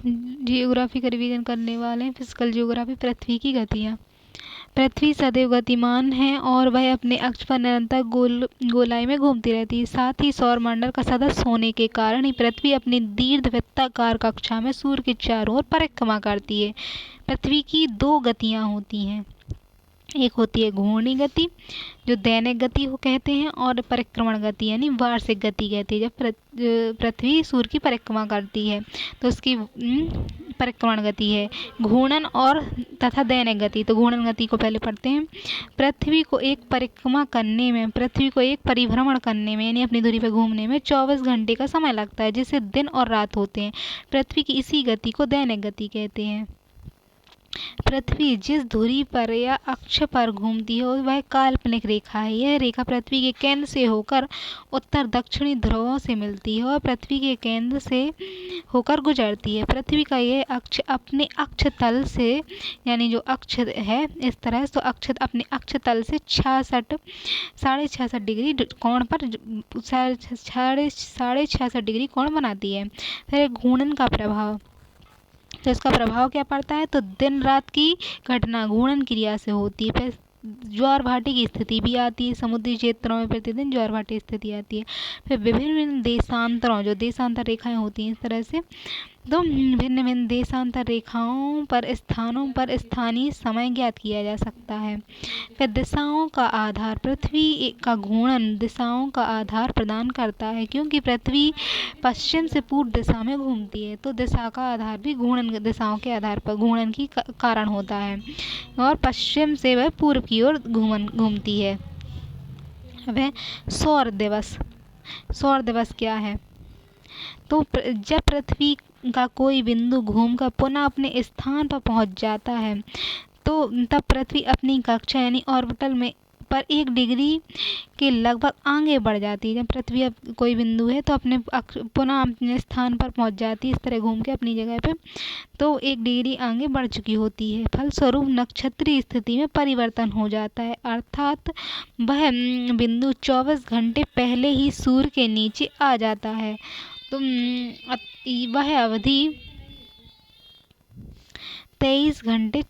Geography का revision करने वाले हैं। फिजिकल जियोग्राफी, पृथ्वी की गतियाँ। पृथ्वी सदैव गतिमान है और वह अपने अक्ष पर निरंतर गोलाई में घूमती रहती है। साथ ही सौरमंडल का सदस्य होने के कारण ही पृथ्वी अपनी दीर्घवृत्ताकार कक्षा में सूर्य के चारों ओर परिक्रमा करती है। पृथ्वी की दो गतियाँ होती हैं, एक होती है घूर्णी गति जो दैनिक गति को कहते हैं, और परिक्रमण गति यानी वार्षिक गति कहती है। जब पृथ्वी सूर्य की परिक्रमा करती है तो उसकी परिक्रमण गति है। घूर्णन और तथा दैनिक गति, तो घूर्णन गति को पहले पढ़ते हैं। पृथ्वी को एक परिक्रमा करने में, पृथ्वी को एक परिभ्रमण करने में यानी अपनी दूरी पर घूमने में 24 घंटे का समय लगता है, जिससे दिन और रात होते हैं। पृथ्वी की इसी गति को दैनिक गति कहते हैं। पृथ्वी जिस धुरी पर या अक्ष पर घूमती है वह काल्पनिक रेखा है। यह रेखा पृथ्वी के केंद्र से होकर उत्तर दक्षिणी ध्रुवों से मिलती है और पृथ्वी के केंद्र से होकर गुजरती है। पृथ्वी का यह अक्ष अपने अक्ष तल से, यानी जो अक्ष है इस तरह, तो अक्ष अपने अक्ष तल से 66 डिग्री कोण पर 66 डिग्री कोण बनाती है। फिर घूर्णन का प्रभाव, तो इसका प्रभाव क्या पड़ता है, तो दिन रात की घटना घूर्णन क्रिया से होती है। फिर ज्वार भाटे की स्थिति भी आती है। समुद्री क्षेत्रों में प्रतिदिन ज्वार भाटे की स्थिति आती है। फिर विभिन्न देशांतरों, जो देशांतर रेखाएं होती हैं इस तरह से, तो भिन्न भिन्न देशांतर रेखाओं पर स्थानों पर स्थानीय समय ज्ञात किया जा सकता है। फिर दिशाओं का आधार, पृथ्वी का घूर्णन दिशाओं का आधार प्रदान करता है, क्योंकि पृथ्वी पश्चिम से पूर्व दिशा में घूमती है, तो दिशा का आधार भी घूर्णन दिशाओं के आधार पर घूर्णन की कारण होता है, और पश्चिम से वह पूर्व की ओर घूमती है। वह सौर दिवस, सौर दिवस क्या है, तो जब पृथ्वी का कोई बिंदु घूमकर पुनः अपने स्थान पर पहुंच जाता है तो तब पृथ्वी अपनी कक्षा यानी ऑर्बिटल में पर 1 डिग्री के लगभग आगे बढ़ जाती है। जब पृथ्वी अब कोई बिंदु है तो अपने पुनः अपने स्थान पर पहुंच जाती है, इस तरह घूम के अपनी जगह पे, तो 1 डिग्री आगे बढ़ चुकी होती है। फलस्वरूप नक्षत्रीय स्थिति में परिवर्तन हो जाता है, अर्थात वह बिंदु 24 घंटे पहले ही सूर्य के नीचे आ जाता है। तो वह अवधि 23 घंटे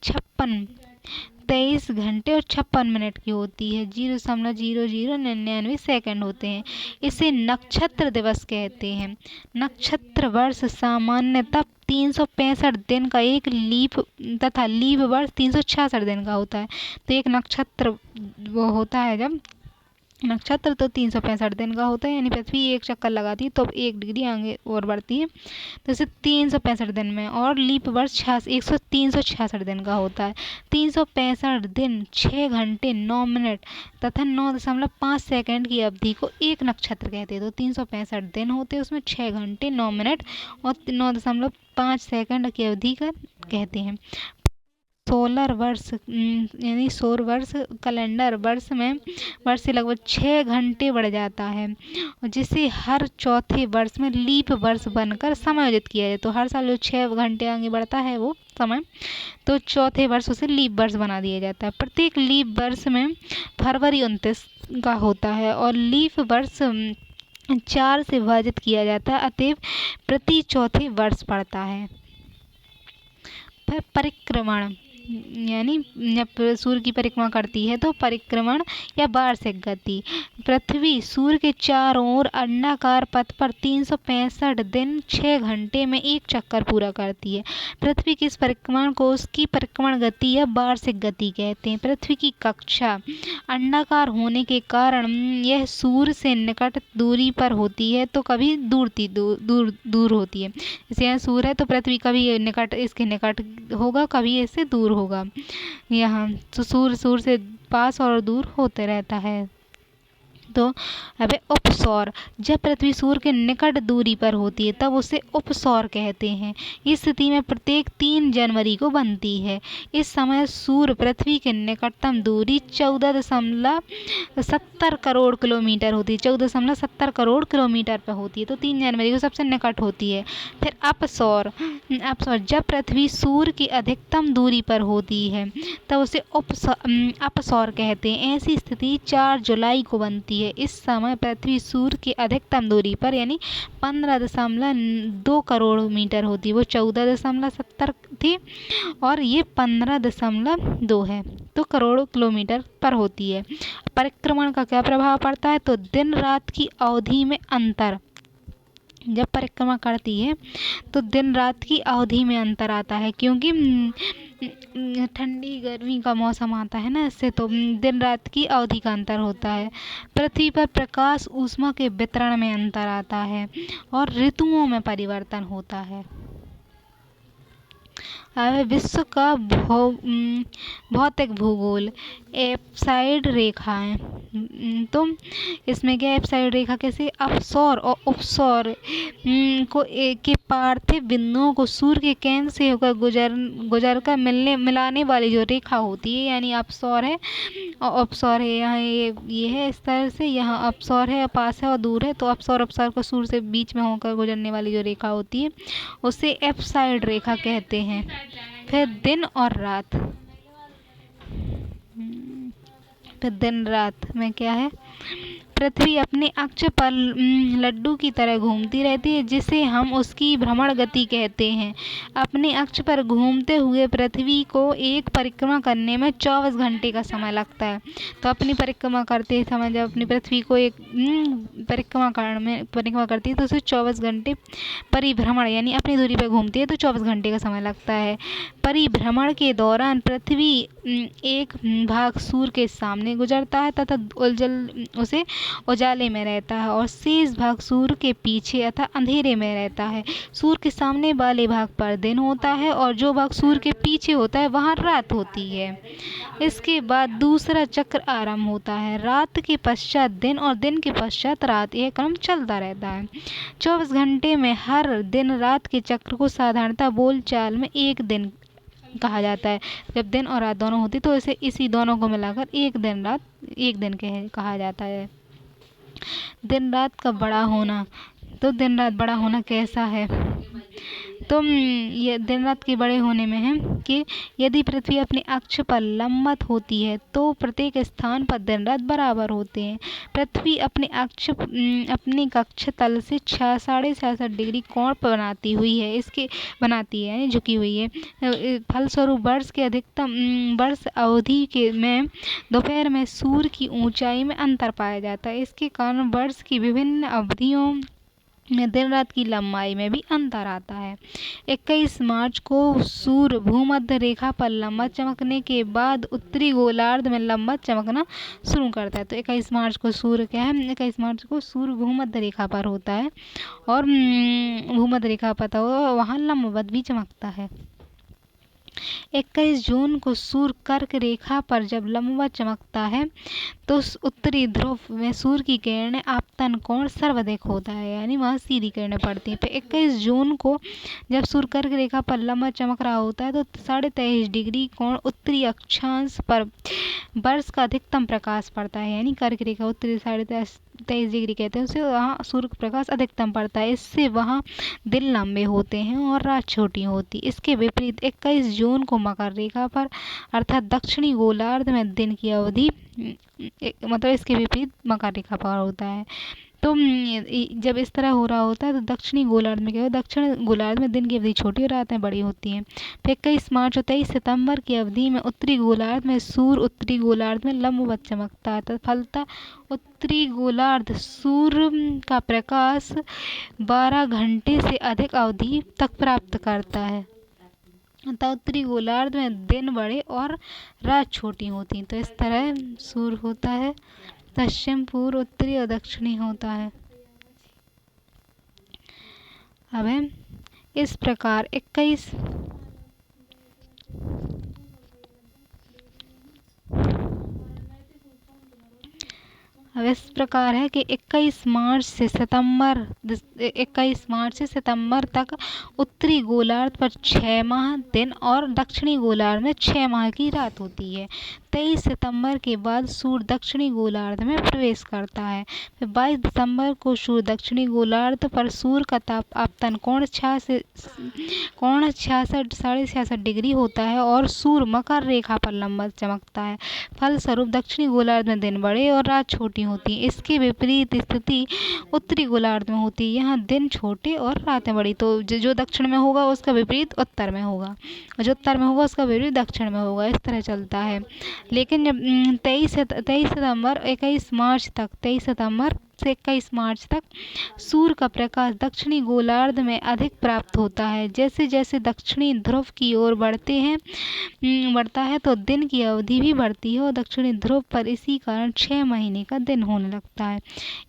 और 56 मिनट की होती है। 0.0099 सेकंड होते हैं। इसे नक्षत्र दिवस कहते हैं। नक्षत्र वर्ष सामान्यतः 365 दिन का एक लीप तथा लीप वर्ष 366 दिन का होता है। तो एक नक्षत्र वो होता है जब नक्षत्र तो 365 दिन का होता है, यानी पृथ्वी एक चक्कर लगाती है तो 1 डिग्री आगे और बढ़ती है, तो इसे 365 दिन में, और लीप वर्ष 366 दिन का होता है। 365 दिन 6 घंटे 9 मिनट तथा 9.5 सेकंड की अवधि को एक नक्षत्र कहते हैं। तो 365 दिन होते हैं, उसमें 6 घंटे 9 मिनट और 9.5 सेकंड की अवधि का कहते हैं। सोलर वर्ष यानी सौर वर्ष कैलेंडर वर्ष से लगभग 6 घंटे बढ़ जाता है, जिसे हर चौथे वर्ष में लीप वर्ष बनकर समायोजित किया जाए। तो हर साल जो 6 घंटे आगे बढ़ता है वो समय, तो चौथे वर्ष उसे लीप वर्ष बना दिया जाता है। प्रत्येक लीप वर्ष में फरवरी 29 का होता है और लीप वर्ष 4 से विभाजित किया जाता है, अतएव प्रति चौथे वर्ष पड़ता है। फिर परिक्रमण, यानी जब सूर्य की परिक्रमा करती है तो परिक्रमण या वार्षिक गति, पृथ्वी सूर्य के चारों ओर अंडाकार पथ पर 365 दिन 6 घंटे में एक चक्कर पूरा करती है। पृथ्वी की इस परिक्रमण को उसकी परिक्रमण गति या वार्षिक गति कहते हैं। पृथ्वी की कक्षा अंडाकार होने के कारण यह सूर्य से निकट दूरी पर होती है, तो कभी दूर होती है। जैसे यहाँ सूर्य है तो पृथ्वी कभी निकट, इसके निकट होगा, कभी इससे दूर होगा। यहाँ तो सूर्य से पास और दूर होते रहता है। तो अब उपसौर, जब पृथ्वी सूर्य के निकट दूरी पर होती है तब उसे उपसौर कहते हैं। इस स्थिति में प्रत्येक 3 जनवरी को बनती है। इस समय सूर्य पृथ्वी के निकटतम दूरी 14.70 करोड़ किलोमीटर होती है, 14.70 करोड़ किलोमीटर पर होती है, तो 3 जनवरी को सबसे निकट होती है। फिर अपसौर, जब पृथ्वी सूर्य की अधिकतम दूरी पर होती है तब उसे अपसौर कहते हैं। ऐसी स्थिति 4 जुलाई को बनती है। है। इस समय पृथ्वी सूर्य की अधिकतम दूरी पर यानी 15.2 करोड़ मीटर होती है। वो 14.70 थी और ये 15.2 है, तो करोड़ किलोमीटर पर होती है। परिक्रमण का क्या प्रभाव पड़ता है? तो दिन रात की अवधि में अंतर, जब परिक्रमा करती है तो दिन रात की अवधि में अंतर आता है, क्योंकि ठंडी गर्मी का मौसम आता है ना, इससे तो दिन रात की अवधि का अंतर होता है। पृथ्वी पर प्रकाश ऊष्मा के वितरण में अंतर आता है और ऋतुओं में परिवर्तन होता है। अब विश्व का भौतिक भूगोल, एप्साइड रेखाएं। तो इसमें क्या, एप्साइड रेखा कैसे, अपसौर और उपसौर के पार्थिव बिंदुओं को सूर्य के केंद्र से होकर गुजर कर मिलाने वाली जो रेखा होती है, यानी अपसौर है और उपसौर है। यहाँ ये है इस तरह से, यहाँ अपसौर है, पास है और दूर है, तो अपसौर उपसौर को सूर्य से बीच में होकर गुजरने वाली जो रेखा होती है उसे एप्साइड रेखा कहते हैं। फिर दिन और रात, फिर दिन रात में क्या है, पृथ्वी अपने अक्ष पर लड्डू की तरह घूमती रहती है, जिसे हम उसकी भ्रमण गति कहते हैं। अपने अक्ष पर घूमते हुए पृथ्वी को एक परिक्रमा करने में 24 घंटे का समय लगता है। तो अपनी परिक्रमा करते समय जब अपनी पृथ्वी को एक परिक्रमा करती है तो उसे 24 घंटे परिभ्रमण यानी अपनी दूरी पर घूमती है तो 24 घंटे का समय लगता है। परिभ्रमण के दौरान पृथ्वी एक भाग सूर्य के सामने गुजरता है तथा उसे उजाले में रहता है और शेष भाग सूर्य के पीछे अथवा अंधेरे में रहता है। सूर्य के सामने वाले भाग पर दिन होता है और जो भाग सूर्य के पीछे होता है वहाँ रात होती है। इसके बाद दूसरा चक्र आरंभ होता है, रात के पश्चात दिन और दिन के पश्चात रात, यह क्रम चलता रहता है। 24 घंटे में हर दिन रात के चक्र को साधारणतः बोलचाल में एक दिन कहा जाता है। जब दिन और रात दोनों होती तो इसी दोनों को मिलाकर एक दिन कहा जाता है। दिन रात का बड़ा होना, तो दिन रात बड़ा होना कैसा है, तो ये दिन रात के बड़े होने में है कि यदि पृथ्वी अपने अक्ष पर लंबवत होती है तो प्रत्येक स्थान पर दिन रात बराबर होते हैं। पृथ्वी अपने कक्ष तल से 66.5 डिग्री कोण बनाती है यानी झुकी हुई है। फलस्वरूप वर्ष के अधिकतम वर्ष अवधि में दोपहर में सूर्य की ऊंचाई में अंतर पाया जाता है। इसके कारण वर्ष की विभिन्न अवधियों में दिन रात की लंबाई में भी अंतर आता है। 21 मार्च को सूर्य भूमध्य रेखा पर लंबवत चमकने के बाद उत्तरी गोलार्ध में लंबवत चमकना शुरू करता है। तो 21 मार्च को सूर्य क्या है, 21 मार्च को सूर्य भूमध्य रेखा पर होता है और भूमध्य रेखा पता हो वहाँ लंबवत भी चमकता है। 21 जून को सूर्य कर्क रेखा पर जब लंबवत चमकता है तो उत्तरी ध्रुव में सूर्य की किरणें आपतन कोण सर्वाधिक होता है, यानी वहाँ सीधी किरणें पड़ती हैं। फिर 21 जून को जब सूर्य कर्क रेखा पर लंबवत चमक रहा होता है तो 23.5 डिग्री कोण उत्तरी अक्षांश पर वर्ष का अधिकतम प्रकाश पड़ता है, यानी कर्क रेखा उत्तरी 23.5 डिग्री कहते हैं, उससे वहाँ सूर्य का प्रकाश अधिकतम पड़ता है। इससे वहाँ दिन लंबे होते हैं और रात छोटी होती। इसके विपरीत 21 जून को मकर रेखा पर अर्थात दक्षिणी गोलार्ध में दिन की अवधि मतलब इसके विपरीत मकर रेखा पर होता है। तो जब इस तरह हो रहा होता है तो दक्षिणी गोलार्ध में क्या होता है, दक्षिण गोलार्ध में दिन की अवधि छोटी और रातें बड़ी होती हैं। फिर 21 मार्च और 23 सितंबर की अवधि में उत्तरी गोलार्ध में सूर्य उत्तरी गोलार्ध में लंबवत चमकता है, तो फलतः उत्तरी गोलार्ध सूर्य का प्रकाश 12 घंटे से अधिक अवधि तक प्राप्त करता है, अतः उत्तरी गोलार्ध में दिन बड़े और रात छोटी होती हैं। तो इस तरह सूर्य होता है, पश्चिम पूर्व उत्तरी और दक्षिणी होता है। अब इस प्रकार 21 अब इस प्रकार है कि 21 मार्च से सितंबर तक उत्तरी गोलार्ध पर 6 माह दिन और दक्षिणी गोलार्ध में 6 माह की रात होती है। 23 सितंबर के बाद सूर्य दक्षिणी गोलार्ध में प्रवेश करता है। फिर 22 दिसंबर को सूर्य दक्षिणी गोलार्ध पर सूर्य का ताप आपतन कोण 66.5 डिग्री होता है और सूर्य मकर रेखा पर लंबवत चमकता है। फलस्वरूप दक्षिणी गोलार्ध में दिन बड़े और रात छोटी होती होती हैं। इसके विपरीत स्थिति उत्तरी गोलार्ध में होती है। यहाँ दिन छोटे और रातें बड़ी। तो जो दक्षिण में होगा उसका विपरीत उत्तर में होगा, और जो उत्तर में होगा उसका विपरीत दक्षिण में होगा। इस तरह चलता है। लेकिन जब 23 सितंबर से 21 मार्च तक सूर्य का प्रकाश दक्षिणी गोलार्ध में अधिक प्राप्त होता है। जैसे जैसे दक्षिणी ध्रुव की ओर बढ़ता है तो दिन की अवधि भी बढ़ती है और दक्षिणी ध्रुव पर इसी कारण 6 महीने का दिन होने लगता है।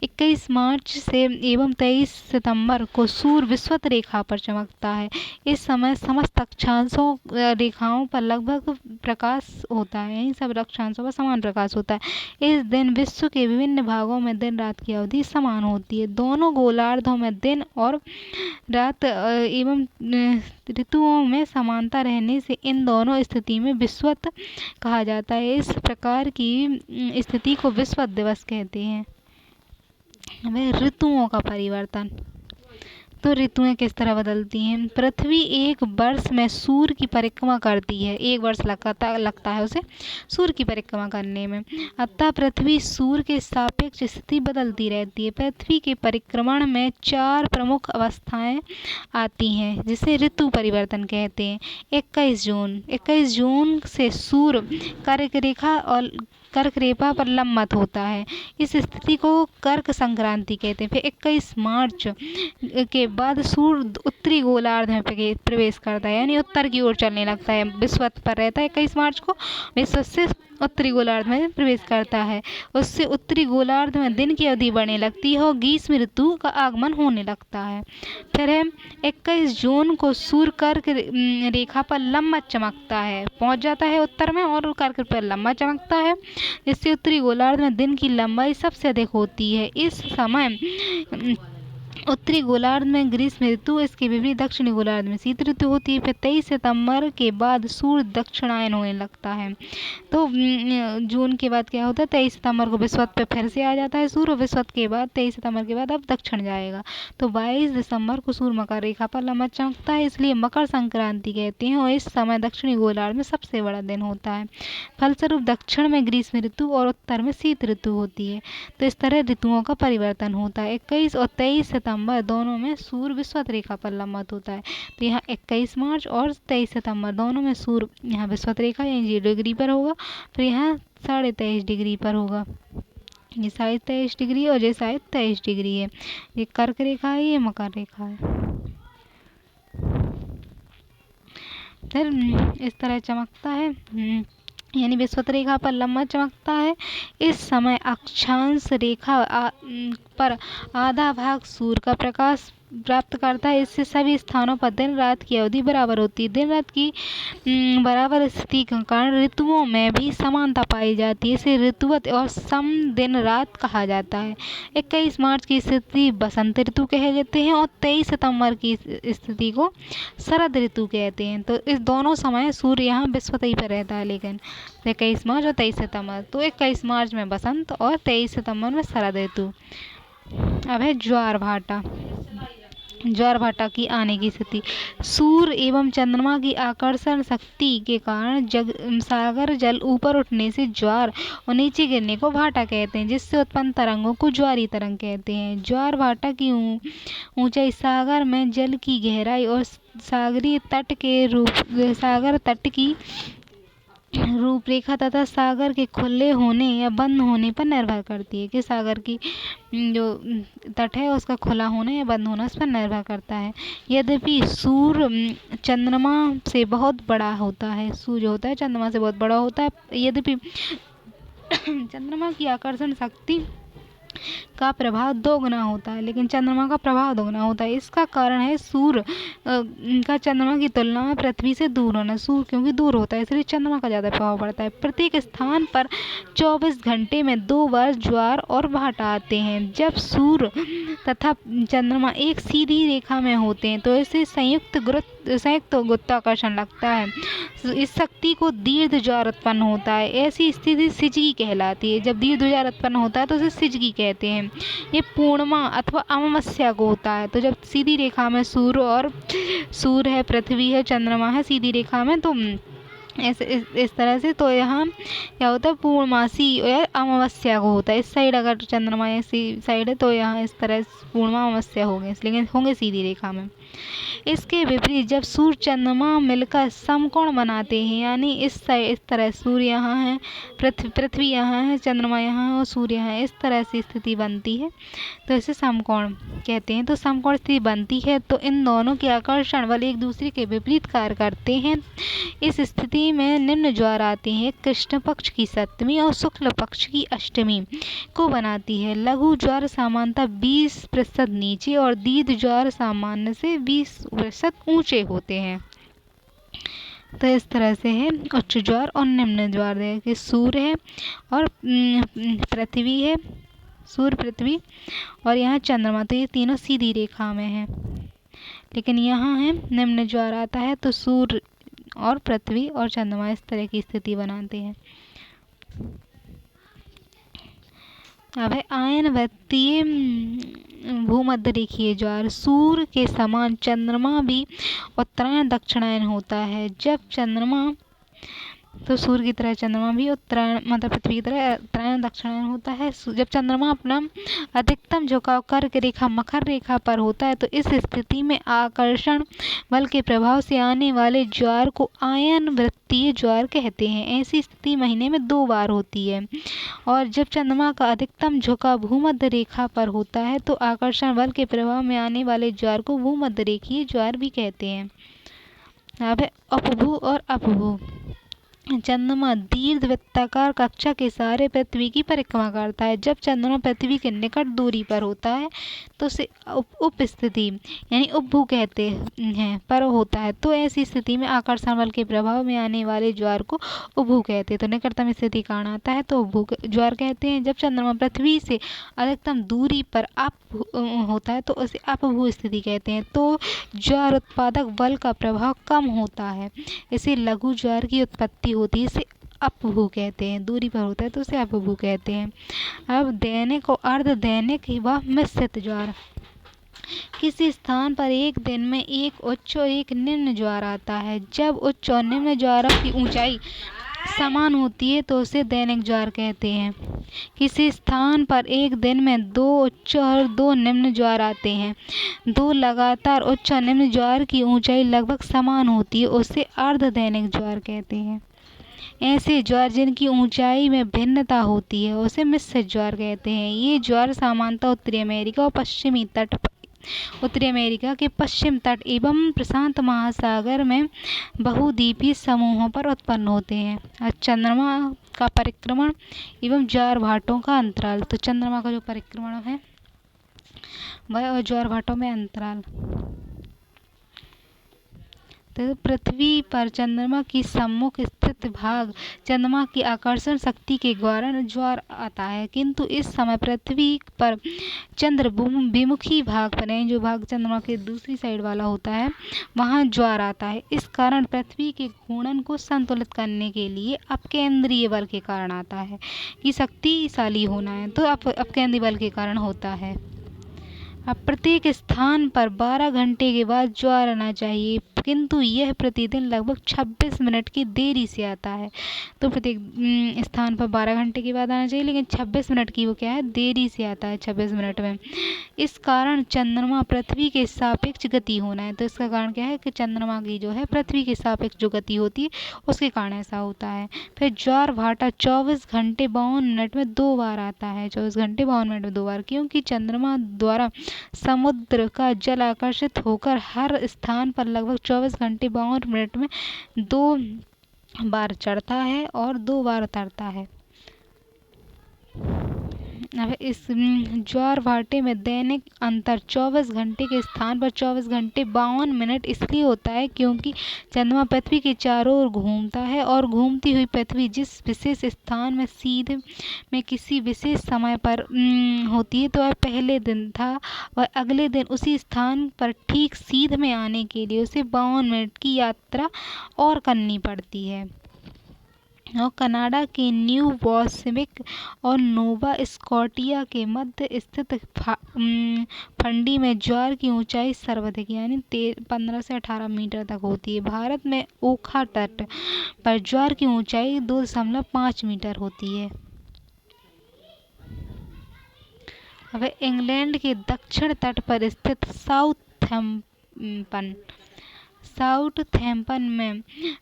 21 मार्च से एवं 23 सितंबर को सूर्य विषुवत रेखा पर चमकता है। इस समय समस्त अक्षांशों रेखाओं पर लगभग प्रकाश होता है। इन सब अक्षांशों पर समान प्रकाश होता है। इस दिन विश्व के विभिन्न भागों में दिन रात की अवधि समान होती है। दोनों गोलार्धों में दिन और रात एवं ऋतुओं में समानता रहने से इन दोनों स्थिति में विषुवत कहा जाता है। इस प्रकार की स्थिति को विषुवत दिवस कहते हैं। वह ऋतुओं का परिवर्तन। तो ऋतुएं किस तरह बदलती हैं। पृथ्वी एक वर्ष में सूर्य की परिक्रमा करती है। 1 वर्ष लगता है उसे सूर्य की परिक्रमा करने में। अतः पृथ्वी सूर्य के सापेक्ष स्थिति बदलती रहती है। पृथ्वी के परिक्रमण में 4 प्रमुख अवस्थाएं आती हैं जिसे ऋतु परिवर्तन कहते हैं। 21 जून से सूर्य कर्क रेखा पर लंबवत होता है। इस स्थिति को कर्क संक्रांति कहते हैं। फिर 21 मार्च के बाद सूर्य उत्तरी गोलार्ध में प्रवेश करता है, यानी उत्तर की ओर चलने लगता है। विषुवत पर रहता है 21 मार्च को, विषुवत से उत्तरी गोलार्ध में प्रवेश करता है। उससे उत्तरी गोलार्ध में दिन की अवधि बढ़ने लगती है और ग्रीष्म ऋतु का आगमन होने लगता है। फिर 21 जून को सूर्य कर्क रेखा पर लंबवत चमकता है, पहुंच जाता है उत्तर में और कर्क पर लंबा चमकता है, जिससे उत्तरी गोलार्ध में दिन की लंबाई सबसे अधिक होती है। इस समय उत्तरी गोलार्ध में ग्रीष्म ऋतु, इसके विपरीत दक्षिणी गोलार्ध में शीत ऋतु होती है। फिर 23 सितंबर के बाद सूर्य दक्षिणायन होने लगता है। तो जून के बाद क्या होता है, 23 सितंबर को विषुवत पे फिर से आ जाता है सूर्य। विषुवत के बाद 23 सितंबर के बाद अब दक्षिण जाएगा। तो 22 दिसंबर को सूर्य मकर रेखा पर लंबा चमकता है, इसलिए मकर संक्रांति कहते हैं। और इस समय दक्षिणी गोलार्ध में सबसे बड़ा दिन होता है। फलस्वरूप दक्षिण में ग्रीष्म ऋतु और उत्तर में शीत ऋतु होती है। तो इस तरह ऋतुओं का परिवर्तन होता है। 21 और 23 सितंबर दोनों में सूर्य विषुवत रेखा पर लंबवत होता है। तो यहाँ 21 मार्च और 23 सितंबर दोनों में सूर्य यहाँ विषुवत रेखा यानी 0 डिग्री पर होगा, फिर यहाँ 23.5 डिग्री पर होगा। ये 23.5 डिग्री और ये 23 डिग्री है। ये कर्क रेखा है, ये मकर रेखा है। फिर इस तरह चमकता है, यानी विषुवत रेखा पर लंबा चमकता है। इस समय अक्षांश रेखा पर आधा भाग सूर्य का प्रकाश प्राप्त करता है। इससे सभी स्थानों पर दिन रात की अवधि बराबर होती है। दिन रात की बराबर स्थिति के कारण ऋतुओं में भी समानता पाई जाती है। इसे ऋतुवत और सम दिन रात कहा जाता है। 21 मार्च की स्थिति बसंत ऋतु कह देते हैं और 23 सितंबर की स्थिति को शरद ऋतु कहते हैं। तो इस दोनों समय सूर्य यहाँ विषुवत ही पर रहता है। लेकिन 21 मार्च और 23 सितंबर, तो 21 मार्च में बसंत और 23 सितंबर में शरद ऋतु। अब है ज्वार भाटा की आने की स्थिति। सूर्य एवं चंद्रमा की आकर्षण शक्ति के कारण सागर जल ऊपर उठने से ज्वार और नीचे गिरने को भाटा कहते हैं, जिससे उत्पन्न तरंगों को ज्वारी तरंग कहते हैं। ज्वार भाटा की ऊंचाई सागर में जल की गहराई और सागर तट की रूपरेखा तथा सागर के खुले होने या बंद होने पर निर्भर करती है। कि सागर की जो तट है उसका खुला होना या बंद होना इस पर निर्भर करता है। यद्यपि सूर्य चंद्रमा से बहुत बड़ा होता है, सूर्य होता है चंद्रमा से बहुत बड़ा होता है, यद्यपि चंद्रमा की आकर्षण शक्ति का प्रभाव दोगुना होता है, लेकिन चंद्रमा का प्रभाव दोगुना होता है। इसका कारण है सूर्य का चंद्रमा की तुलना में पृथ्वी से दूर होना। सूर्य क्योंकि दूर होता है इसलिए चंद्रमा का ज़्यादा प्रभाव पड़ता है। प्रत्येक स्थान पर 24 घंटे में 2 बार ज्वार और भाटा आते हैं। जब सूर्य तथा चंद्रमा एक सीधी रेखा में होते हैं तो इसे संयुक्त गुरुत्वाकर्षण लगता है। इस शक्ति को दीर्घ ज्वार उत्पन्न होता है। ऐसी स्थिति सिजगी कहलाती है। जब दीर्घ ज्वार उत्पन्न होता है तो उसे सिजगी कहते हैं। ये पूर्णिमा अथवा अमावस्या को होता है। तो जब सीधी रेखा में सूर्य है, पृथ्वी है, चंद्रमा है सीधी रेखा में, तो इस तरह से। तो यहाँ क्या होता है, पूर्णमासी या अमावस्या को होता है। इस साइड अगर चंद्रमा ऐसी साइड है तो यहाँ इस तरह पूर्णिमा अमावस्या होंगे, लेकिन होंगे सीधी रेखा में। इसके विपरीत जब सूर्य चंद्रमा मिलकर समकोण बनाते हैं, यानी इस तरह सूर्य यहाँ है, पृथ्वी यहाँ है, चंद्रमा यहाँ है और सूर्य यहाँ है, इस तरह से स्थिति बनती है तो इसे समकोण कहते हैं। तो समकोण स्थिति बनती है तो इन दोनों के आकर्षण बल एक दूसरे के विपरीत कार्य करते हैं। इस स्थिति में निम्न ज्वार आते हैं। कृष्ण पक्ष की सप्तमी और शुक्ल पक्ष की अष्टमी को बनाती है। लघु ज्वार सामान्यतः 20% नीचे और दीर्घ ज्वार सामान्य से 20% ऊंचे होते हैं। तो इस तरह से है उच्च ज्वार और निम्न ज्वार है कि सूर्य है और पृथ्वी है, सूर्य पृथ्वी और यहाँ चंद्रमा, तो ये तीनों सीधी रेखा में है। लेकिन यहाँ है निम्न ज्वार आता है तो सूर्य और पृथ्वी और चंद्रमा इस तरह की स्थिति बनाते हैं। अब है आयन वृत्तीय भूमध्य रेखीय ज्वार। सूर्य के समान चंद्रमा भी उत्तरायण दक्षिणायन होता है। जब चंद्रमा तो सूर्य की तरह चंद्रमा भी उत्तरायण मतलब पृथ्वी की तरह उत्तरायण दक्षिणायन होता है। जब चंद्रमा अपना अधिकतम झुकाव कर्क रेखा मकर रेखा पर होता है तो इस स्थिति में आकर्षण बल के प्रभाव से आने वाले ज्वार को आयन वृत्तीय ज्वार कहते हैं। ऐसी स्थिति महीने में 2 बार होती है। और जब चंद्रमा का अधिकतम झुकाव भूमध्य रेखा पर होता है तो आकर्षण बल के प्रभाव में आने वाले ज्वार को भूमध्य रेखीय ज्वार भी कहते हैं। अब उपभू और अपभू। चंद्रमा दीर्घवृत्ताकार कक्षा के सहारे पृथ्वी की परिक्रमा करता है। जब चंद्रमा पृथ्वी के निकट दूरी पर होता है तो उसे उपस्थिति यानी उपभू कहते हैं पर होता है। तो ऐसी स्थिति में आकर्षण बल के प्रभाव में आने वाले ज्वार को उपभू कहते हैं। तो निकटतम स्थिति कारण आता है तो उपभू ज्वार कहते हैं। जब चंद्रमा पृथ्वी से अधिकतम दूरी पर होता है तो उसे अपभू स्थिति कहते हैं। तो ज्वार उत्पादक बल का प्रभाव कम होता है, इसे लघु ज्वार की उत्पत्ति होती है, इसे अपभू कहते हैं। दूरी पर होता है तो उसे अपभू कहते हैं। अब दैनिक और अर्ध दैनिक व मिश्रित ज्वार। किसी स्थान पर एक दिन में एक उच्च और एक निम्न ज्वार आता है। जब उच्च और निम्न ज्वारों की ऊंचाई समान होती है तो उसे दैनिक ज्वार कहते हैं। किसी स्थान पर एक दिन में 2 उच्च और 2 निम्न ज्वार आते हैं। 2 लगातार उच्च और निम्न ज्वार की ऊंचाई लगभग समान होती है, उसे अर्ध दैनिक ज्वार कहते हैं। ऐसे ज्वार जिनकी ऊंचाई में भिन्नता होती है उसे मिश्रित ज्वार कहते हैं। ये ज्वार सामान्यतः उत्तरी अमेरिका के पश्चिम तट एवं प्रशांत महासागर में बहुद्वीपीय समूहों पर उत्पन्न होते हैं। चंद्रमा का परिक्रमण एवं ज्वार भाटों का अंतराल। तो चंद्रमा का जो परिक्रमण है वह और ज्वार भाटों में अंतराल। तो पृथ्वी पर चंद्रमा की सम्मुख स्थित भाग चंद्रमा की आकर्षण शक्ति के कारण ज्वार आता है, किंतु इस समय पृथ्वी पर चंद्र विमुखी भाग पर जो भाग चंद्रमा के दूसरी साइड वाला होता है वहाँ ज्वार आता है। इस कारण पृथ्वी के घूर्णन को संतुलित करने के लिए अपकेंद्रीय बल के कारण आता है कि शक्तिशाली होना है तो अपकेंद्रीय बल के कारण होता है। अब प्रत्येक स्थान पर 12 घंटे के बाद ज्वार आना चाहिए, किंतु यह प्रतिदिन लगभग 26 मिनट की देरी से आता है। तो प्रत्येक स्थान पर 12 घंटे के बाद आना चाहिए, लेकिन 26 मिनट की वो क्या है देरी से आता है 26 मिनट में। इस कारण चंद्रमा पृथ्वी के सापेक्ष गति होना है। तो इसका कारण क्या है कि चंद्रमा की जो है पृथ्वी के सापेक्ष जो गति होती है उसके कारण ऐसा होता है। फिर ज्वार भाटा 24 घंटे 52 मिनट में 2 बार आता है। 24 घंटे 52 मिनट में 2 बार, क्योंकि चंद्रमा द्वारा समुद्र का जल आकर्षित होकर हर स्थान पर लगभग 24 घंटे 52 मिनट में 2 बार चढ़ता है और 2 बार उतरता है। अब इस ज्वार भाटे में दैनिक अंतर 24 घंटे के स्थान पर 24 घंटे 52 मिनट इसलिए होता है क्योंकि चंद्रमा पृथ्वी के चारों ओर घूमता है और घूमती हुई पृथ्वी जिस विशेष स्थान में सीधे में किसी विशेष समय पर होती है तो वह पहले दिन था, वह अगले दिन उसी स्थान पर ठीक सीध में आने के लिए उसे 52 मिनट की यात्रा और करनी पड़ती है। और कनाडा के न्यू ब्रांसविक और नोवा स्कॉटिया के मध्य स्थित फंडी में ज्वार की ऊंचाई सर्वाधिक यानी 15 से 18 मीटर तक होती है। भारत में ओखा तट पर ज्वार की ऊंचाई 2.5 मीटर होती है। अब इंग्लैंड के दक्षिण तट पर स्थित साउथहैम्पटन में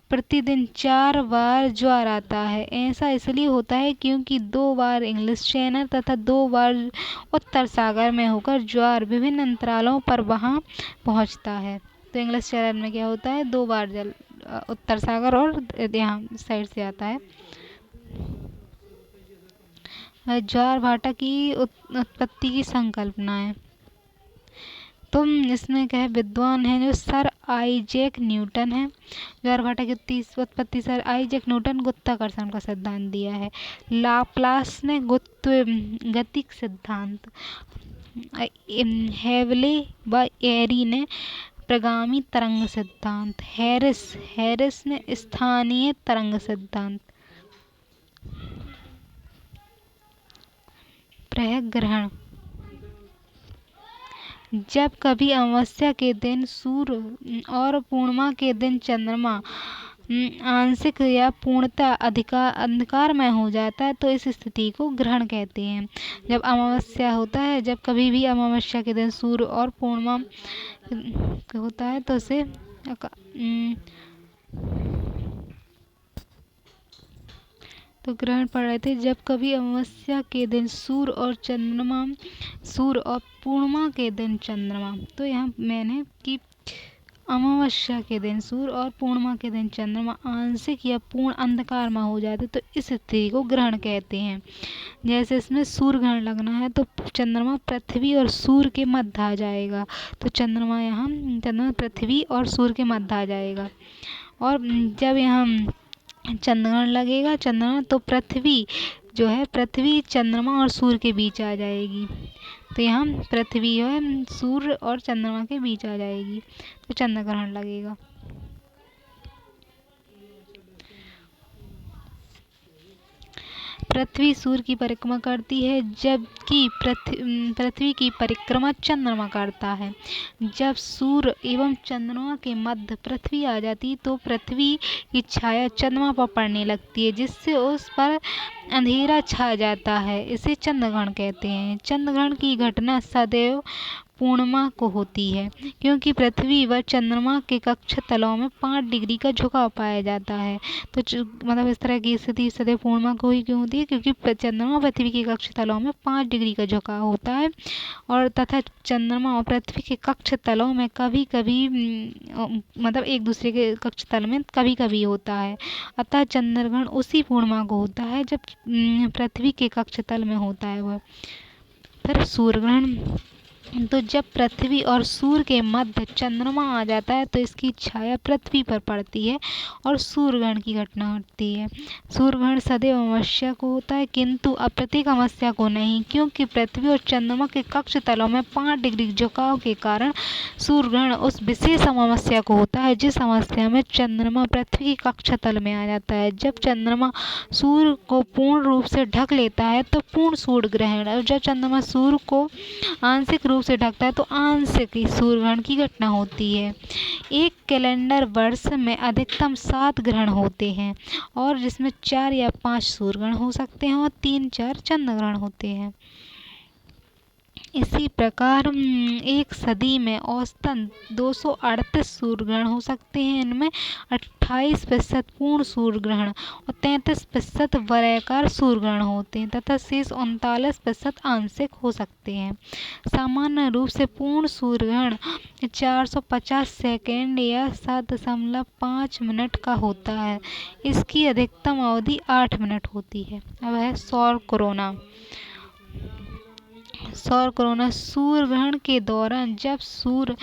प्रतिदिन 4 बार ज्वार आता है। ऐसा इसलिए होता है क्योंकि 2 बार इंग्लिश चैनल तथा 2 बार उत्तर सागर में होकर ज्वार विभिन्न अंतरालों पर वहां पहुंचता है। तो इंग्लिश चैनल में क्या होता है, 2 बार जल उत्तर सागर और यहाँ साइड से आता है। ज्वार भाटा की उत्पत्ति की संकल्पना है। तो इसमें क्या है, विद्वान है जो सर आइजैक न्यूटन है। ज्वार भाटा की उत्पत्ति सर आइजैक न्यूटन गुरुत्वाकर्षण का सिद्धांत दिया है। लाप्लास ने गतिक सिद्धांत, हेवले व एरी ने प्रगामी तरंग सिद्धांत, हैरिस ने स्थानीय तरंग सिद्धांत। ग्रहण, जब कभी अमावस्या के दिन सूर्य और पूर्णिमा के दिन चंद्रमा आंशिक या पूर्णतः अंधकार में हो जाता है तो इस स्थिति को ग्रहण कहते हैं। जब अमावस्या होता है, जब कभी भी अमावस्या के दिन सूर्य और पूर्णिमा होता है तो इसे तो ग्रहण पड़ रहे थे। जब कभी अमावस्या के दिन सूर्य और पूर्णिमा के दिन चंद्रमा, तो यहाँ मैंने कि अमावस्या के दिन सूर्य और पूर्णिमा के दिन चंद्रमा आंशिक या पूर्ण अंधकार में हो जाते तो इस स्थिति को ग्रहण कहते हैं। जैसे इसमें सूर्य ग्रहण लगना है तो चंद्रमा पृथ्वी और सूर्य के मध्य आ जाएगा, तो चंद्रमा पृथ्वी और सूर्य के मध्य आ जाएगा। और जब यहाँ चंद्रग्रहण लगेगा तो पृथ्वी जो है, पृथ्वी चंद्रमा और सूर्य के बीच आ जाएगी। तो यहाँ पृथ्वी है सूर्य और चंद्रमा के बीच आ जाएगी तो चंद्रग्रहण लगेगा। पृथ्वी सूर्य की परिक्रमा करती है जबकि पृथ्वी की परिक्रमा चंद्रमा करता है। जब सूर्य एवं चंद्रमा के मध्य पृथ्वी आ जाती तो पृथ्वी की छाया चंद्रमा पर पड़ने लगती है जिससे उस पर अंधेरा छा जाता है। इसे चंद्रग्रहण कहते हैं। चंद्रग्रहण की घटना सदैव पूर्णिमा को होती है क्योंकि पृथ्वी व चंद्रमा के कक्ष तलों में 5 डिग्री का झुकाव पाया जाता है। तो मतलब इस तरह की स्थिति सदैव पूर्णिमा को ही क्यों होती है, क्योंकि चंद्रमा पृथ्वी के कक्ष तलों में 5 डिग्री का झुकाव होता है और तथा चंद्रमा और पृथ्वी के कक्ष तलों में कभी कभी मतलब एक दूसरे के कक्ष तल में कभी कभी होता है। अतः चंद्रग्रहण उसी पूर्णिमा को होता है जब पृथ्वी के कक्ष तल में होता है वह। फिर सूर्यग्रहण, तो जब पृथ्वी और सूर्य के मध्य चंद्रमा आ जाता है तो इसकी छाया पृथ्वी पर पड़ती है और सूर्यग्रहण की घटना घटती है। सूर्यग्रहण सदैव अमावस्या को होता है किंतु प्रत्येक अमावस्या को नहीं, क्योंकि पृथ्वी और चंद्रमा के कक्ष तलों में 5 डिग्री झुकाव के कारण सूर्यग्रहण उस विशेष अमावस्या को होता है जिस अमावस्या में चंद्रमा पृथ्वी के कक्ष तल में आ जाता है। जब चंद्रमा सूर्य को पूर्ण रूप से ढक लेता है तो पूर्ण सूर्य ग्रहण, और जब चंद्रमा सूर्य को आंशिक रूप से ढकता है तो आंशिक सूर्यग्रहण की घटना होती है। एक कैलेंडर वर्ष में अधिकतम 7 ग्रहण होते हैं और जिसमें 4 या 5 सूर्यग्रहण हो सकते हैं और 3-4 चंद्रग्रहण होते हैं। इसी प्रकार एक सदी में औसतन 238 सूर्यग्रहण हो सकते हैं। इनमें 28% पूर्ण सूर्यग्रहण और 33% वलयाकार सूर्यग्रहण होते हैं तथा शेष 39% आंशिक हो सकते हैं। सामान्य रूप से पूर्ण सूर्यग्रहण 450 सेकेंड या 7.5 मिनट का होता है। इसकी अधिकतम अवधि 8 मिनट होती है। अब है सौर कोरोना। सौर कोरोना सूर्य ग्रहण के दौरान जब सूर्य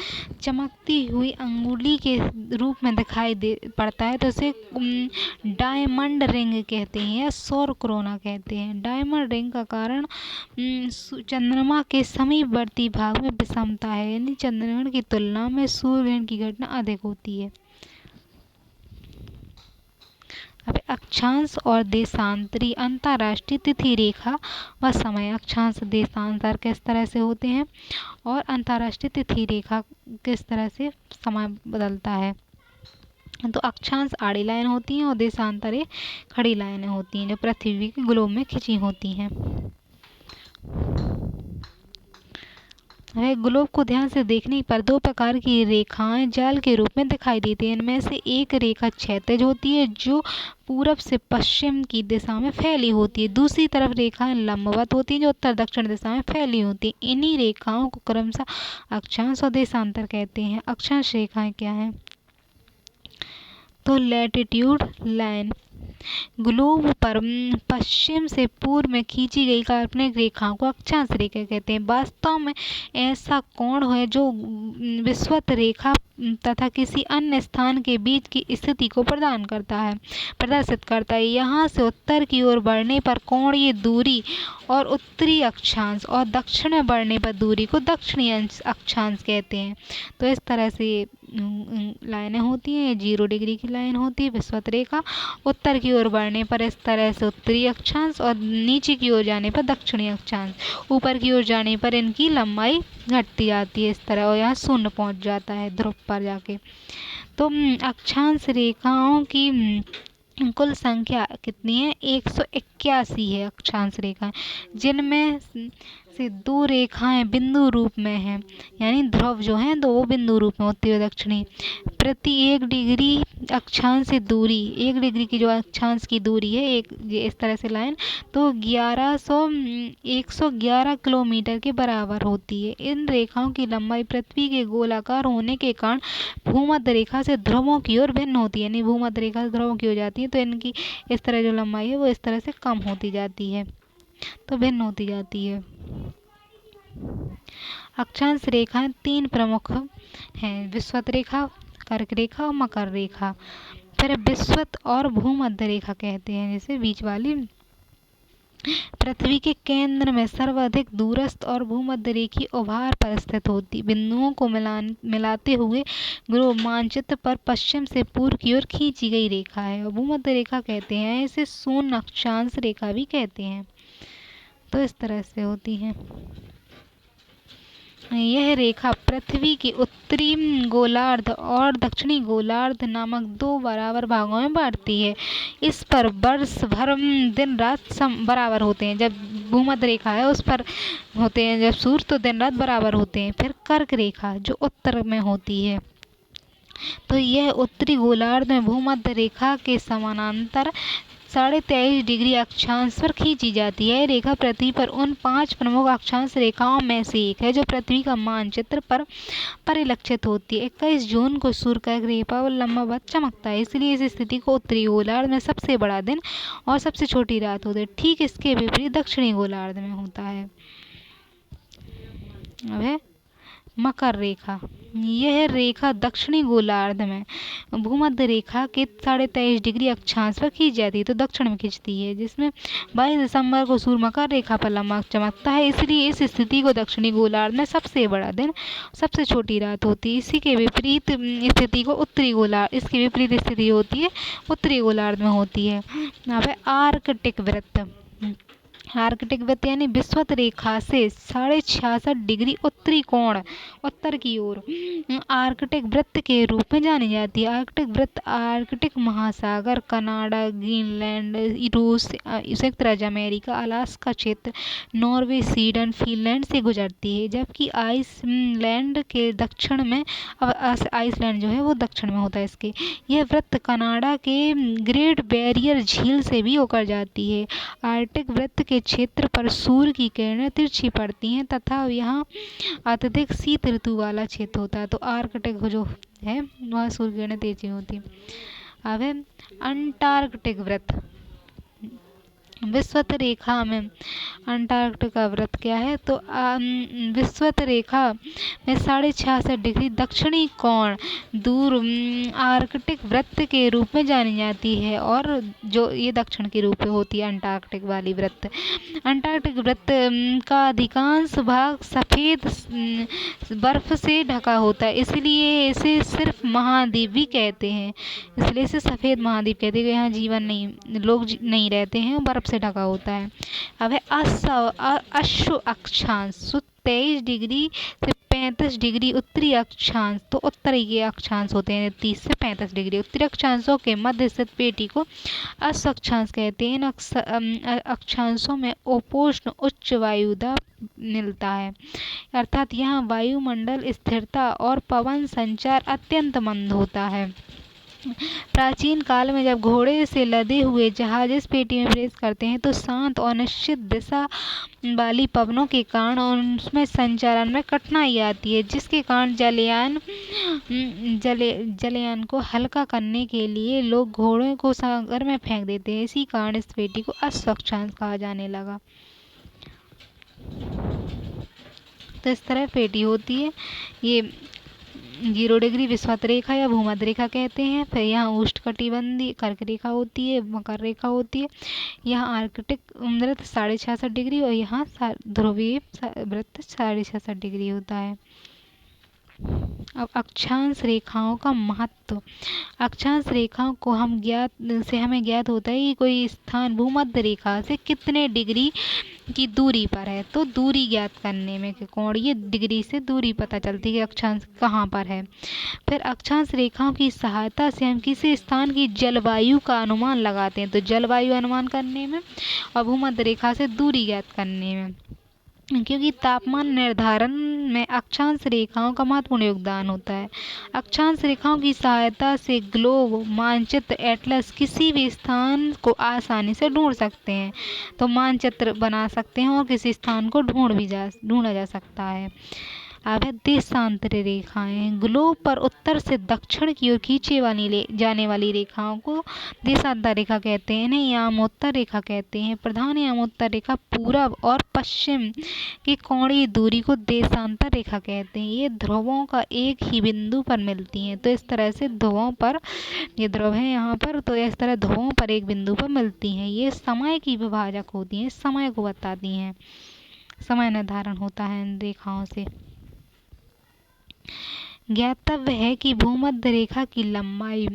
चमकती हुई अंगुली के रूप में दिखाई पड़ता है तो इसे डायमंड रिंग कहते हैं या सौर कोरोना कहते हैं। डायमंड रिंग का कारण चंद्रमा के समीपवर्ती भाग में विषमता है, यानी चंद्रग्रहण की तुलना में सूर्य ग्रहण की घटना अधिक होती है। अब अक्षांश और देशांतरी अंतर्राष्ट्रीय तिथि रेखा व समय। अक्षांश देशांतर किस तरह से होते हैं और अंतर्राष्ट्रीय तिथि रेखा किस तरह से समय बदलता है। तो अक्षांश आड़ी लाइन होती हैं और देशांतरे खड़ी लाइनें होती हैं जो पृथ्वी के ग्लोब में खिंची होती हैं। ग्लोब को ध्यान से देखने पर दो प्रकार की रेखाएं जाल के रूप में दिखाई देती हैं। इनमें से एक रेखा क्षैतिज होती है जो पूरब से पश्चिम की दिशा में फैली होती है। दूसरी तरफ रेखाएं लंबवत होती हैं जो उत्तर दक्षिण दिशा में फैली होती हैं। इन्हीं रेखाओं को क्रमशः अक्षांश और देशांतर कहते हैं। अक्षांश रेखाएं क्या हैं? तो लैटिट्यूड लाइन ग्लोब पर पश्चिम से पूर्व में खींची गई काल्पनिक रेखाओं को अक्षांश रेखा कहते हैं। वास्तव में ऐसा कोण है जो विषुवत रेखा तथा किसी अन्य स्थान के बीच की स्थिति को प्रदर्शित करता है। यहाँ से उत्तर की ओर बढ़ने पर कोणीय दूरी और उत्तरी अक्षांश और दक्षिण में बढ़ने पर दूरी को दक्षिणी अक्षांश कहते हैं। तो इस तरह से लाइनें होती हैं। 0 डिग्री की लाइन होती है विषुवत रेखा। उत्तर की ओर बढ़ने पर इस तरह से उत्तरी अक्षांश और नीचे की ओर जाने पर दक्षिणी अक्षांश। ऊपर की ओर जाने पर इनकी लंबाई घटती जाती है इस तरह और यहाँ शून्य पहुँच जाता है ध्रुव पर जाके। तो अक्षांश रेखाओं की कुल संख्या कितनी है? 181 है अक्षांश रेखाएं, जिनमें से 2 रेखाएं बिंदु रूप में हैं, यानी ध्रुव जो हैं 2 बिंदु रूप में उत्तरी और दक्षिणी। प्रति 1 डिग्री अक्षांश से दूरी, 1 डिग्री की जो अक्षांश की दूरी है एक इस तरह से लाइन, तो 111 किलोमीटर के बराबर होती है। इन रेखाओं की लंबाई पृथ्वी के गोलाकार होने के कारण भूमध्य रेखा से ध्रुवों की ओर भिन्न होती है, यानी भूमध्य रेखा से ध्रुवों की ओर जाती है तो इनकी इस तरह जो लंबाई है वो इस तरह से कम होती जाती है, तो भिन्न होती जाती है। अक्षांश रेखाएं 3 प्रमुख हैं, विषुवत रेखा, कर्क रेखा और मकर रेखा। फिर विषुवत और भूमध्य रेखा कहते हैं, जैसे बीच वाली पृथ्वी के केंद्र में सर्वाधिक दूरस्थ और भूमध्य रेखी उभार पर स्थित होती बिंदुओं को मिलाते हुए ग्लोब मानचित्र पर पश्चिम से पूर्व की ओर खींची गई रेखा है और भूमध्य रेखा कहते हैं। इसे शून्य अक्षांश रेखा भी कहते हैं। तो इस तरह से होती है। यह रेखा पृथ्वी के उत्तरी गोलार्ध और दक्षिणी गोलार्ध नामक 2 बराबर भागों में बांटती है। इस पर वर्ष भर दिन रात बराबर होते हैं। जब भूमध्य रेखा है उस पर होते हैं जब सूर्य, तो दिन रात बराबर होते हैं। फिर कर्क रेखा जो उत्तर में होती है, तो यह उत्तरी गोलार्ध में भूमध्य रेखा के समानांतर 23.5 डिग्री अक्षांश पर खींची जाती है। रेखा पृथ्वी पर उन 5 प्रमुख अक्षांश रेखाओं में से एक है जो पृथ्वी का मानचित्र पर परिलक्षित होती है। 21 जून को सूर्य कर्क रेखा पर लंबवत चमकता है, इसलिए इस स्थिति को उत्तरी गोलार्ध में सबसे बड़ा दिन और सबसे छोटी रात होती है। ठीक इसके विपरीत दक्षिणी गोलार्ध में होता है। अब है मकर रेखा। यह रेखा दक्षिणी गोलार्ध में भूमध्य रेखा के 23.5 डिग्री अक्षांश पर खींच जाती है, तो दक्षिण में खींचती है, जिसमें 22 दिसंबर को सूर्य मकर रेखा पर लंबा चमकता है, इसलिए इस स्थिति को दक्षिणी गोलार्ध में सबसे बड़ा दिन, सबसे छोटी रात होती है। इसके विपरीत स्थिति होती है उत्तरी गोलार्ध में होती है। यहाँ पे आर्कटिक वृत्त, आर्कटिक वृत्त यानी विषुवत रेखा से 66.5 डिग्री उत्तरी कोण उत्तर की ओर आर्कटिक वृत्त के रूप में जानी जाती है। आर्कटिक वृत्त आर्कटिक महासागर, कनाडा, ग्रीनलैंड, रूस, संयुक्त राज्य अमेरिका, अलास्का क्षेत्र, नॉर्वे, स्वीडन, फिनलैंड से गुजरती है, जबकि आइसलैंड के दक्षिण में, आइसलैंड जो है वो दक्षिण में होता है इसके। यह वृत्त कनाडा के ग्रेट बैरियर झील से भी होकर जाती है। आर्कटिक वृत्त के क्षेत्र पर सूर्य की किरणें तिरछी पड़ती हैं तथा यहाँ अत्यधिक शीत ऋतु वाला क्षेत्र होता है, तो आर्कटिक जो है वहाँ सूर्य की किरणें तिरछी होती हैं। अब है अंटार्कटिक वृत्त। विषुवत रेखा में अंटार्कटिका वृत्त क्या है? तो विषुवत रेखा में 66.5 दक्षिणी कोण दूर आर्कटिक वृत्त के रूप में जानी जाती है, और जो ये दक्षिण के रूप में होती है अंटार्कटिक वाली वृत्त। अंटार्कटिक वृत्त का अधिकांश भाग सफ़ेद बर्फ से ढका होता है, इसलिए इसे सिर्फ महाद्वीप भी कहते हैं। इसलिए इसे सफ़ेद महाद्वीप कहते हैं। यहाँ जीवन नहीं, लोग नहीं रहते हैं, बर्फ से ढका होता है। अब है अश्व अक्षांश, 23 डिग्री से 35 डिग्री उत्तरी अक्षांश। तो उत्तरी के अक्षांश होते हैं 30 से 35 डिग्री। उत्तरी अक्षांशों के मध्य स्थित पेटी को अश्व अक्षांश कहते हैं। इन अक्षांशों में उपोष्ण उच्च वायुदाब मिलता है, अर्थात यहाँ वायुमंडल स्थिरता और पवन संचार अत्यंत मंद होता है। प्राचीन काल में जब घोड़े से लदे हुए जहाज इस पेटी में प्रवेश करते हैं तो शांत और निश्चित दिशा वाली पवनों के कारण उसमें संचालन में कठिनाई आती है, जिसके कारण जलयान को हल्का करने के लिए लोग घोड़ों को सागर में फेंक देते हैं। इसी कारण इस पेटी को अश्व अक्षांश कहा जाने लगा। तो इस तरह पेटी होती है। ये 0 डिग्री विषुवत रेखा या भूमध्य रेखा कहते हैं। फिर यहाँ उष्णकटिबंधीय कर्क रेखा होती है, मकर रेखा होती है। यहाँ आर्कटिक वृत्त 66.5 डिग्री और यहाँ ध्रुवीय वृत्त 66.5 डिग्री होता है। अब अक्षांश रेखाओं का महत्व। अक्षांश रेखाओं को हमें ज्ञात होता है कि कोई स्थान भूमध्य रेखा से कितने डिग्री की दूरी पर है। तो दूरी ज्ञात करने में कोणीय डिग्री से दूरी पता चलती है कि अक्षांश कहाँ पर है। फिर अक्षांश रेखाओं की सहायता से हम किसी स्थान की जलवायु का अनुमान लगाते हैं। तो जलवायु अनुमान करने में और भूमध्य रेखा से दूरी ज्ञात करने में, क्योंकि तापमान निर्धारण में अक्षांश रेखाओं का महत्वपूर्ण योगदान होता है। अक्षांश रेखाओं की सहायता से ग्लोब, मानचित्र, एटलस किसी भी स्थान को आसानी से ढूंढ सकते हैं। तो मानचित्र बना सकते हैं और किसी स्थान को ढूंढा जा सकता है। अब है देशांतरी रेखाएं। ग्लोब पर उत्तर से दक्षिण की ओर खींचे जाने वाली रेखाओं को देशांतर रेखा कहते हैं। इन्हें यामोत्तर रेखा कहते हैं। प्रधान यामोत्तर रेखा पूरब और पश्चिम की कोणीय दूरी को देशांतर रेखा कहते हैं। ये ध्रुवों का एक ही बिंदु पर मिलती हैं। तो इस तरह से ध्रुवों पर, ये ध्रुव है यहाँ पर, तो इस तरह ध्रुवों पर एक बिंदु पर मिलती हैं। ये समय की विभाजक होती हैं, समय को बताती हैं। समय निर्धारण होता है इन रेखाओं से। ज्ञातव्य है कि भूमध्य रेखा की लंबाई,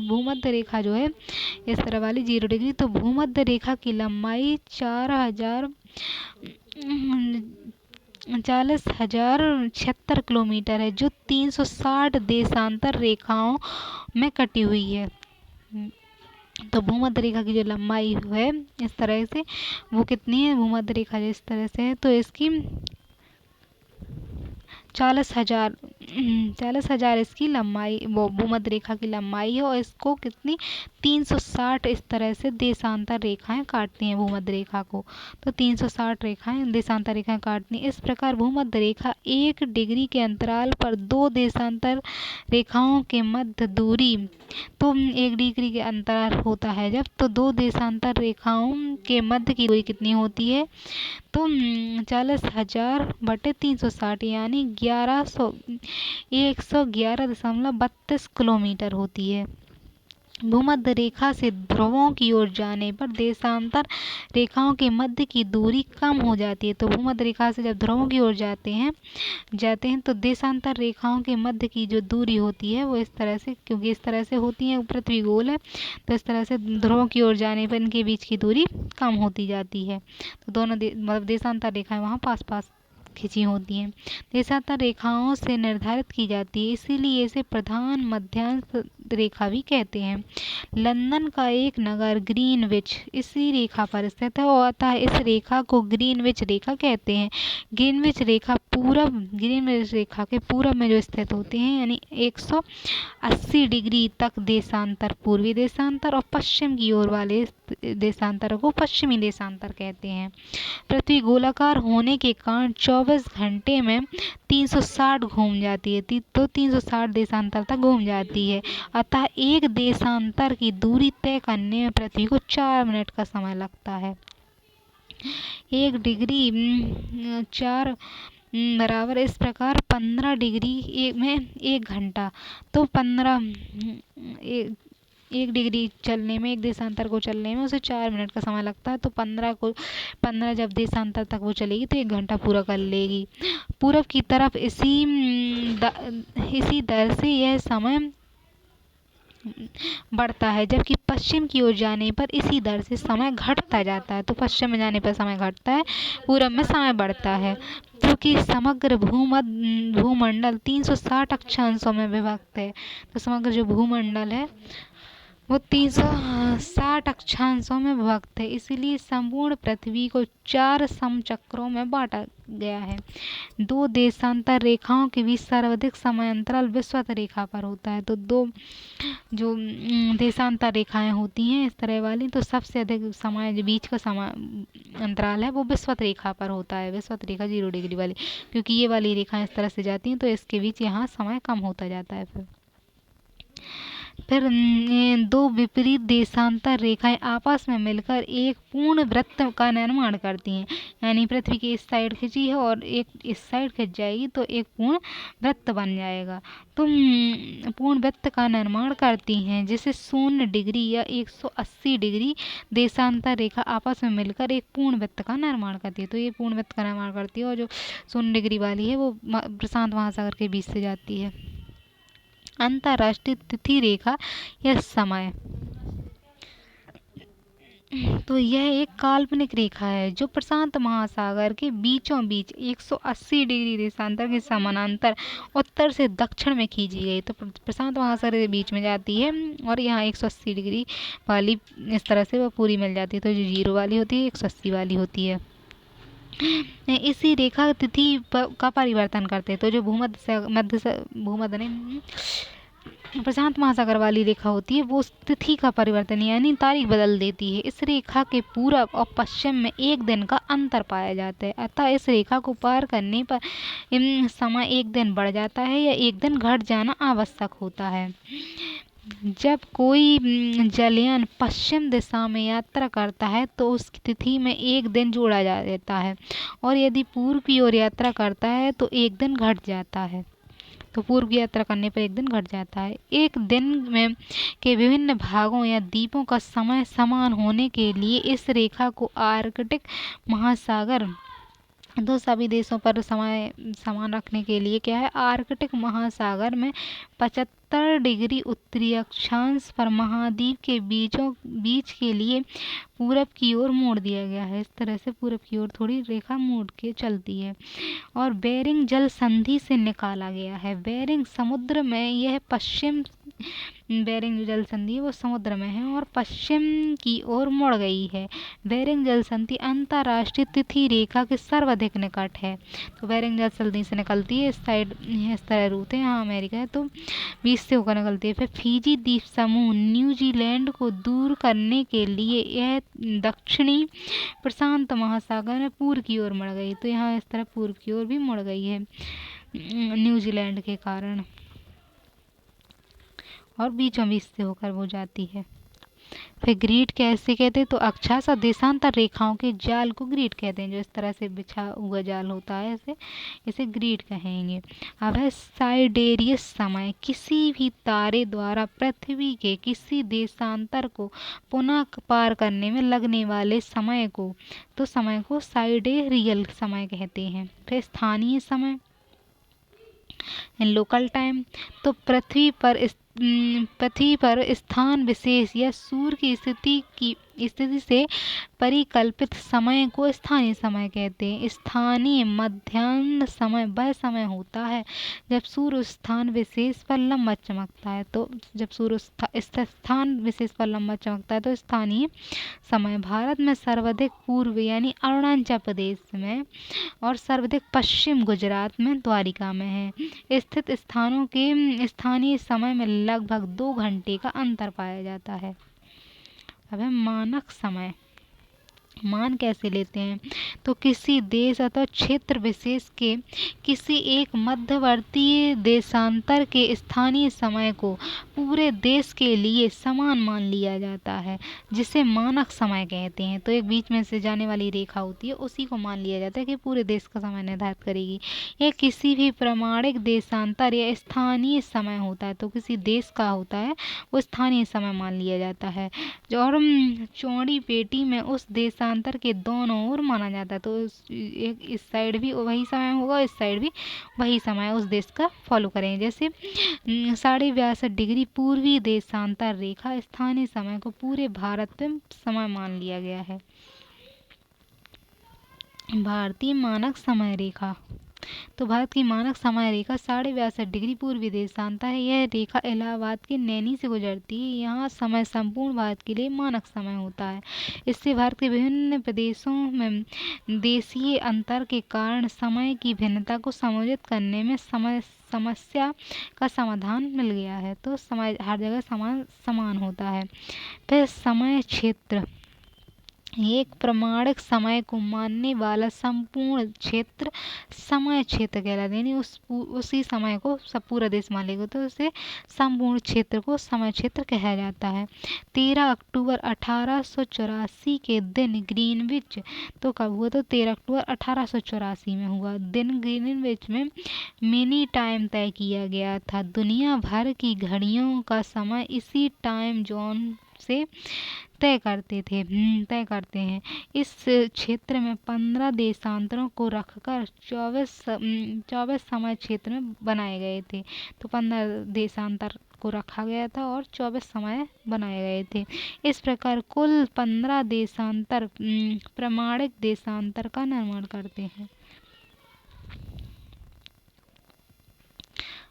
भूमध्य रेखा जो है इस तरह वाली 0 डिग्री, तो भूमध्य रेखा की लंबाई 40,076 किलोमीटर है, जो 360 देशांतर रेखाओं में कटी हुई है। तो भूमध्य रेखा की जो लंबाई है इस तरह से, वो कितनी है? भूमध्य रेखा जो इस तरह से है तो इसकी 40,000 इसकी लंबाई, वो भूमध्य रेखा की लंबाई है। और इसको कितनी 360 इस तरह से देशांतर रेखाएं काटती हैं भूमध्य रेखा को। तो 360 रेखाएं देशांतर रेखाएं काटती हैं। इस प्रकार भूमध्य रेखा 1 डिग्री के अंतराल पर 2 देशांतर रेखाओं के मध्य दूरी, तो 1 डिग्री के अंतराल होता है जब, तो 2 देशांतर रेखाओं के मध्य की दूरी कितनी होती है? तो 40,000/360 यानी 111.32 किलोमीटर होती है। भूमध्य रेखा से ध्रुवों की ओर जाने पर देशांतर रेखाओं के मध्य की दूरी कम हो जाती है। तो भूमध्य रेखा से जब ध्रुवों की ओर जाते हैं तो देशांतर रेखाओं के मध्य की जो दूरी होती है वो इस तरह से, क्योंकि इस तरह से होती है, पृथ्वी गोल है, तो इस तरह से ध्रुवों की ओर जाने पर इनके बीच की दूरी कम होती जाती है। तो दोनों मतलब देशांतर रेखाएं वहाँ पास पास खिंची होती हैं। देशांतर रेखाओं से निर्धारित की जाती है, इसीलिए इसे प्रधान मध्यांश रेखा भी कहते हैं। लंदन का एक नगर ग्रीनविच इसी रेखा पर स्थित है और अतः इस रेखा को ग्रीनविच रेखा कहते हैं। ग्रीनविच रेखा पूरब, ग्रीनविच रेखा के पूरब में जो स्थित होते हैं, यानी 180 डिग्री तक देशांतर पूर्वी देशांतर, और पश्चिम की ओर वाले देशांतर को पश्चिमी देशांतर कहते हैं। पृथ्वी गोलाकार होने के कारण 24 घंटे में 360 घूम जाती है, तो 360 देशांतर तक घूम जाती है। अतः एक देशांतर की दूरी तय करने में पृथ्वी को 4 मिनट का समय लगता है। 1 डिग्री 4 बराबर इस प्रकार 15 डिग्री में 1 घंटा, तो 1 डिग्री चलने में, 1 देशांतर को चलने में उसे 4 मिनट का समय लगता है। तो 15 जब देशांतर तक वो चलेगी तो 1 घंटा पूरा कर लेगी। पूरब की तरफ इसी दर से यह समय बढ़ता है, जबकि पश्चिम की ओर जाने पर इसी दर से समय घटता जाता है। तो पश्चिम में जाने पर समय घटता है, पूरब में समय बढ़ता है, क्योंकि समग्र भूमंडल 360 अक्षांशों में विभक्त है। तो समग्र जो भूमंडल है वो 360 अक्षांशों में विभक्त है, इसीलिए संपूर्ण पृथ्वी को 4 समचक्रों में बांटा गया है। 2 देशांतर रेखाओं के बीच सर्वाधिक समय अंतराल विषुवत रेखा पर होता है। तो 2 जो देशांतर रेखाएं होती हैं इस तरह वाली, तो सबसे अधिक समय जो बीच का समय अंतराल है वो विषुवत रेखा पर होता है। विषुवत रेखा 0 डिग्री वाली, क्योंकि ये वाली रेखाएं इस तरह से जाती हैं तो इसके बीच यहाँ समय कम होता जाता है। फिर 2 विपरीत देशांतर रेखाएं आपस में मिलकर एक पूर्ण वृत्त का निर्माण करती हैं, यानी पृथ्वी की इस साइड खींची है और एक इस साइड खिंच जाएगी तो एक पूर्ण वृत्त बन जाएगा। तो पूर्ण वृत्त का निर्माण करती हैं, जिसे 0 डिग्री या 180 डिग्री देशांतर रेखा आपस में मिलकर एक पूर्ण वृत्त का निर्माण करती है। तो ये पूर्ण वृत्त का निर्माण करती है, और जो 0 डिग्री वाली है वो प्रशांत महासागर के बीच से जाती है। अंतर्राष्ट्रीय तिथि रेखा या समय, तो यह एक काल्पनिक रेखा है जो प्रशांत महासागर के बीचों बीच 180 डिग्री देशांतर के समानांतर उत्तर से दक्षिण में खींची गई। तो प्रशांत महासागर के बीच में जाती है और यहाँ 180 डिग्री वाली इस तरह से वो पूरी मिल जाती है। तो जो 0 वाली होती है 180 वाली होती है। इसी रेखा तिथि का परिवर्तन करते हैं। तो जो भूमध्य नहीं प्रशांत महासागर वाली रेखा होती है वो तिथि का परिवर्तन यानी तारीख बदल देती है। इस रेखा के पूरब और पश्चिम में 1 दिन का अंतर पाया जाता है, अतः इस रेखा को पार करने पर समय 1 दिन बढ़ जाता है या 1 दिन घट जाना आवश्यक होता है। जब कोई जलयान पश्चिम दिशा में यात्रा करता है तो उसकी तिथि में 1 दिन जोड़ा जा देता है, और यदि पूर्व की ओर यात्रा करता है तो 1 दिन घट जाता है। तो पूर्व की यात्रा करने पर 1 दिन घट जाता है। एक दिन में के विभिन्न भागों या द्वीपों का समय समान होने के लिए इस रेखा को आर्कटिक महासागर, तो सभी देशों पर समय समान रखने के लिए क्या है, आर्कटिक महासागर में 75 डिग्री उत्तरी अक्षांश पर महाद्वीप के बीच के लिए पूरब की ओर मोड़ दिया गया है। इस तरह से पूरब की ओर थोड़ी रेखा मोड़ के चलती है, और बेरिंग जल संधि से निकाला गया है। बेरिंग समुद्र में यह बेरिंग जो जल संधि है वो समुद्र में है और पश्चिम की ओर मुड़ गई है। बेरिंग जल संधि अंतर्राष्ट्रीय तिथि रेखा के सर्वाधिक निकट है। तो बेरिंग जल संधि से निकलती है, इस साइड इस तरह रूट है, यहाँ अमेरिका है तो बीच से होकर निकलती है। फिर फिजी द्वीप समूह न्यूजीलैंड को दूर करने के लिए यह दक्षिणी प्रशांत महासागर में पूर्व की ओर मुड़ गई। तो यहाँ इस तरह पूर्व की ओर भी मुड़ गई है न्यूजीलैंड के कारण, और बीचों बीच से होकर वो जाती है। फिर ग्रिड कैसे कहते हैं, तो अक्षांश और देशांतर रेखाओं के जाल को ग्रिड कहते हैं। जो इस तरह से बिछा हुआ जाल होता है इसे ग्रिड कहेंगे। अब है साइडेरियस समय, किसी भी तारे द्वारा पृथ्वी के किसी देशांतर को पुनः पार करने में लगने वाले समय को साइडेरियल समय कहते हैं। फिर स्थानीय समय लोकल टाइम, तो पृथ्वी पर पृथ्वी पर स्थान विशेष या सूर्य की स्थिति से परिकल्पित समय को स्थानीय समय कहते हैं। स्थानीय मध्याह्न समय वह समय होता है जब सूर्य उस स्थान विशेष पर लंबा चमकता है। तो जब सूर्य स्थान विशेष पर लंबा चमकता है तो स्थानीय समय। भारत में सर्वाधिक पूर्व यानी अरुणाचल प्रदेश में और सर्वाधिक पश्चिम गुजरात में द्वारिका में है स्थित स्थानों के स्थानीय समय में लगभग 2 घंटे का अंतर पाया जाता है। अब है मानक समय। मान कैसे लेते हैं? तो किसी देश अथवा क्षेत्र विशेष के किसी एक मध्यवर्ती देशांतर के स्थानीय समय को पूरे देश के लिए समान मान लिया जाता है, जिसे मानक समय कहते हैं। तो एक बीच में से जाने वाली रेखा होती है, उसी को मान लिया जाता है कि पूरे देश का समय निर्धारित करेगी। यह किसी भी प्रमाणिक देशांतर या स्थानीय समय होता है, तो किसी देश का होता है वो स्थानीय समय मान लिया जाता है। और चौड़ी पेटी में उस देशांतर के दोनों ओर माना जाता है, तो इस साइड भी वही समय होगा, इस साइड भी वही समय उस देश का फॉलो करेंगे। जैसे 62.5 डिग्री पूर्वी देशांतर रेखा स्थानीय समय को पूरे भारत में समय मान लिया गया है। भारतीय मानक समय रेखा। तो भारत की मानक समय रेखा 62.5 डिग्री पूर्वी देशांतर है। यह रेखा इलाहाबाद के नैनी से गुजरती है। यहाँ समय संपूर्ण भारत के लिए मानक समय होता है। इससे भारत के विभिन्न प्रदेशों में देशीय अंतर के कारण समय की भिन्नता को समायोजित करने में समस्या का समाधान मिल गया है। तो समय हर जगह समान होता है। फिर समय क्षेत्र। एक प्रमाणिक समय को मानने वाला संपूर्ण क्षेत्र समय क्षेत्र कहलाता है। यानी उसी समय को सब पूरा देश मान लेगा तो उसे संपूर्ण क्षेत्र को समय क्षेत्र कहा जाता है। 13 अक्टूबर 1884 के दिन ग्रीनविच तो कब हुआ? तो 13 अक्टूबर 1884 में हुआ। दिन ग्रीनविच में मिनी टाइम तय किया गया था। दुनिया भर की घड़ियों का समय इसी टाइम जोन से तय करते हैं। इस क्षेत्र में 15 देशांतरों को रखकर 24 समय क्षेत्र में बनाए गए थे। तो 15 देशांतर को रखा गया था और 24 समय बनाए गए थे। इस प्रकार कुल 15 देशांतर प्रमाणिक देशांतर का निर्माण करते हैं।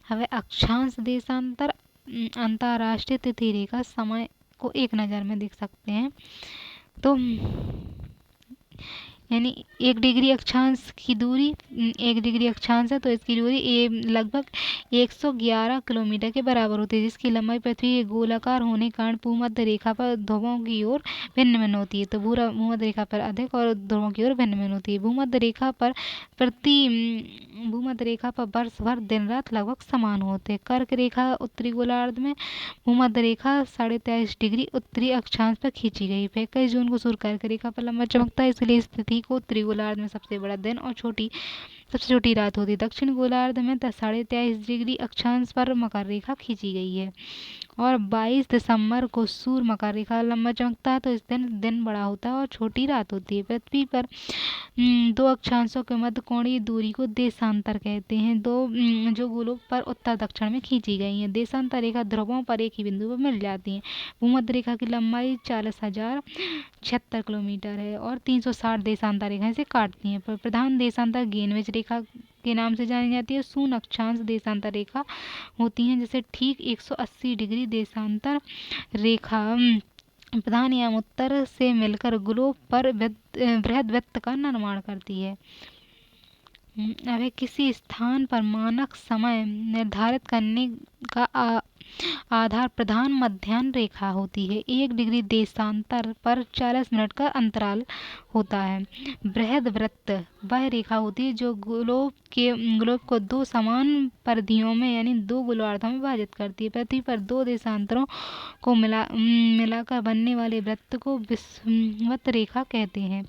હવે अक्षांश देशांतर अंतर्राष्ट्रीय तिथि रेखा समय को एक नज़र में देख सकते हैं। तो यानी 1 डिग्री अक्षांश की दूरी 1 डिग्री अक्षांश है तो इसकी दूरी लगभग 111 किलोमीटर के बराबर होती है, जिसकी लंबाई पृथ्वी के गोलाकार होने के कारण भूमध्य रेखा पर ध्रुवों की ओर भिन्न भिन्न होती है। तो भूमध्य रेखा पर अधिक और ध्रुवों की ओर भिन्न भिन्न होती है। भूमध्य रेखा पर वर्ष भर दिन रात लगभग समान होते हैं। कर्क रेखा उत्तरी गोलार्ध में भूमध्य रेखा 23.5 डिग्री उत्तरी अक्षांश पर खींची गई है। 21 जून को सूर्य कर्क रेखा पर लंबा चमकता है, इसलिए इस तिथि को उत्तरी गोलार्ध में सबसे बड़ा दिन और सबसे छोटी रात होती है। दक्षिण गोलार्ध में 23.5 डिग्री अक्षांश पर मकर रेखा खींची गई है और 22 दिसंबर को सूर्य मकर रेखा लंबा चमकता है, तो इस दिन बड़ा होता है और छोटी रात होती है। पृथ्वी पर 2 अक्षांशों के मध्य कोणीय दूरी को देशांतर कहते हैं, जो गोलों पर उत्तर दक्षिण में खींची गई है। देशांतर रेखा ध्रुवों पर एक ही बिंदु पर मिल जाती है। भूमध्य रेखा की लंबाई 40,076 किलोमीटर है और 360 देशांतर रेखाएं इसे काटती हैं। प्रधान देशांतर ग्रीनविच रेखा के नाम से जानी जाती है। शून्य अक्षांश देशांतर रेखा होती हैं, जैसे ठीक 180 डिग्री देशांतर रेखा प्रधान एवं उत्तर से मिलकर ग्लोब पर बृहद वृत्त का निर्माण करती है। अब किसी स्थान पर मानक समय निर्धारित करने का आधार प्रधान मध्याह्न रेखा होती है। 1 डिग्री देशांतर पर 40 मिनट का अंतराल होता है। बृहद वृत्त वह रेखा होती है जो ग्लोब को 2 समान परिधियों में यानी 2 गोलार्धों में विभाजित करती है। पृथ्वी पर 2 देशांतरों को मिलाकर बनने वाले वृत्त को विषुवत रेखा कहते हैं।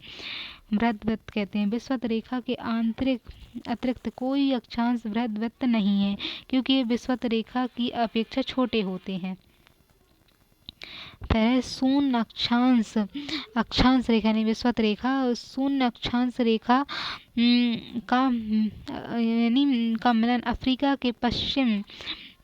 बृहद वृत्त कहते हैं। विषुवत रेखा के अतिरिक्त कोई अक्षांश बृहद वृत्त नहीं है, क्योंकि ये विषुवत रेखा की अपेक्षा छोटे होते हैं। शून्य अक्षांश रेखा यानी विषुवत रेखा शून्य अक्षांश रेखा का मिलन अफ्रीका के पश्चिम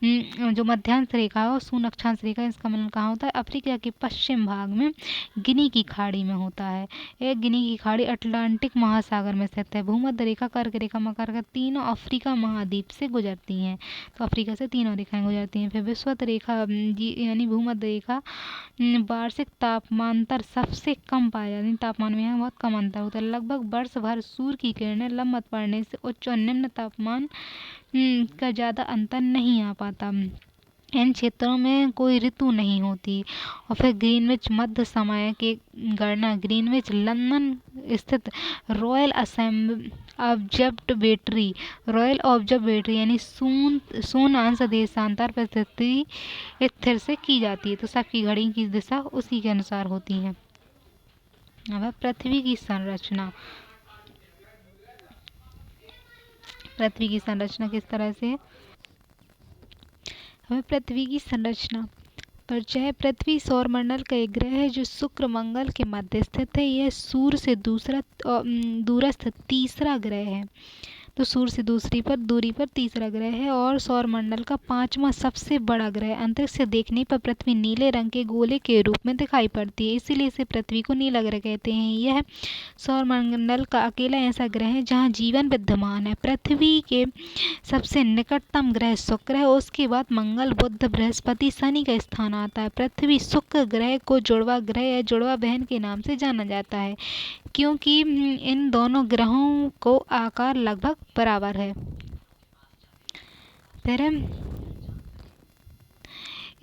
जो मध्यांश रेखा है और सुनक्षांश रेखा, इसका मिलन कहाँ होता है? अफ्रीका के पश्चिम भाग में गिनी की खाड़ी में होता है। एक गिनी की खाड़ी अटलांटिक महासागर में स्थित है। भूमध्य रेखा, कर्क रेखा, मकर रेखा तीनों अफ्रीका महाद्वीप से गुजरती हैं। तो अफ्रीका से तीनों रेखाएं गुजरती हैं। फिर विषुवत रेखा यानी भूमध्य रेखा वार्षिक तापमांतर सबसे कम पाया जाता है। तापमान में यहाँ बहुत कम अंतर होता है। लगभग वर्ष भर सूर्य की किरणें लंबवत पड़ने से उच्च और निम्न तापमान का ज़्यादा अंतर नहीं आ पाता। इन क्षेत्रों में कोई ऋतु नहीं होती। और फिर ग्रीनविच मध्य समय की गणना ग्रीनविच लंदन स्थित रॉयल ऑब्जर्वेटरी यानी शून्य देशांतर पर स्थिर से की जाती है। तो सबकी घड़ी की दिशा उसी के अनुसार होती है। अब पृथ्वी की संरचना। पृथ्वी की संरचना किस तरह से है? हमें पृथ्वी की संरचना परिचय है। पृथ्वी सौरमंडल का एक ग्रह है जो शुक्र मंगल के मध्य स्थित है। यह सूर्य से दूरस्थ तीसरा ग्रह है। तो सूर्य से दूरी पर तीसरा ग्रह है और सौरमंडल का 5वां सबसे बड़ा ग्रह। अंतरिक्ष से देखने पर पृथ्वी नीले रंग के गोले के रूप में दिखाई पड़ती है, इसीलिए इसे पृथ्वी को नीला ग्रह कहते हैं। यह सौरमंडल का अकेला ऐसा ग्रह है जहां जीवन विद्यमान है। पृथ्वी के सबसे निकटतम ग्रह शुक्र है, उसके बाद मंगल, बुध, बृहस्पति, शनि का स्थान आता है। पृथ्वी शुक्र ग्रह को जुड़वा ग्रह या जुड़वा बहन के नाम से जाना जाता है, क्योंकि इन दोनों ग्रहों को आकार लगभग बराबर है। फिर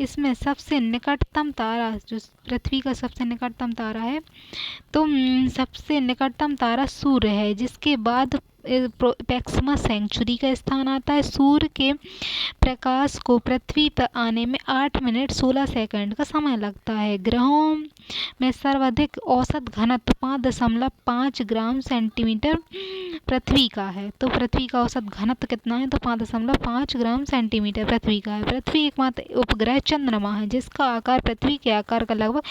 इसमें सबसे निकटतम तारा, जो पृथ्वी का सबसे निकटतम तारा है, तो सबसे निकटतम तारा सूर्य है, जिसके बाद प्रोक्सिमा सेंचुरी का स्थान आता है। सूर्य के प्रकाश को पृथ्वी पर आने में 8 मिनट 16 सेकंड का समय लगता है। ग्रहों में सर्वाधिक औसत घनत्व 5.5 ग्राम सेंटीमीटर पृथ्वी का है। तो पृथ्वी का औसत घनत्व कितना है? तो 5.5 ग्राम सेंटीमीटर पृथ्वी का है। पृथ्वी एकमात्र उपग्रह चंद्रमा है जिसका आकार पृथ्वी के आकार का लगभग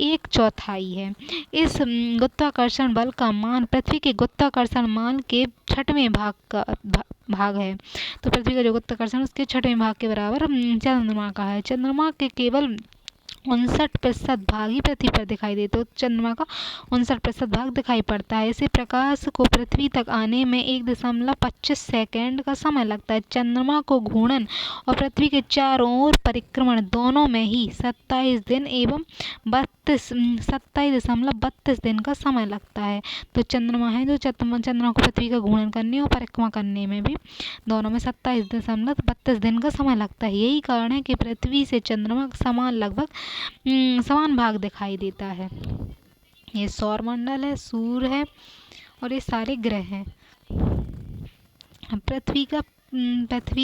1/4 है। इस गुरुत्वाकर्षण बल का मान पृथ्वी के गुरुत्वाकर्षण मान के 6वें भाग है। तो पृथ्वी का जो गुरुत्वाकर्षण उसके 6वें भाग के बराबर चंद्रमा का है। चंद्रमा के केवल 59% भाग ही पृथ्वी पर दिखाई देते, तो चंद्रमा का 59% भाग दिखाई पड़ता है। इसे प्रकाश को पृथ्वी तक आने में 1.25 सेकंड का समय लगता है। चंद्रमा को घूर्णन और पृथ्वी के चारों ओर परिक्रमण दोनों में ही 27 दिन एवं 27.32 दिन का समय लगता है। तो चंद्रमा है जो चंद्रमा को पृथ्वी का घूर्णन करने और परिक्रमा करने में भी दोनों में 27.32 दिन का समय लगता है। यही कारण है कि पृथ्वी से चंद्रमा समान भाग दिखाई देता है। ये सौरमंडल है, सूर्य है और ये सारे ग्रह हैं। पृथ्वी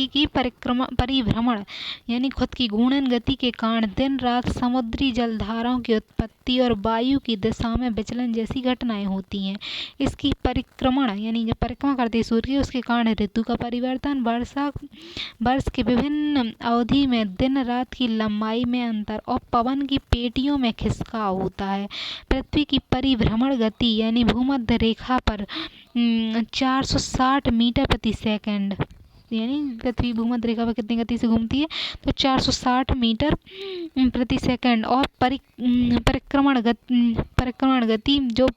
की परिभ्रमण यानी खुद की घूर्णन गति के कारण दिन रात समुद्री जलधाराओं की उत्पत्ति और वायु की दिशा में विचलन जैसी घटनाएं होती हैं। इसकी परिक्रमण यानी जब परिक्रमा करती है सूर्य की, उसके कारण ऋतु का परिवर्तन, वर्ष के विभिन्न अवधि में दिन रात की लंबाई में अंतर और पवन की पेटियों में खिसकाव होता है। पृथ्वी की परिभ्रमण गति यानी भूमध्य रेखा पर 460 मीटर प्रति सेकंड, यानी पृथ्वी भूमध्य रेखा पर कितनी गति से घूमती है? तो 460 मीटर प्रति सेकंड। और परिक्रमण गति जो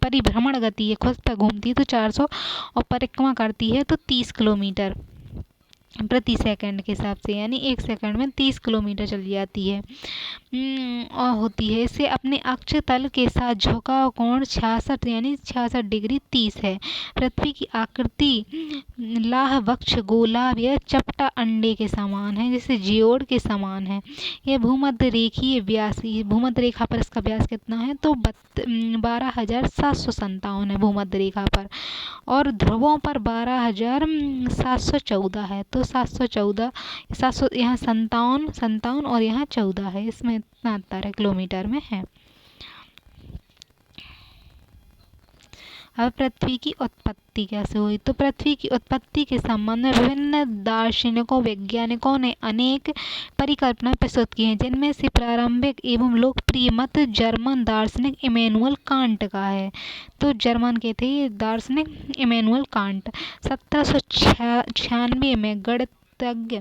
परिभ्रमण गति है, खुद पर घूमती है तो 400 और परिक्रमा करती है तो 30 किलोमीटर प्रति सेकंड के हिसाब से, यानी 1 सेकंड में 30 किलोमीटर चली जाती है और होती है। इसे अपने अक्ष तल के साथ झुकाव कोण 66 यानी 66 डिग्री 30 है। पृथ्वी की आकृति लाह वक्ष गोलाभ या चपटा अंडे के समान है, जैसे जियोड के समान है। यह भूमध्य रेखा पर इसका व्यास कितना है? तो 12,757 है भूमध्य रेखा पर, और ध्रुवों पर 12,714 है। तो 700 यहाँ 57 और यहाँ 14 है, इसमें इतना अंतर है, किलोमीटर में है। अब पृथ्वी की उत्पत्ति कैसे हुई? तो पृथ्वी की उत्पत्ति के संबंध में विभिन्न दार्शनिकों वैज्ञानिकों ने अनेक परिकल्पना प्रस्तुत की हैं, जिनमें से प्रारंभिक एवं लोकप्रिय मत जर्मन दार्शनिक इमैनुअल कांट का है। तो जर्मन के थे दार्शनिक इमैनुअल कांट 1796 में गणित गणितज्ञ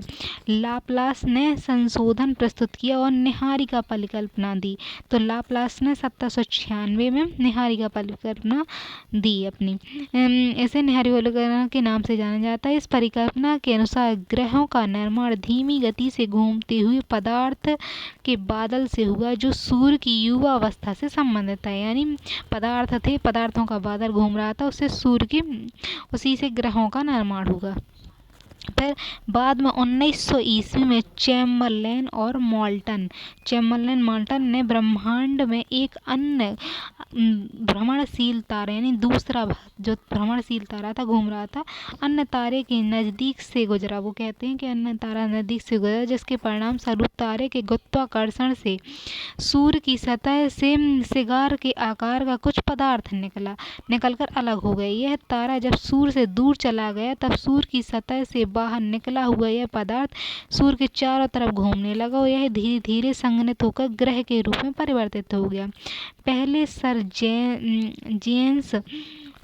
लाप्लास ने संशोधन प्रस्तुत किया और निहारिका परिकल्पना दी। तो लाप्लास ने 1796 में निहारिका परिकल्पना दी अपनी। इसे निहारिका परिकल्पना के नाम से जाना जाता है। इस परिकल्पना के अनुसार ग्रहों का निर्माण धीमी गति से घूमते हुए पदार्थ के बादल से हुआ जो सूर्य की युवा अवस्था से संबंधित है। यानी पदार्थ थे, पदार्थों का बादल घूम रहा था, उससे सूर्य की उसी से ग्रहों का निर्माण हुआ। फिर बाद में 1900 ईस्वी में चैम्बरलेन माल्टन ने ब्रह्मांड में एक अन्य भ्रमणशील तारा यानी दूसरा जो भ्रमणशील तारा था, घूम रहा था, अन्य तारे के नज़दीक से गुजरा। वो कहते हैं कि अन्य तारा नज़दीक से गुजरा, जिसके परिणाम स्वरूप तारे के गुरुत्वाकर्षण से सूर्य की सतह से सिगार के आकार का कुछ पदार्थ निकलकर अलग हो गया। यह तारा जब सूर्य से दूर चला गया तब सूर्य की सतह से बाहर निकला हुआ यह पदार्थ सूर्य के चारों तरफ घूमने लगा और यह धीरे धीरे संघनित होकर ग्रह के रूप में परिवर्तित हो गया। पहले सर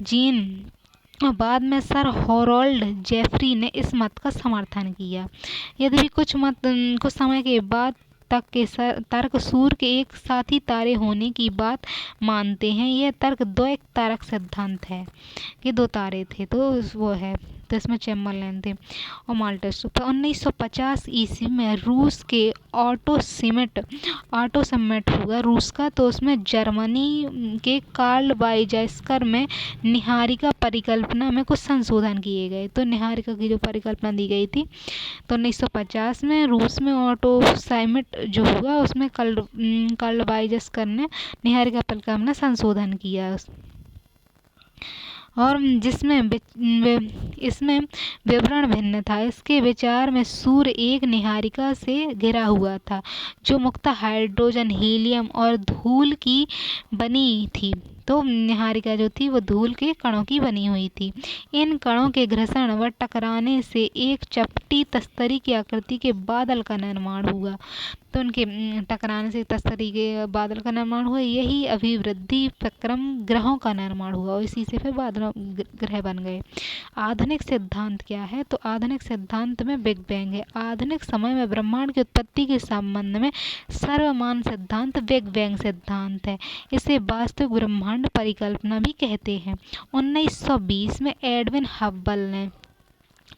जीन और बाद में सर हॉरोल्ड जेफरी ने इस मत का समर्थन किया। यद्यपि कुछ समय के बाद तक के तर्क सूर्य के एक साथी तारे होने की बात मानते हैं। यह तर्क द्वैत तारक सिद्धांत है कि दो तारे थे, तो वो है। तो इसमें चैम्बरलेन थे और माल्टस। तो 1950 ईस्वी में रूस के ऑटो समिट हुआ रूस का। तो उसमें जर्मनी के कार्ल वाइजर्स्कर में निहारिका परिकल्पना में कुछ संशोधन किए गए। तो निहारिका की जो परिकल्पना दी गई थी, तो 1950 में रूस में ऑटो समिट जो हुआ उसमें कार्ल वाइजर्स्कर ने निहारिका परिकल्पना में संशोधन किया और इसमें विवरण भिन्न था। इसके विचार में सूर्य एक निहारिका से घिरा हुआ था जो मुख्यतः हाइड्रोजन, हीलियम और धूल की बनी थी। तो निहारिका जो थी वो धूल के कणों की बनी हुई थी। इन कणों के घर्षण व टकराने से एक चपटी तस्तरी की आकृति के बादल का निर्माण हुआ। तो उनके टकराने से तस्तरी के बादल का निर्माण हुआ। यही अभिवृद्धि प्रक्रम ग्रहों का निर्माण हुआ और इसी से फिर बादल ग्रह बन गए। आधुनिक सिद्धांत क्या है? तो आधुनिक सिद्धांत में बिग बैंग है। आधुनिक समय में ब्रह्मांड की उत्पत्ति के संबंध में सर्वमान्य सिद्धांत बिग बैंग सिद्धांत है। इसे वास्तविक ब्रह्मांड परिकल्पना भी कहते हैं। 1920 में एडविन हब्बल ने,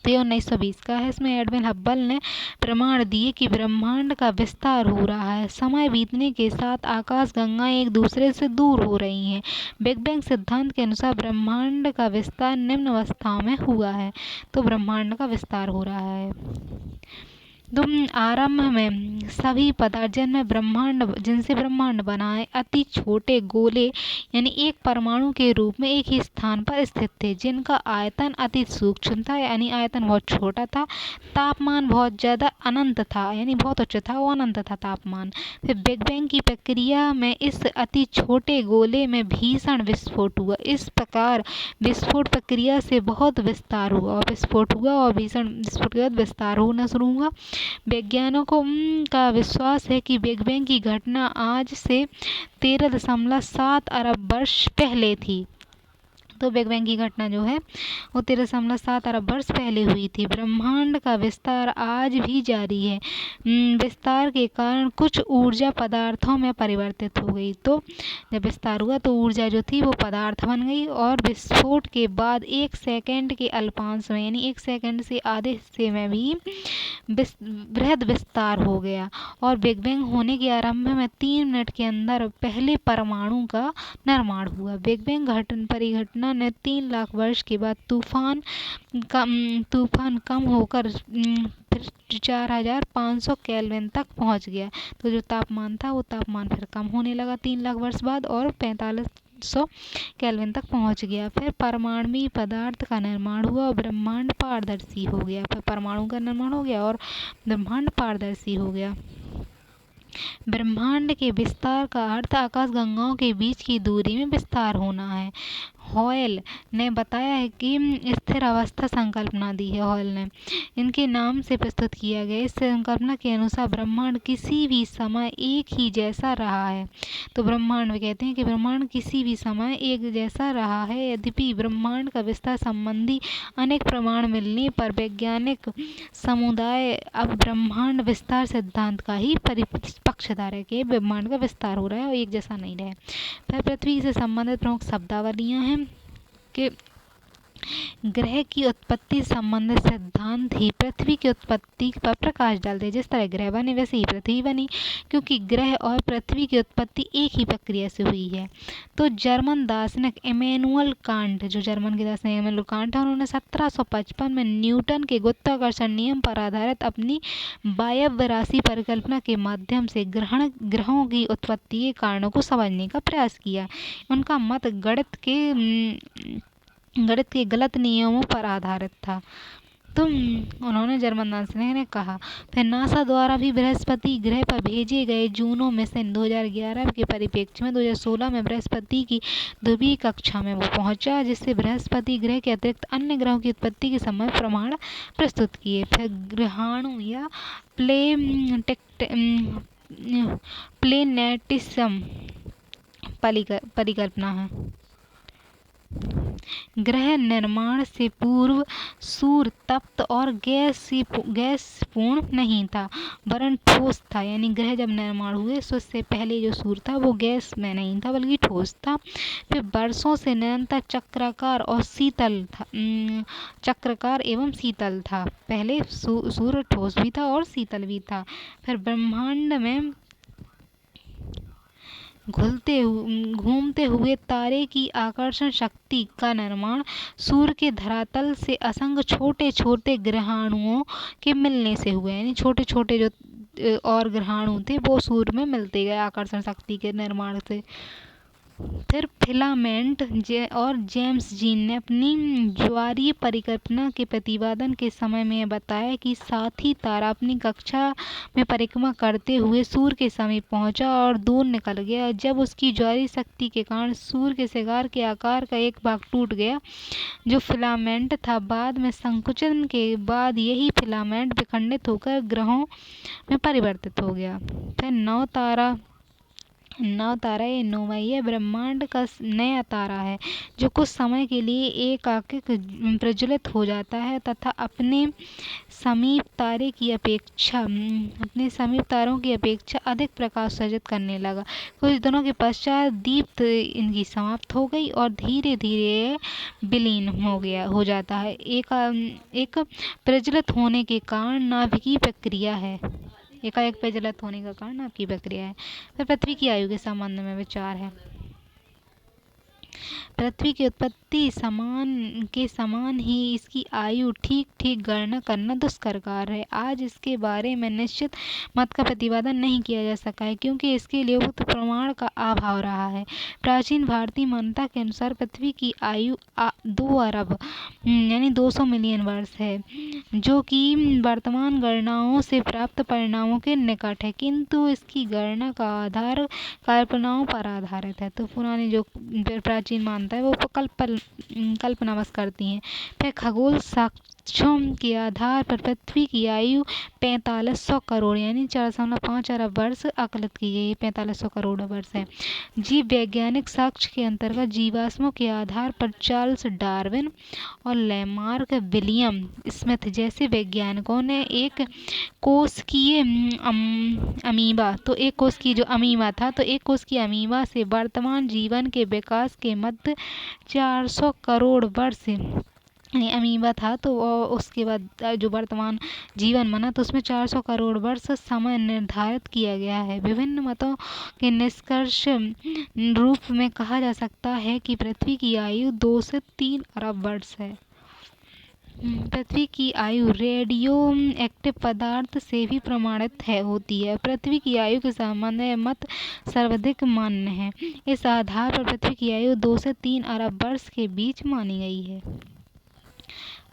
तो 1920 का है, इसमें एडविन हब्बल ने प्रमाण दिए कि ब्रह्मांड का विस्तार हो रहा है। समय बीतने के साथ आकाश गंगाएं एक दूसरे से दूर हो रही हैं। बिग बैंग सिद्धांत के अनुसार ब्रह्मांड का विस्तार निम्न अवस्था में हुआ है। तो ब्रह्मांड का विस्तार हो रहा है। तो आरंभ में सभी पदार्थ जिनसे ब्रह्मांड बना है अति छोटे गोले यानी एक परमाणु के रूप में एक ही स्थान पर स्थित थे, जिनका आयतन अति सूक्ष्म था यानी आयतन बहुत छोटा था, तापमान बहुत ज़्यादा अनंत था यानी बहुत उच्च था, वो अनंत था तापमान। फिर बिग बैंग की प्रक्रिया में इस अति छोटे गोले में भीषण विस्फोट हुआ। इस प्रकार विस्फोट प्रक्रिया से बहुत विस्तार हुआ और विस्फोट हुआ और भीषण विस्फोट के बाद विस्तार होना शुरू हुआ। वैज्ञानिकों का विश्वास है कि बिग बैंग की घटना आज से 13.7 अरब वर्ष पहले थी। तो बिग बैंग की घटना जो है वो 13.7 अरब वर्ष पहले हुई थी। ब्रह्मांड का विस्तार आज भी जारी है। विस्तार के कारण कुछ ऊर्जा पदार्थों में परिवर्तित हो गई। तो जब विस्तार हुआ तो ऊर्जा जो थी वो पदार्थ बन गई और विस्फोट के बाद 1 सेकंड के अल्पांश में यानी 1 सेकंड से आधे हिस्से में भी बृहद विस्तार हो गया और बिग बैंग होने के आरंभ में 3 मिनट के अंदर पहले परमाणु का निर्माण हुआ। बिग बैंग परिघटना ने 3 लाख वर्ष के बाद तूफान कम होकर फिर 4500 केल्विन तक पहुंच गया। तो जो तापमान था वो तापमान फिर कम होने लगा 3 लाख वर्ष बाद और 4500 केल्विन तक पहुंच गया। फिर परमाणु पदार्थ का निर्माण हुआ और ब्रह्मांड पारदर्शी हो गया। फिर परमाणु का निर्माण हो गया और ब्रह्मांड पारदर्शी हो गया। ब्रह्मांड के विस्तार का अर्थ आकाश गंगाओं के बीच की दूरी में विस्तार हॉयल ने बताया है कि स्थिर अवस्था संकल्पना दी है हॉयल ने, इनके नाम से प्रस्तुत किया गया। इस संकल्पना के अनुसार ब्रह्मांड किसी भी समय एक ही जैसा रहा है। तो ब्रह्मांड में कहते हैं कि ब्रह्मांड किसी भी समय एक जैसा रहा है। यद्यपि ब्रह्मांड का विस्तार संबंधी अनेक प्रमाण मिलने पर वैज्ञानिक समुदाय अब ब्रह्मांड विस्तार सिद्धांत का ही पक्षधर है कि ब्रह्मांड का विस्तार हो रहा है और एक जैसा नहीं रहा है। फिर पृथ्वी से संबंधित प्रमुख शब्दावलियां हैं कि ग्रह की उत्पत्ति संबंधित सिद्धांत ही पृथ्वी की उत्पत्ति पर प्रकाश डालते हैं। जिस तरह ग्रह बने वैसे ही पृथ्वी बनी, क्योंकि ग्रह और पृथ्वी की उत्पत्ति एक ही प्रक्रिया से हुई है। तो जर्मन दार्शनिक इमैनुअल कांट, जो जर्मन के दार्शनिक इमैनुअल कांट है, उन्होंने 1755 में न्यूटन के गुरुत्वाकर्षण नियम पर आधारित अपनी वायव्य राशि परिकल्पना के माध्यम से ग्रहों की उत्पत्ति के कारणों को समझने का प्रयास किया। उनका मत गणित के गलत नियमों पर आधारित था। तो उन्होंने जर्मन दार्शनिक ने कहा। फिर नासा द्वारा भी बृहस्पति ग्रह पर भेजे गए जूनो मिशन 2011 के परिप्रेक्ष्य में 2016 में बृहस्पति की ध्रुवीय कक्षा में वो पहुंचा, जिससे बृहस्पति ग्रह के अतिरिक्त अन्य ग्रहों की उत्पत्ति के समय प्रमाण प्रस्तुत किए। फिर ग्रहाणु या प्लेनेटिज्म परिकल्पना है। ग्रह निर्माण से पूर्व सूर्य तप्त और गैसपूर्ण नहीं था, वरन ठोस था। यानी ग्रह जब निर्माण हुए तो उससे पहले जो सूर्य था वो गैस में नहीं था बल्कि ठोस था। फिर वर्षों से निरंतर चक्राकार एवं शीतल था। पहले सूर्य ठोस भी था और शीतल भी था। फिर ब्रह्मांड में घूमते हुए तारे की आकर्षण शक्ति का निर्माण सूर्य के धरातल से असंख्य छोटे छोटे ग्रहाणुओं के मिलने से हुए। यानी छोटे छोटे जो और ग्रहाणु थे वो सूर्य में मिलते गए आकर्षण शक्ति के निर्माण से। फिर फिलामेंट और जेम्स जीन ने अपनी ज्वारीय परिकल्पना के प्रतिपादन के समय में बताया कि साथी तारा अपनी कक्षा में परिक्रमा करते हुए सूर्य के समीप पहुंचा और दूर निकल गया। जब उसकी ज्वारीय शक्ति के कारण सूर्य के शिखर के आकार का एक भाग टूट गया जो फिलामेंट था। बाद में संकुचन के बाद यही फिलामेंट विखंडित होकर ग्रहों में परिवर्तित हो गया। फिर नवतारा ये नौमैया ब्रह्मांड का नया तारा है जो कुछ समय के लिए एकाएक प्रज्वलित हो जाता है तथा अपने समीप तारों की अपेक्षा अधिक प्रकाश सर्जित करने लगा। कुछ दिनों के पश्चात दीप्त इनकी समाप्त हो गई और धीरे धीरे विलीन हो जाता है। एक प्रज्वलित होने के कारण नाभिकीय प्रक्रिया है। एकाएक प्रज्वलित होने का कारण आपकी प्रक्रिया है। फिर पृथ्वी की आयु के संबंध में विचार है। पृथ्वी की उत्पत्ति के समान ही इसकी आयु ठीक गणना करना दुष्कर कार्य है। आज इसके बारे में निश्चित मत का प्रतिपादन नहीं किया जा सका है क्योंकि इसके लिए उपयुक्त प्रमाण का अभाव रहा है। प्राचीन भारतीय मान्यता के अनुसार पृथ्वी की आयु 2 अरब यानी 200 मिलियन वर्ष है, जो कि वर्तमान गणनाओं से प्राप्त परिणामों के निकट है, किंतु इसकी गणना का आधार कल्पनाओं पर आधारित है। तो पुरानी जो प्राचीन मान्यता है वो कल्पना बस करती हैं। फिर खगोल साक्ष्यों के आधार पर पृथ्वी की आयु 4500 करोड़ यानी 4.5 अरब वर्ष आकलित की गई। 4500 करोड़ वर्ष है। जीव वैज्ञानिक साक्ष्य के अंतर्गत जीवाश्मों के आधार पर चार्ल्स डार्विन और लैमार्क विलियम स्मिथ जैसे वैज्ञानिकों ने एक कोशिकीय अमीबा की अमीबा से वर्तमान जीवन के विकास के मध्य 400 करोड़ वर्ष अमीबा था, तो उसके बाद जो वर्तमान जीवन बना तो उसमें 400 करोड़ वर्ष समय निर्धारित किया गया है। विभिन्न मतों के निष्कर्ष रूप में कहा जा सकता है कि पृथ्वी की आयु 2 से 3 अरब वर्ष है। पृथ्वी की आयु रेडियो एक्टिव पदार्थ से भी प्रमाणित होती है। पृथ्वी की आयु के संबंध में मत सर्वाधिक मान्य है। इस आधार पर पृथ्वी की आयु 2 से 3 अरब वर्ष के बीच मानी गई है।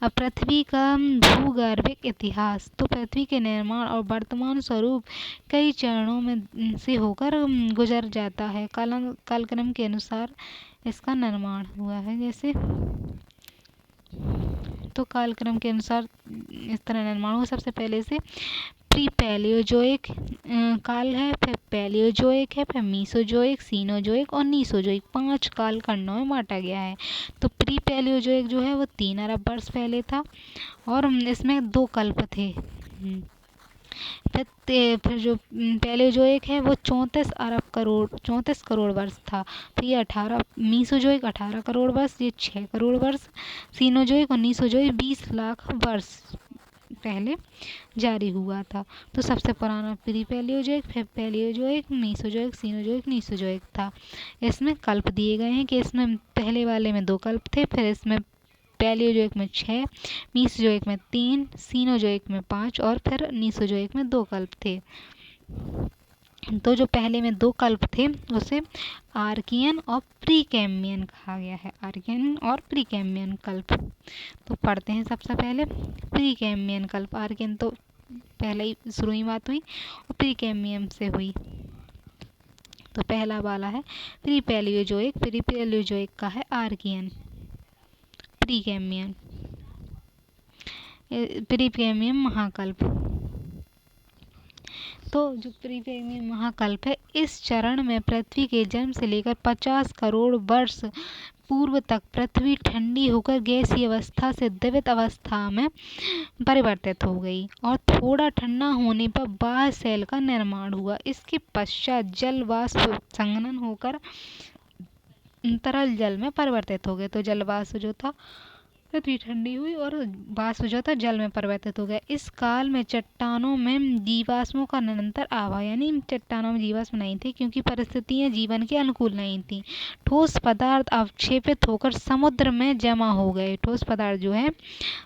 अब पृथ्वी का भूगर्भिक इतिहास। तो पृथ्वी के निर्माण और वर्तमान स्वरूप कई चरणों में से होकर गुजर जाता है। कालक्रम के अनुसार इसका निर्माण हुआ है। जैसे तो कालक्रम के अनुसार इस तरह निर्माण हुआ। सबसे पहले से प्री पैलियोजोइक काल है, फिर पैलियोजोइक है, फिर मीसोजोइक, सीनोजोइक और नीसोजोइक, 5 कालखंडों में बांटा गया है। तो प्री पैलियोजोइक जो है वो 3 अरब वर्ष पहले था और इसमें 2 कल्प थे। फिर जो पैलियोजोइक है वो 34 करोड़ वर्ष था। फिर ये 18 मीसोजोइक 18 करोड़ वर्ष, ये 6 करोड़ वर्ष। सीनोजोइक और नीसोजोइक 20 लाख वर्ष पहले जारी हुआ था। तो सबसे पुराना प्री पैलियोजोइक, फिर पैलियोजोइक, मीसोजोइक, सीनोजोइक, नीसोजोइक था। इसमें कल्प दिए गए हैं कि इसमें पहले वाले में 2 कल्प थे, फिर इसमें पैलियोजोइक में 6, मीसोजोइक में 3, सीनोजोइक में 5 और फिर नीसोजोइक में 2 कल्प थे। तो जो पहले में 2 कल्प थे उसे आर्कियन और प्रीकैम्बियन कहा गया है। आर्कियन और प्रीकैम्बियन कल्प। तो पढ़ते हैं सबसे पहले प्रीकैम्बियन कल्प। आर्कियन तो पहले ही शुरू ही बात हुई और प्रीकैम्बियन से हुई। तो पहला वाला है प्री पैलियोजोइक, प्री पैलियोजोइक का है आर्कियन। प्रीकैम्बियन, प्रीकैम्बियन महाकल्प। तो जो प्रीकैम्बियन महाकल्प है, इस चरण में पृथ्वी के जन्म से लेकर 50 करोड़ वर्ष पूर्व तक पृथ्वी ठंडी होकर गैसीय अवस्था से द्रवित अवस्था में परिवर्तित हो गई और थोड़ा ठंडा होने पर बाह्य शेल का निर्माण हुआ। इसके पश्चात जल वाष्प संघनन होकर तरल जल में परिवर्तित हो गए। तो जल वाष्प जो था पृथ्वी ठंडी हुई और वाष्प जो था जल में परिवर्तित हो गया। इस काल में चट्टानों में जीवाश्मों का निरंतर आवाह, यानी चट्टानों में जीवाश्म नहीं थे क्योंकि परिस्थितियां जीवन के अनुकूल नहीं थी। ठोस पदार्थ अवक्षेपित होकर समुद्र में जमा हो गए। ठोस पदार्थ जो है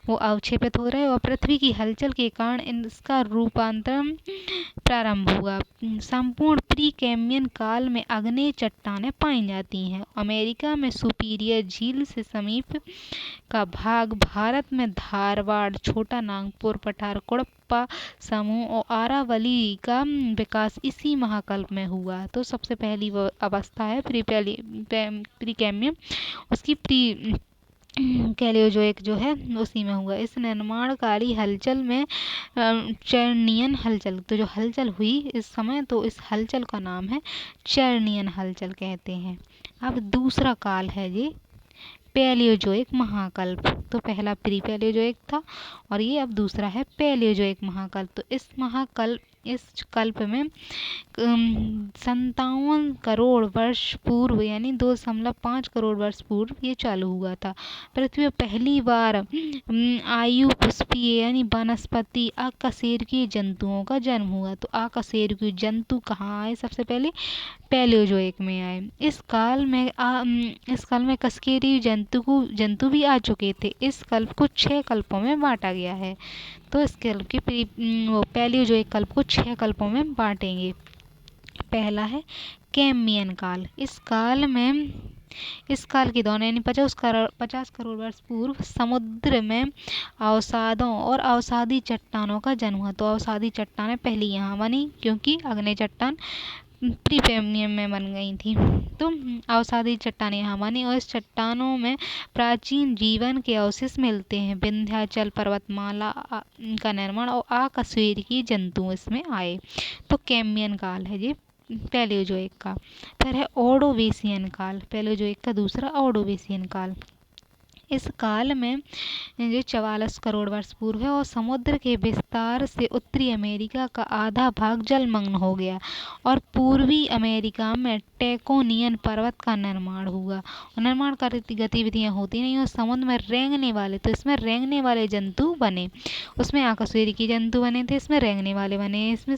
वो अवक्षेपित हो रहे और पृथ्वी की हलचल के कारण इसका रूपांतरण प्रारंभ हुआ। संपूर्ण प्रीकैम्बियन काल में आग्नेय चट्टानें पाई जाती हैं। अमेरिका में सुपीरियर झील से समीप का भाग, भारत में धारवाड़, छोटा नागपुर पठार, कुड़प्पा समूह और आरावली का विकास इसी महाकल्प में हुआ। तो सबसे पहली वो अवस्था है प्रीकैम्बियन, उसकी प्री कैलियोजोइक जो है उसी में हुआ। इस निर्माणकारी हलचल में चर्नियन हलचल, तो जो हलचल हुई इस समय, तो इस हलचल का नाम है चर्नियन हलचल कहते हैं। अब दूसरा काल है ये पैलियोजोइक महाकल्प। तो पहला प्री पैलियोजोइक था और ये अब दूसरा है पैलियोजोइक महाकल्प। तो इस कल्प में 57 करोड़ वर्ष पूर्व, यानी 2.5 करोड़ वर्ष पूर्व ये चालू हुआ था। पृथ्वी पर पहली बार आयु पुष्पीय यानी वनस्पति अकशेरुकीय जंतुओं का जन्म हुआ। तो अकशेरुकीय जंतु कहाँ आए? सबसे पहले पैलियोजोइक में आए। इस काल में कशेरुकीय जंतु भी आ चुके थे। इस कल्प को 6 कल्पों में बांटा गया है। तो इस कल्प की पैलियोजोइक कल्प को 6 कल्पों में बांटेंगे। पहला है कैम्बियन काल। इस काल के दौरान यानी 50 करोड़ वर्ष पूर्व समुद्र में अवसादों और अवसादी चट्टानों का जन्म हुआ। तो अवसादी चट्टानें पहली यहाँ बनी क्योंकि आग्नेय चट्टान प्रीकैम्बियन में बन गई थी। तो अवसादी चट्टानें यहाँ बनी और इस चट्टानों में प्राचीन जीवन के अवशेष मिलते हैं। विंध्याचल पर्वतमाला का निर्माण और अकशेरुकीय जंतु इसमें आए। तो कैम्बियन काल है ये पैलियोजोइक का। फिर है ऑर्डोवेशियन काल, पैलियोजोइक का दूसरा ऑर्डोवेशियन काल। इस काल में जो 44 करोड़ वर्ष पूर्व है और समुद्र के विस्तार से उत्तरी अमेरिका का आधा भाग जलमग्न हो गया और पूर्वी अमेरिका में टेकोनियन पर्वत का निर्माण हुआ। और निर्माण गतिविधियां होती नहीं और समुद्र में रेंगने वाले, तो इसमें रेंगने वाले जंतु बने। उसमें अकशेरुकीय जंतु बने थे, इसमें रेंगने वाले बने। इसमें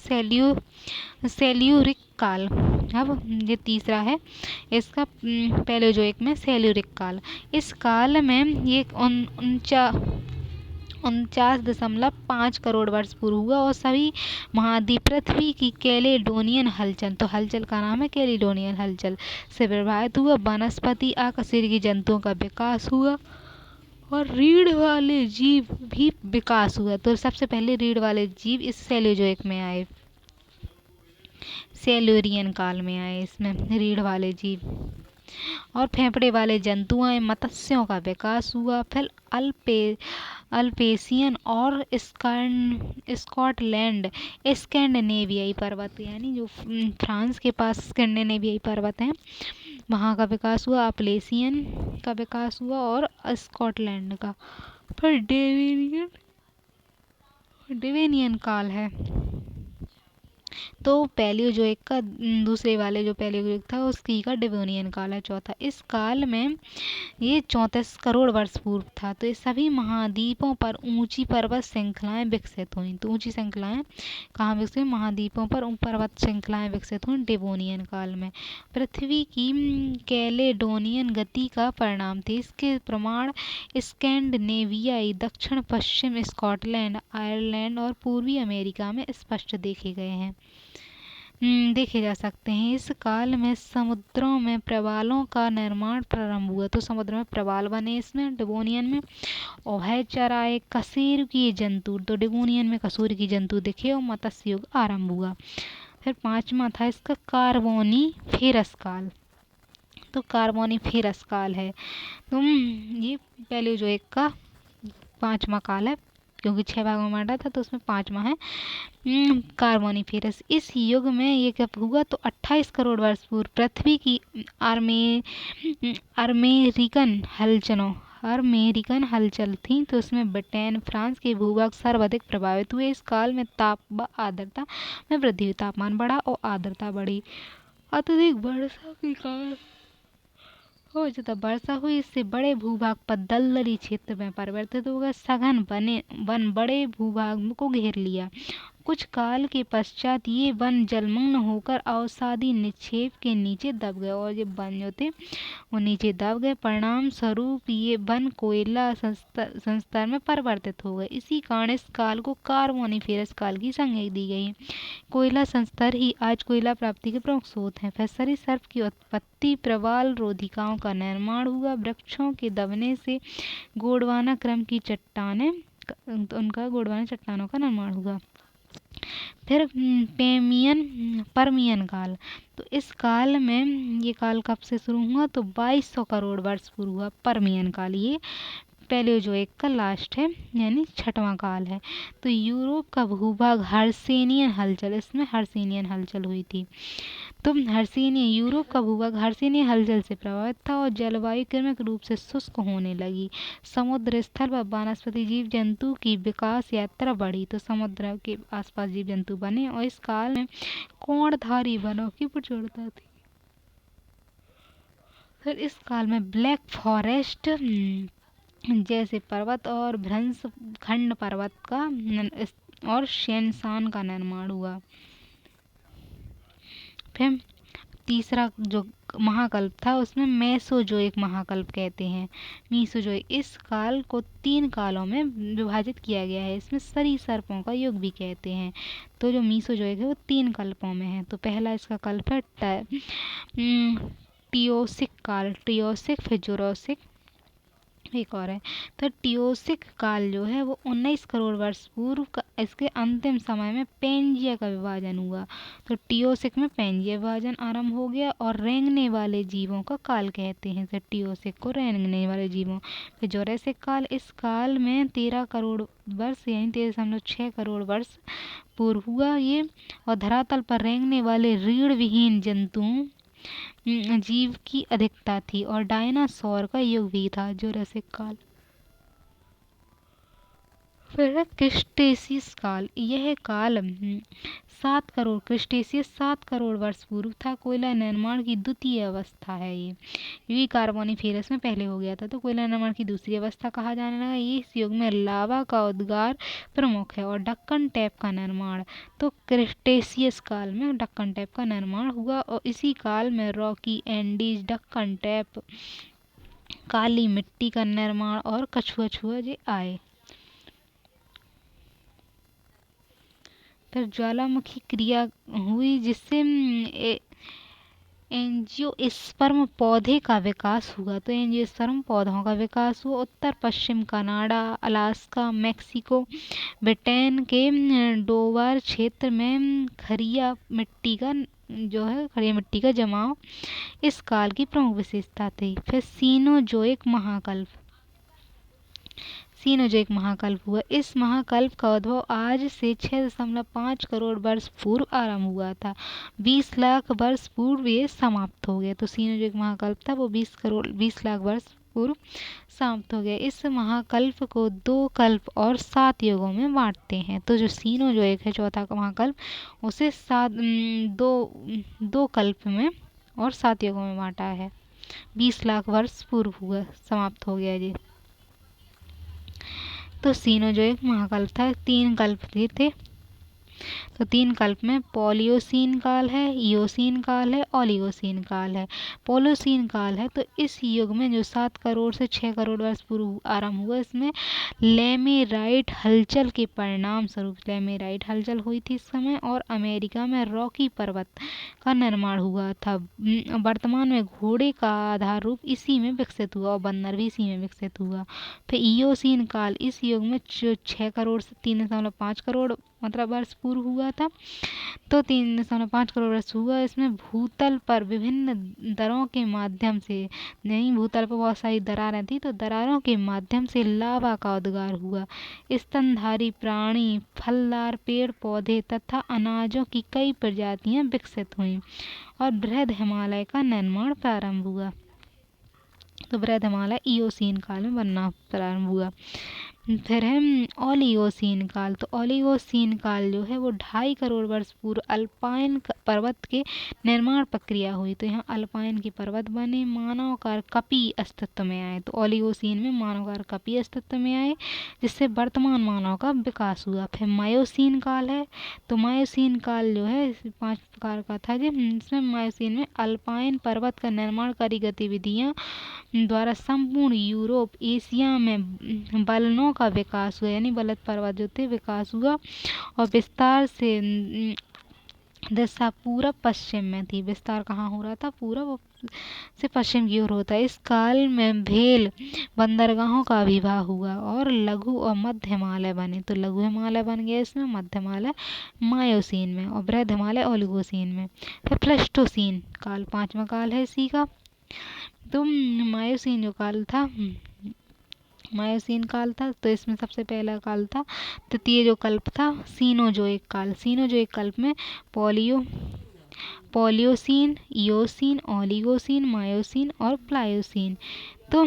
सेल्यूरिक काल। अब ये तीसरा है इसका पैलियोजोइक में सेल्यूरिक काल। इस काल में ये 49.5 करोड़ वर्ष पूर्व हुआ और सभी महाद्वीप पृथ्वी की कैलेडोनियन हलचल, तो हलचल का नाम है कैलेडोनियन हलचल, से प्रभावित हुआ। वनस्पति अकशेरुकीय जंतुओं का विकास हुआ और रीढ़ वाले जीव भी विकास हुआ। तो सबसे पहले रीढ़ वाले जीव इस सेलोजोइक में आए, सेल्यूरियन काल में आए इसमें रीढ़ वाले जीव। और फेफड़े वाले जंतु आए, मत्स्यों का विकास हुआ। फिर अल्पेशियन और स्कॉटलैंड स्कैंडिनेवियाई पर्वत, यानी जो फ्रांस के पास स्कैंडिनेवियाई पर्वत हैं वहाँ का विकास हुआ, अपलेशियन का विकास हुआ और स्कॉटलैंड का। फिर डेवेनियन काल है। तो पैलियोजोइक का दूसरे वाले जो पैलियोजोइक था उसकी का डेवोनियन काल है चौथा। इस काल में ये 34 करोड़ वर्ष पूर्व था। तो ये सभी महाद्वीपों पर ऊंची पर्वत श्रृंखलाएं विकसित हुई। तो ऊंची श्रृंखलाएं कहाँ विकसित हुई? महाद्वीपों पर पर्वत श्रृंखलाएं विकसित हुई डेवोनियन काल में। पृथ्वी की कैलेडोनियन गति का परिणाम थे। इसके प्रमाण स्कैंडिनेवियाई, दक्षिण पश्चिम स्कॉटलैंड, आयरलैंड और पूर्वी अमेरिका में स्पष्ट देखे जा सकते हैं। इस काल में समुद्रों में प्रवालों का निर्माण प्रारंभ हुआ। तो समुद्र में प्रवाल बने इसमें डेवोनियन में। उभयचर आए, कशेरुकीय जंतु, तो डेवोनियन में कशेरुकीय जंतु दिखे और मत्स्य युग आरंभ हुआ। फिर पांचवा था इसका कार्बोनिफेरस काल। तो कार्बोनिफेरस काल है। तो ये पैलियोजोइक का पांचवा काल है, क्योंकि 6 भागों में बांटा था तो उसमें पांचवा है कार्बोनिफेरस। इस युग में ये कब हुआ? तो 28 करोड़ वर्ष पूर्व पृथ्वी की अमेरिकन हलचल थी। तो उसमें ब्रिटेन, फ्रांस के भूभाग सर्वाधिक प्रभावित हुए। इस काल में ताप व आर्द्रता में वृद्धि हुई, तापमान बढ़ा और आर्द्रता बढ़ी। अत्यधिक वर्षा के कारण और ज़्यादा वर्षा हुई, इससे बड़े भूभाग पर दलदली क्षेत्र में परिवर्तित हो गए। सघन वन बड़े भूभाग को घेर लिया। कुछ काल के पश्चात ये वन जलमग्न होकर अवसादी निक्षेप के नीचे दब गए, और ये वन जो थे वो नीचे दब गए। परिणाम स्वरूप ये वन कोयला संस्तर में परिवर्तित हो गए। इसी कारण इस काल को कार्बोनिफेरस काल की संज्ञा दी गई। कोयला संस्तर ही आज कोयला प्राप्ति के प्रमुख स्रोत हैं। फिर सरीसृप की उत्पत्ति, प्रवाल रोधिकाओं का निर्माण हुआ। वृक्षों के दबने से गोंडवाना क्रम की चट्टानें, उनका गोंडवाना चट्टानों का निर्माण हुआ। फिर परमियन काल। तो इस काल में, ये काल कब से शुरू हुआ? तो 2200 करोड़ वर्ष पूर्व हुआ परमियन काल। ये पैलियोजोइक का लास्ट है, यानी 6वां काल है। तो यूरोप का भूभाग हर्सेनियन हलचल, इसमें हर्सेनियन हलचल हुई थी। तो यूरोप का भूभाग हर्सेनियन हलचल से प्रभावित था और जलवायु क्रमिक रूप से शुष्क होने लगी। समुद्र स्थल पर वनस्पति जीव जंतु की विकास यात्रा बढ़ी। तो समुद्र के आसपास जीव जंतु बने और इस काल में कोणधारी वनों की प्रचुरता थी। फिर इस काल में ब्लैक फॉरेस्ट जैसे पर्वत और भ्रंश खंड पर्वत का और शेनशान का निर्माण हुआ। फिर तीसरा जो महाकल्प था उसमें मेसोजोइक महाकल्प कहते हैं। मीसोजोइक, इस काल को 3 कालों में विभाजित किया गया है। इसमें सरीसृपों का युग भी कहते हैं। तो जो मीसोजोइक है वो 3 कल्पों में है। तो पहला इसका कल्प है ट्रियोसिक काल, ट्रियोसिक, फिर जुरासिक, एक और है। तो ट्रियोसिक काल जो है वो 19 करोड़ वर्ष पूर्व का, इसके अंतिम समय में पेंजिया का विभाजन हुआ। तो ट्रियोसिक में पेंजिया विभाजन आरंभ हो गया और रेंगने वाले जीवों का काल कहते हैं। तो ट्रियोसिक को रेंगने वाले जीवों। फिर जुरासिक काल, इस काल में 13 करोड़ वर्ष यानी 13.6 करोड़ वर्ष पूर्व हुआ ये, और धरातल पर रेंगने वाले रीढ़ विहीन जंतुओं जीव की अधिकता थी और डायनासोर का युग भी था। जुरासिक काल। फिर क्रिस्टेशियस काल। यह काल 7 करोड़ क्रिस्टेशियस 7 करोड़ वर्ष पूर्व था। कोयला निर्माण की द्वितीय अवस्था है ये कार्बोनिफेरस में पहले हो गया था। तो कोयला निर्माण की दूसरी अवस्था कहा जाने लगा। ये इस युग में लावा का उद्गार प्रमुख है और डक्कन टैप का निर्माण। तो क्रिस्टेशियस काल में डक्कन टैप का निर्माण हुआ और इसी काल में रॉकी, एंडीज, डक्कन टैप, काली मिट्टी का निर्माण और कछुआ जे आए। फिर ज्वालामुखी क्रिया हुई जिससे एंजियोस्पर्म पौधे का विकास हुआ। तो एंजियोस्पर्म पौधों का विकास हुआ। उत्तर पश्चिम कनाडा, अलास्का, मेक्सिको, ब्रिटेन के डोवर क्षेत्र में खरिया मिट्टी का खरिया मिट्टी का जमाव इस काल की प्रमुख विशेषता थी। फिर सीनोजोइक महाकल्प। सीनोजोइक महाकल्प हुआ। इस महाकल्प का उद्भव आज से 6.5 करोड़ वर्ष पूर्व आरंभ हुआ था। 20 लाख वर्ष पूर्व ये समाप्त हो गया। तो सीनोजोइक महाकल्प था वो 20 लाख वर्ष पूर्व समाप्त हो गया। इस महाकल्प को 2 कल्प और 7 युगों में बांटते हैं। तो जो सीनोजोइक है चौथा का महाकल्प उसे 2 कल्प में और 7 युगों में बांटा है। 20 लाख वर्ष पूर्व हुआ, समाप्त हो गया जी। तो सीनोजोइक महाकल्प था। 3 कल्प भी थे। तो 3 कल्प में पोलियोसीन काल है, इयोसीन काल है, ओलिगोसीन काल है। पोलियोसीन काल है तो इस युग में जो 7 करोड़ से 6 करोड़ वर्ष पूर्व आरंभ हुआ, इसमें लेमेराइट हलचल के परिणाम स्वरूप लेमेराइट हलचल हुई थी इस समय, और अमेरिका में रॉकी पर्वत का निर्माण हुआ था। वर्तमान में घोड़े का आधार रूप इसी में विकसित हुआ और बंदर भी इसी में विकसित हुआ। फिर इयोसीन काल, इस युग में 6 करोड़ से 3.5 करोड़ मतलब वर्ष पूर्व हुआ था। तो 3.5 करोड़ वर्ष हुआ। इसमें भूतल पर विभिन्न दरों के माध्यम से, नहीं भूतल पर बहुत सारी दरारें थी, तो दरारों के माध्यम से लावा का उद्गार हुआ। स्तनधारी प्राणी, फलदार पेड़ पौधे तथा अनाजों की कई प्रजातियां विकसित हुईं और बृहद हिमालय का निर्माण प्रारंभ हुआ। तो बृहद हिमालय इयोसीन काल में बनना प्रारंभ हुआ। फिर है ओलिगोसीन काल। तो ओलिगोसीन काल जो है वो 2.5 करोड़ वर्ष पूर्व अल्पाइन पर्वत के निर्माण प्रक्रिया हुई। तो यहाँ अल्पाइन के पर्वत बने, मानवकार कपी अस्तित्व में आए। तो ओलिगोसीन में मानवकार कपी अस्तित्व में आए, जिससे वर्तमान मानव का विकास हुआ। फिर मायोसीन काल है। तो मायोसीन काल जो है 5 प्रकार का था जिसमें मायोसीन में अल्पाइन पर्वत का निर्माणकारी गतिविधियां द्वारा संपूर्ण यूरोप, एशिया में बलनों का विकास हुआ, यानी बलद पर्वत जो थे विकास हुआ और विस्तार से दिशा पूरब पश्चिम में थी। विस्तार कहाँ हो रहा था? पूरब से पश्चिम की ओर होता है। इस काल में भेल बंदरगाहों का विवाह हुआ और लघु और मध्य हिमालय बने। तो लघु हिमालय बन गया इसमें, मध्य हिमालय मायोसीन में और बृहद हिमालय ओलिगोसीन में। फिर प्लेस्टोसीन काल 5वां काल है इसी का। तो मायोसीन जो काल था, मायोसीन काल था, तो इसमें सबसे पहला काल था, तृतीय जो कल्प था सीनोजोइक काल। सीनोजोइक कल्प में पोलियोसीन, इयोसीन, ओलिगोसीन, मायोसीन और प्लायोसीन। तो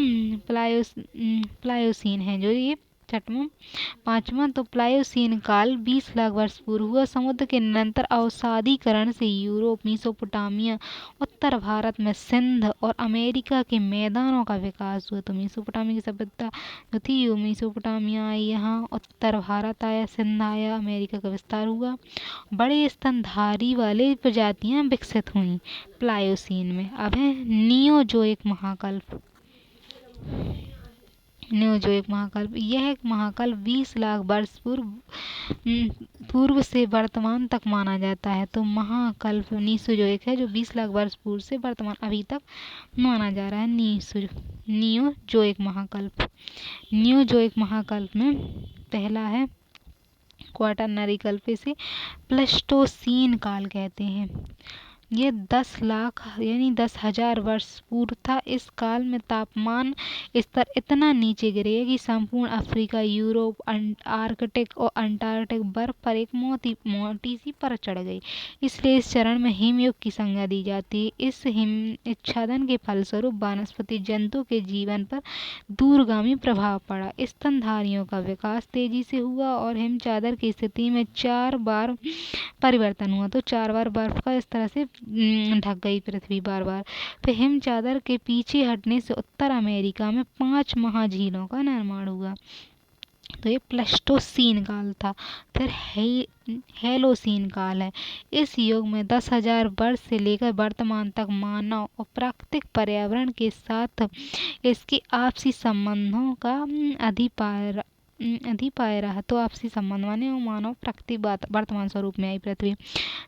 प्लायोसीन है जो ये 5वां। तो प्लायोसीन काल 20 लाख वर्ष पूर्व हुआ। समुद्र के निरंतर अवसादीकरण से यूरोप, मेसोपोटामिया, उत्तर भारत में सिंध और अमेरिका के मैदानों का विकास हुआ। तो मेसोपोटामिया की सभ्यता जो थी वो मेसोपोटामिया आई, यहाँ उत्तर भारत आया, सिंध आया, अमेरिका का विस्तार हुआ। बड़े स्तनधारी वाले प्रजातियां विकसित हुई प्लायोसीन में। अब है नियोजोइक महाकल्प। नियोजोइक महाकल्प, यह महाकल्प 20 लाख वर्ष पूर्व से वर्तमान तक माना जाता है। तो महाकल्प नियोजोइक है जो 20 लाख वर्ष पूर्व से वर्तमान अभी तक माना जा रहा है। नियोजोइक महाकल्प। नियोजोइक महाकल्प में पहला है क्वाटरनरी कल्प, इसे प्लेस्टोसीन काल कहते हैं। ये 10 लाख यानी 10,000 वर्ष पूर्व था। इस काल में तापमान स्तर इतना नीचे गिरे कि संपूर्ण अफ्रीका, यूरोप, आर्कटिक और अंटार्कटिक बर्फ पर एक मोटी सी परत चढ़ गई। इसलिए इस चरण में हिमयुग की संज्ञा दी जाती है। इस हिमच्छादन के फलस्वरूप वनस्पति जंतु के जीवन पर दूरगामी प्रभाव पड़ा। स्तनधारियों का विकास तेजी से हुआ और हिमचादर की स्थिति में 4 बार परिवर्तन हुआ। तो 4 बार बर्फ का इस तरह से ढक गई पृथ्वी बार बार। फिर हिम चादर के पीछे हटने से उत्तर अमेरिका में 5 महाझीलों का निर्माण हुआ। तो ये प्लेस्टोसीन काल था। फिर हेलोसीन काल है। इस युग में 10,000 वर्ष से लेकर वर्तमान तक मानव और प्राकृतिक पर्यावरण के साथ इसके आपसी संबंधों का अधिपाय रहा तो आपसी संबंध माने वो मानव प्रकृति वर्तमान स्वरूप में आई पृथ्वी।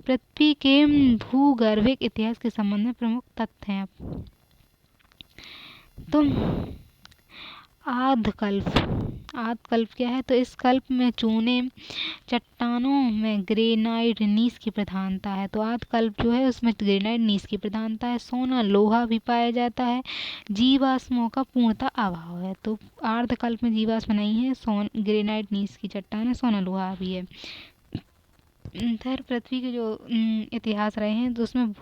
पृथ्वी के भूगर्भिक इतिहास के संबंध में प्रमुख तथ्य हैं। तो आदकल्प क्या है? तो इस कल्प में चूने चट्टानों में ग्रेनाइट नीस की प्रधानता है। तो आदकल्प जो है उसमें ग्रेनाइट नीस की प्रधानता है। सोना लोहा भी पाया जाता है। जीवाश्मों का पूर्णतः अभाव है। तो आर्धकल्प में जीवाश्म नहीं है, ग्रेनाइट नीस की चट्टान है, सोना लोहा भी है। इधर पृथ्वी के जो इतिहास रहे हैं तो उसमें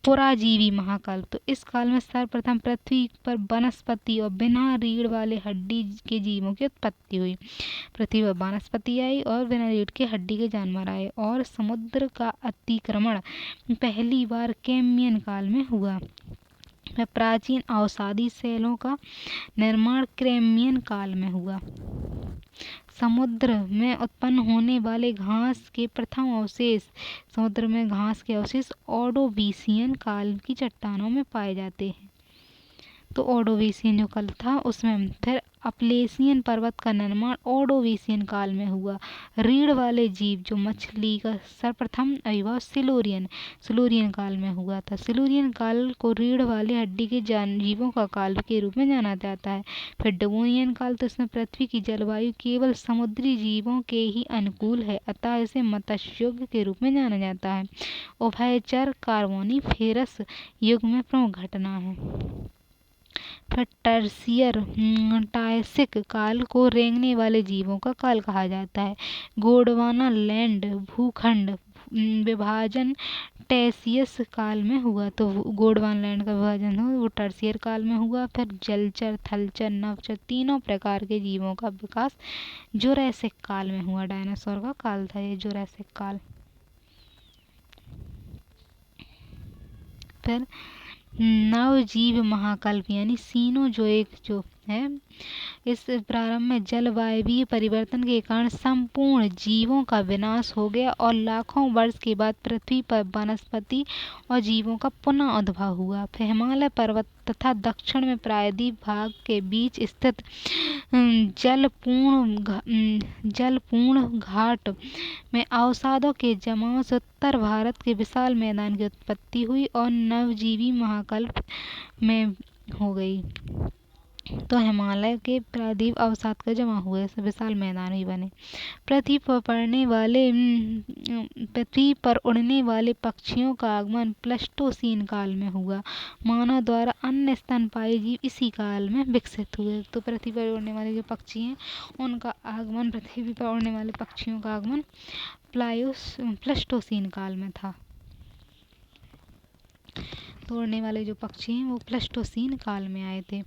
पुराजीवी महाकल्प। तो इस काल में सर्वप्रथम पृथ्वी पर वनस्पति और बिना रीढ़ वाले हड्डी के जीवों की उत्पत्ति हुई। पृथ्वी पर वनस्पति आई और बिना रीढ़ के हड्डी के जानवर आए। और समुद्र का अतिक्रमण पहली बार कैम्बियन काल में हुआ। प्राचीन अवसादी सेलों का निर्माण कैम्बियन काल में हुआ। समुद्र में उत्पन्न होने वाले घास के प्रथम अवशेष समुद्र में घास के अवशेष ऑर्डोवीशियन काल की चट्टानों में पाए जाते हैं। तो ऑर्डोवीशियन जो काल था उसमें फिर अपलेशियन पर्वत का निर्माण ऑर्डोवीशियन काल में हुआ। रीढ़ वाले जीव जो मछली का सर्वप्रथम आविर्भाव सिलूरियन काल में हुआ था। सिलूरियन काल को रीढ़ वाले हड्डी के जीवों का काल के रूप में जाना जाता है। फिर डेवोनियन काल, तो इसमें पृथ्वी की जलवायु केवल समुद्री जीवों के ही अनुकूल है, अतः इसे मत्स्य युग के रूप में जाना जाता है। उभयचर कार्बोनिफेरस युग में प्रमुख घटना है। फिर ट्रायसिक काल को रेंगने वाले जीवों का काल कहा जाता है। गोंडवाना लैंड भूखंड विभाजन टेसियस काल में हुआ। तो गोंडवाना लैंड का विभाजन हुआ वो टर्सियर काल में हुआ। फिर जलचर, थलचर, नभचर तीनों प्रकार के जीवों का विकास जुरैसिक काल में हुआ। डायनासोर का काल था ये जुरैसिक काल। फिर नवजीव महाकल्प यानी सीनोजोइक जो है, इस प्रारंभ में जलवायवीय परिवर्तन के कारण संपूर्ण जीवों का विनाश हो गया और लाखों वर्ष के बाद पृथ्वी पर वनस्पति और जीवों का पुनः उद्भव हुआ। फिर हिमालय पर्वत तथा दक्षिण में प्रायद्वीप भाग के बीच स्थित जलपूर्ण घाट में अवसादों के जमाव से उत्तर भारत के विशाल मैदान की उत्पत्ति हुई और नवजीवी महाकल्प में हो गई। तो हिमालय के प्रायद्वीप अवसाद का जमा हुए से विशाल मैदान ही बने। पृथ्वी पर उड़ने वाले पक्षियों का आगमन प्लेस्टोसीन काल में हुआ। मानव द्वारा अन्य स्तनपायी जीव इसी काल में विकसित हुए। तो पृथ्वी पर उड़ने वाले जो पक्षी हैं उनका आगमन, पृथ्वी पर उड़ने वाले पक्षियों का आगमन प्लेस्टोसीन काल में था। तो उड़ने वाले जो पक्षी हैं वो प्लेस्टोसीन काल में आए थे।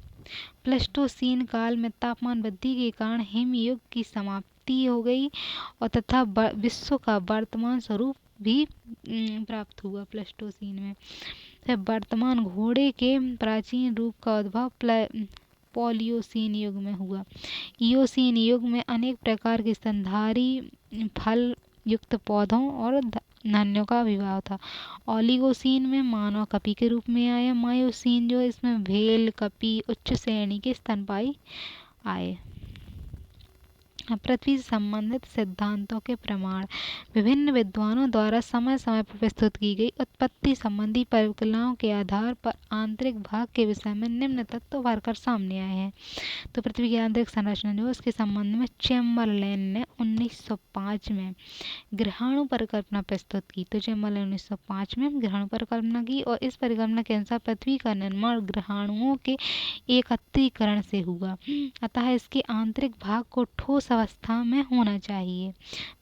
प्लेस्टोसीन काल में तापमान वृद्धि के कारण हिमयुग की समाप्ति हो गई और तथा विश्व का वर्तमान स्वरूप भी प्राप्त हुआ प्लेस्टोसीन में। फिर वर्तमान घोड़े के प्राचीन रूप का उद्भव पॉलियोसीन युग में हुआ। इयोसीन युग में अनेक प्रकार के स्तनधारी फल युक्त पौधों और धान्यों का विवाह था। ओलिगोसीन में मानव कपी के रूप में आया। मायोसीन जो इसमें भेल, कपी, उच्च श्रेणी के स्तनपायी आए। पृथ्वी से संबंधित सिद्धांतों के प्रमाण विभिन्न विद्वानों द्वारा समय समय पर प्रस्तुत की गई उत्पत्ति संबंधी परिकल्पनाओं के आधार पर आंतरिक भाग के विषय में निम्न तत्व भरकर सामने आए हैं। तो पृथ्वी की आंतरिक संरचना जो है उसके संबंध में चैम्बरलेन ने 1905 में ग्रहाणु परिकल्पना प्रस्तुत की। तो चैम्बरलेन 1905 में ग्रहाणु परिकल्पना की और इस परिकल्पना के अनुसार पृथ्वी का निर्माण ग्रहाणुओं के एकत्रीकरण से हुआ, अतः इसके आंतरिक भाग को ठोस अवस्था में होना चाहिए।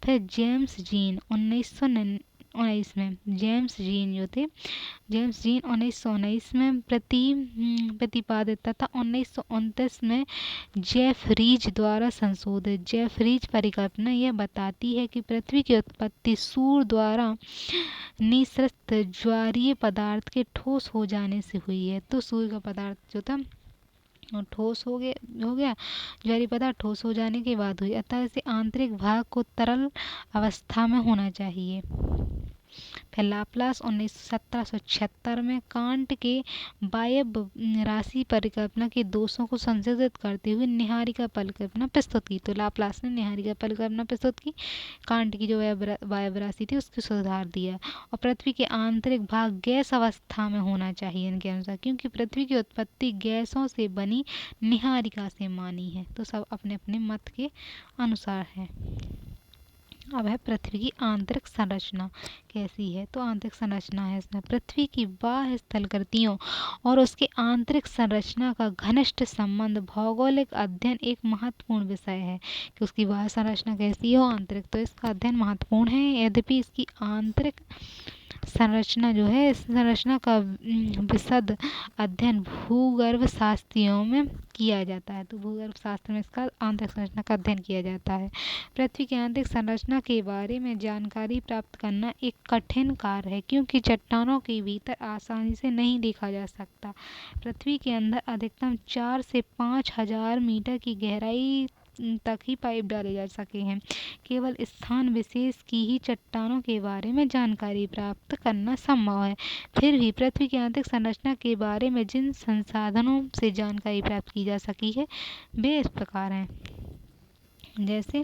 फिर जेम्स जीन 1919 में जेम्स जीन 1919 में प्रतिपादित तथा 1929 में जेफरीज द्वारा संशोधित जेफरीज परिकल्पना यह बताती है कि पृथ्वी की उत्पत्ति सूर्य द्वारा निःसृत ज्वारीय पदार्थ के ठोस हो जाने से हुई है। तो सूर्य का पदार्थ जो था ठोस हो गया ज्वारीय पदार्थ ठोस हो जाने के बाद हुई, अतः इसे आंतरिक भाग को तरल अवस्था में होना चाहिए। फिर लाप्लास 1776 में कांट के वायव राशि परिकल्पना के दोषों को संशोधित करते हुए निहारिका परिकल्पना प्रस्तुत की। तो लाप्लास ने निहारिका परिकल्पना प्रस्तुत की, कांट की जो वायव राशि थी उसको सुधार दिया। और पृथ्वी के आंतरिक भाग गैस अवस्था में होना चाहिए इनके अनुसार, क्योंकि पृथ्वी की उत्पत्ति गैसों से बनी निहारिका से मानी है। तो सब अपने अपने मत के अनुसार है। अब है पृथ्वी की आंतरिक संरचना कैसी है। तो आंतरिक संरचना है इसमें पृथ्वी की बाह्य स्थलाकृतियों और उसके आंतरिक संरचना का घनिष्ठ संबंध भौगोलिक अध्ययन एक महत्वपूर्ण विषय है कि उसकी बाह्य संरचना कैसी हो, आंतरिक, तो इसका अध्ययन महत्वपूर्ण है। यद्यपि इसकी आंतरिक संरचना जो है, इस संरचना का विशद अध्ययन भूगर्भ शास्त्रियों में किया जाता है। तो भूगर्भ शास्त्र में इसका आंतरिक संरचना का अध्ययन किया जाता है। पृथ्वी की आंतरिक संरचना के बारे में जानकारी प्राप्त करना एक कठिन कार्य है, क्योंकि चट्टानों के भीतर आसानी से नहीं देखा जा सकता। पृथ्वी के अंदर अधिकतम 4 से 5,000 मीटर की गहराई तक ही पाइप डाले जा सके हैं। केवल स्थान विशेष की ही चट्टानों के बारे में जानकारी प्राप्त करना संभव है। फिर भी पृथ्वी की आंतरिक संरचना के बारे में जिन संसाधनों से जानकारी प्राप्त की जा सकी है वे इस प्रकार हैं। जैसे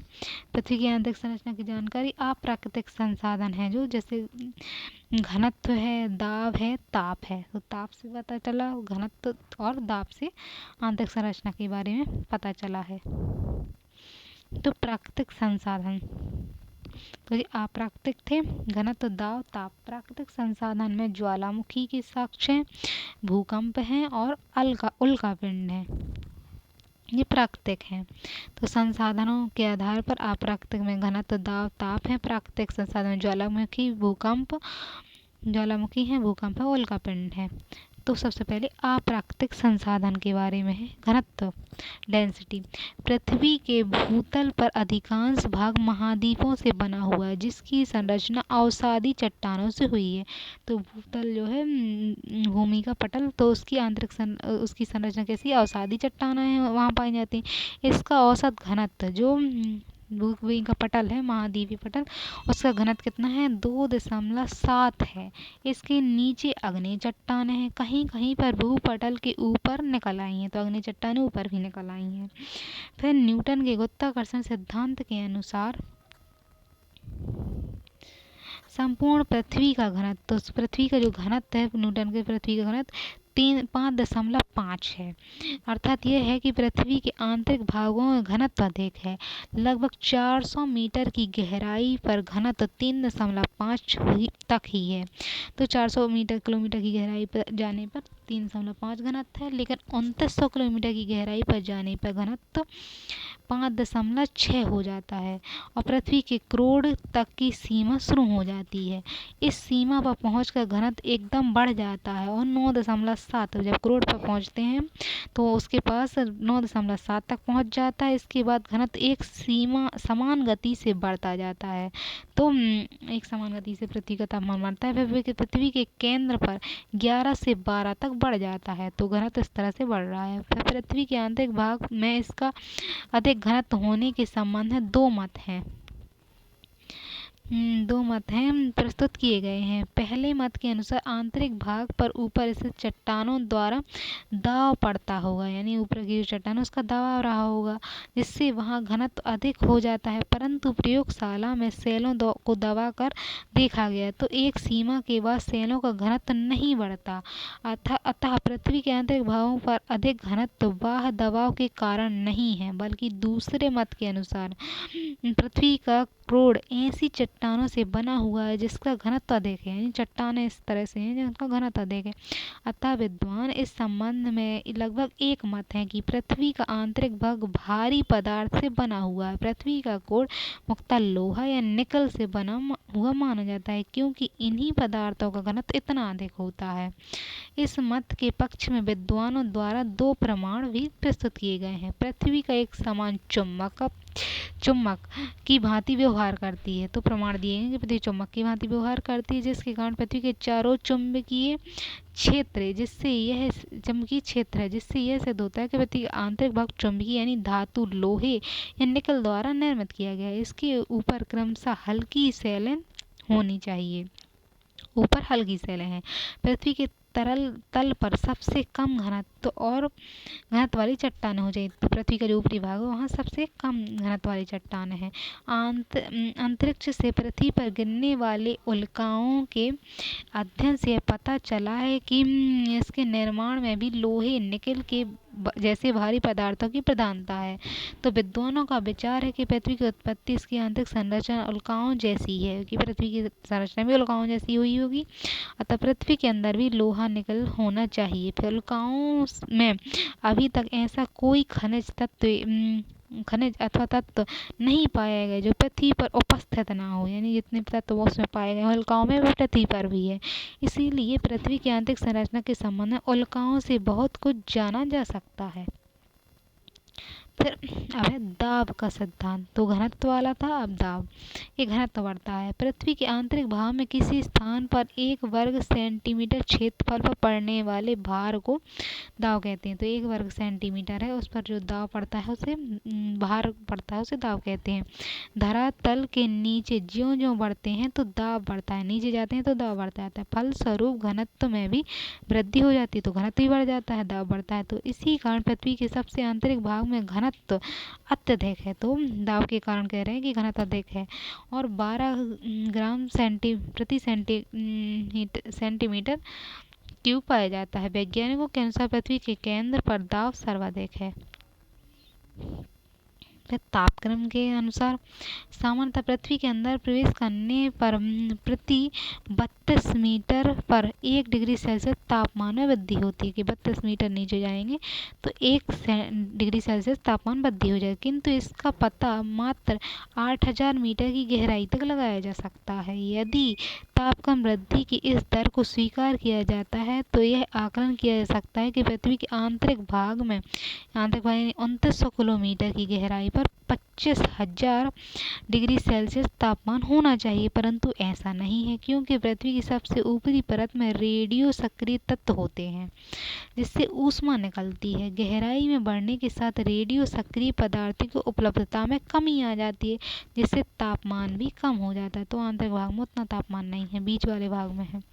पृथ्वी की आंतरिक संरचना की जानकारी अप्राकृतिक संसाधन है, जो जैसे घनत्व है, दाब है, ताप है। तो ताप से पता चला, घनत्व और दाब से आंतरिक संरचना के बारे में पता चला है। तो प्राकृतिक संसाधन, तो ये अप्राकृतिक थे, घनत्व, दाब, ताप। प्राकृतिक संसाधन में ज्वालामुखी के साक्ष्य हैं, भूकंप हैं और उल्कापिंड हैं, ये प्राकृतिक हैं। तो संसाधनों के आधार पर अप्राकृतिक में घनत्व, दाब, ताप है। प्राकृतिक संसाधन में ज्वालामुखी है, भूकंप है, उल्कापिंड है। तो सबसे पहले अप्राकृतिक संसाधन के बारे में है। घनत्व, डेंसिटी। पृथ्वी के भूतल पर अधिकांश भाग महाद्वीपों से बना हुआ है, जिसकी संरचना अवसादी चट्टानों से हुई है। तो भूतल जो है, भूमि का पटल, तो उसकी उसकी संरचना कैसी, अवसादी चट्टानें हैं वहाँ पाई जाती हैं। इसका औसत घनत्व, जो भूमि का पटल है, महाद्वीपीय पटल, उसका घनत्व कितना है, 2.7 है। इसके नीचे अग्नेय चट्टानें हैं, कहीं कहीं पर भूपटल के ऊपर निकल आई हैं, तो अग्नेय चट्टानें ऊपर भी निकल आई हैं। फिर न्यूटन के गुरुत्वाकर्षण सिद्धांत के अनुसार संपूर्ण पृथ्वी का घनत्व, तो पृथ्वी का जो घनत्व है, न्यूटन के पृथ्वी का घनत्व 5.5 है। अर्थात यह है कि पृथ्वी के आंतरिक भागों में घनत्व अधिक है। लगभग 400 मीटर की गहराई पर घनत्व 3.5 तक ही है। तो 400 किलोमीटर की गहराई पर जाने पर 3.5 घनत्व है, लेकिन 2900 किलोमीटर की गहराई पर जाने पर घनत्व 5.6 हो जाता है और पृथ्वी के क्रोड़ तक की सीमा शुरू हो जाती है। इस सीमा पर पहुंचकर घनत्व एकदम बढ़ जाता है और 9.7, जब क्रोड़ पर पहुंचते हैं तो उसके पास 9.7 तक पहुंच जाता है। इसके बाद घनत्व एक समान गति से बढ़ता जाता है। तो एक समान गति से पृथ्वी का तापमान बढ़ता है, फिर पृथ्वी के केंद्र पर 11 से 12 तक बढ़ जाता है। तो घनत्व इस तरह से बढ़ रहा है। फिर पृथ्वी के आंतरिक भाग में इसका अधिक घनत्व होने के संबंध में दो मत हैं प्रस्तुत किए गए हैं। पहले मत के अनुसार आंतरिक भाग पर ऊपर स्थित चट्टानों द्वारा दबाव पड़ता होगा, यानी ऊपर की जो चट्टान है उसका दबाव रहा होगा, जिससे वहाँ घनत्व अधिक हो जाता है। परंतु प्रयोगशाला में सेलों को दबाकर देखा गया तो एक सीमा के बाद सेलों का घनत्व नहीं बढ़ता। अतः पृथ्वी के आंतरिक भागों पर अधिक घनत्व बाह्य दबाव के कारण नहीं है, बल्कि दूसरे मत के अनुसार पृथ्वी का क्रोड़ ऐसी चट्टानों से बना हुआ है जिसका घनत्व अधिक है, यानी चट्टानें इस तरह से हैं जिनका घनत्व अधिक है। अतः विद्वान इस संबंध में लगभग एक मत है कि पृथ्वी का आंतरिक भाग भारी पदार्थ से बना हुआ है। पृथ्वी का क्रोड़ मुख्यतः लोहा या निकल से बना हुआ माना जाता है, क्योंकि इन्हीं पदार्थों का घनत्व इतना अधिक होता है। इस मत के पक्ष में विद्वानों द्वारा दो प्रमाण भी प्रस्तुत किए गए हैं। पृथ्वी का एक समान चुम्बक की भांति व्यवहार करती है। तो प्रमाण दिए हैं कि पृथ्वी चुम्बक की भांति व्यवहार करती है, जिसके कारण पृथ्वी के चारों चुंबकीय क्षेत्र है, जिससे यह सिद्ध होता है कि पृथ्वी का आंतरिक भाग चुंबकीय यानी धातु, लोहे या निकल द्वारा निर्मित किया गया है। इसके ऊपर क्रमशः हल्की सैलन होनी चाहिए ऊपर हल्की सैलें हैं। पृथ्वी के तरल तल पर सबसे कम घनत्व और घनत्व वाली चट्टानें हो जाए, तो पृथ्वी का जो ऊपरी भाग है वहाँ सबसे कम घनत्व वाली चट्टानें हैं। अंतरिक्ष से पृथ्वी पर गिरने वाले उल्काओं के अध्ययन से पता चला है कि इसके निर्माण में भी लोहे, निकेल के जैसे भारी पदार्थों की प्रधानता है। तो विद्वानों का विचार है कि पृथ्वी की उत्पत्ति, इसकी आंतरिक संरचना उल्काओं जैसी है, कि पृथ्वी की संरचना भी उल्काओं जैसी हुई होगी, अतः पृथ्वी के अंदर भी लोहा, निकल होना चाहिए। फिर उल्काओं में अभी तक ऐसा कोई खनिज अथवा तत्व नहीं पाया गया जो पृथ्वी पर उपस्थित ना हो, यानी जितने तत्व उसमें पाए गए उल्काओं में वो पृथ्वी पर भी है। इसीलिए पृथ्वी की आंतरिक संरचना के संबंध में उल्काओं से बहुत कुछ जाना जा सकता है। फिर अब है दाब का सिद्धांत। तो घनत्व वाला था, अब दाब। ये घनत्व बढ़ता है। पृथ्वी के आंतरिक भाग में किसी स्थान पर 1 वर्ग सेंटीमीटर क्षेत्रफल पर पड़ने वाले भार को दाब कहते हैं। तो 1 वर्ग सेंटीमीटर है, उस पर जो दाब पड़ता है उसे भार पड़ता है, उसे दाब कहते हैं। धरातल के नीचे ज्यों ज्यों बढ़ते हैं तो दाब बढ़ता है, नीचे जाते हैं तो दाब बढ़ता जाता है। फलस्वरूप घनत्व में भी वृद्धि हो जाती है, तो घनत्व भी बढ़ जाता है, दाब बढ़ता है। तो इसी कारण पृथ्वी के सबसे आंतरिक भाग में घनत्व अत्यधिक है। तो दाब के कारण कह रहे हैं कि घनत्व अधिक है। और 12 ग्राम प्रति सेंटीमीटर क्यूब पाया जाता है। वैज्ञानिकों के अनुसार पृथ्वी के केंद्र पर दाब सर्वाधिक है। तापक्रम के अनुसार सामान्यतः पृथ्वी के अंदर प्रवेश करने पर प्रति 32 मीटर पर 1 डिग्री सेल्सियस तापमान में वृद्धि होती है, कि 32 मीटर नीचे जाएंगे तो 1 डिग्री सेल्सियस तापमान वृद्धि हो जाएगा। किंतु इसका पता मात्र 8000 मीटर की गहराई तक लगाया जा सकता है। यदि तापक्रम वृद्धि की इस दर को स्वीकार किया जाता है तो यह आकलन किया जा सकता है कि पृथ्वी के आंतरिक भाग 2900 किलोमीटर की गहराई पर 25,000 डिग्री सेल्सियस तापमान होना चाहिए, परंतु ऐसा नहीं है, क्योंकि पृथ्वी की सबसे ऊपरी परत में रेडियो सक्रिय तत्व होते हैं जिससे ऊष्मा निकलती है। गहराई में बढ़ने के साथ रेडियो सक्रिय पदार्थों की उपलब्धता में कमी आ जाती है, जिससे तापमान भी कम हो जाता है। तो आंतरिक भाग में उतना तापमान नहीं है, बीच वाले भाग में है।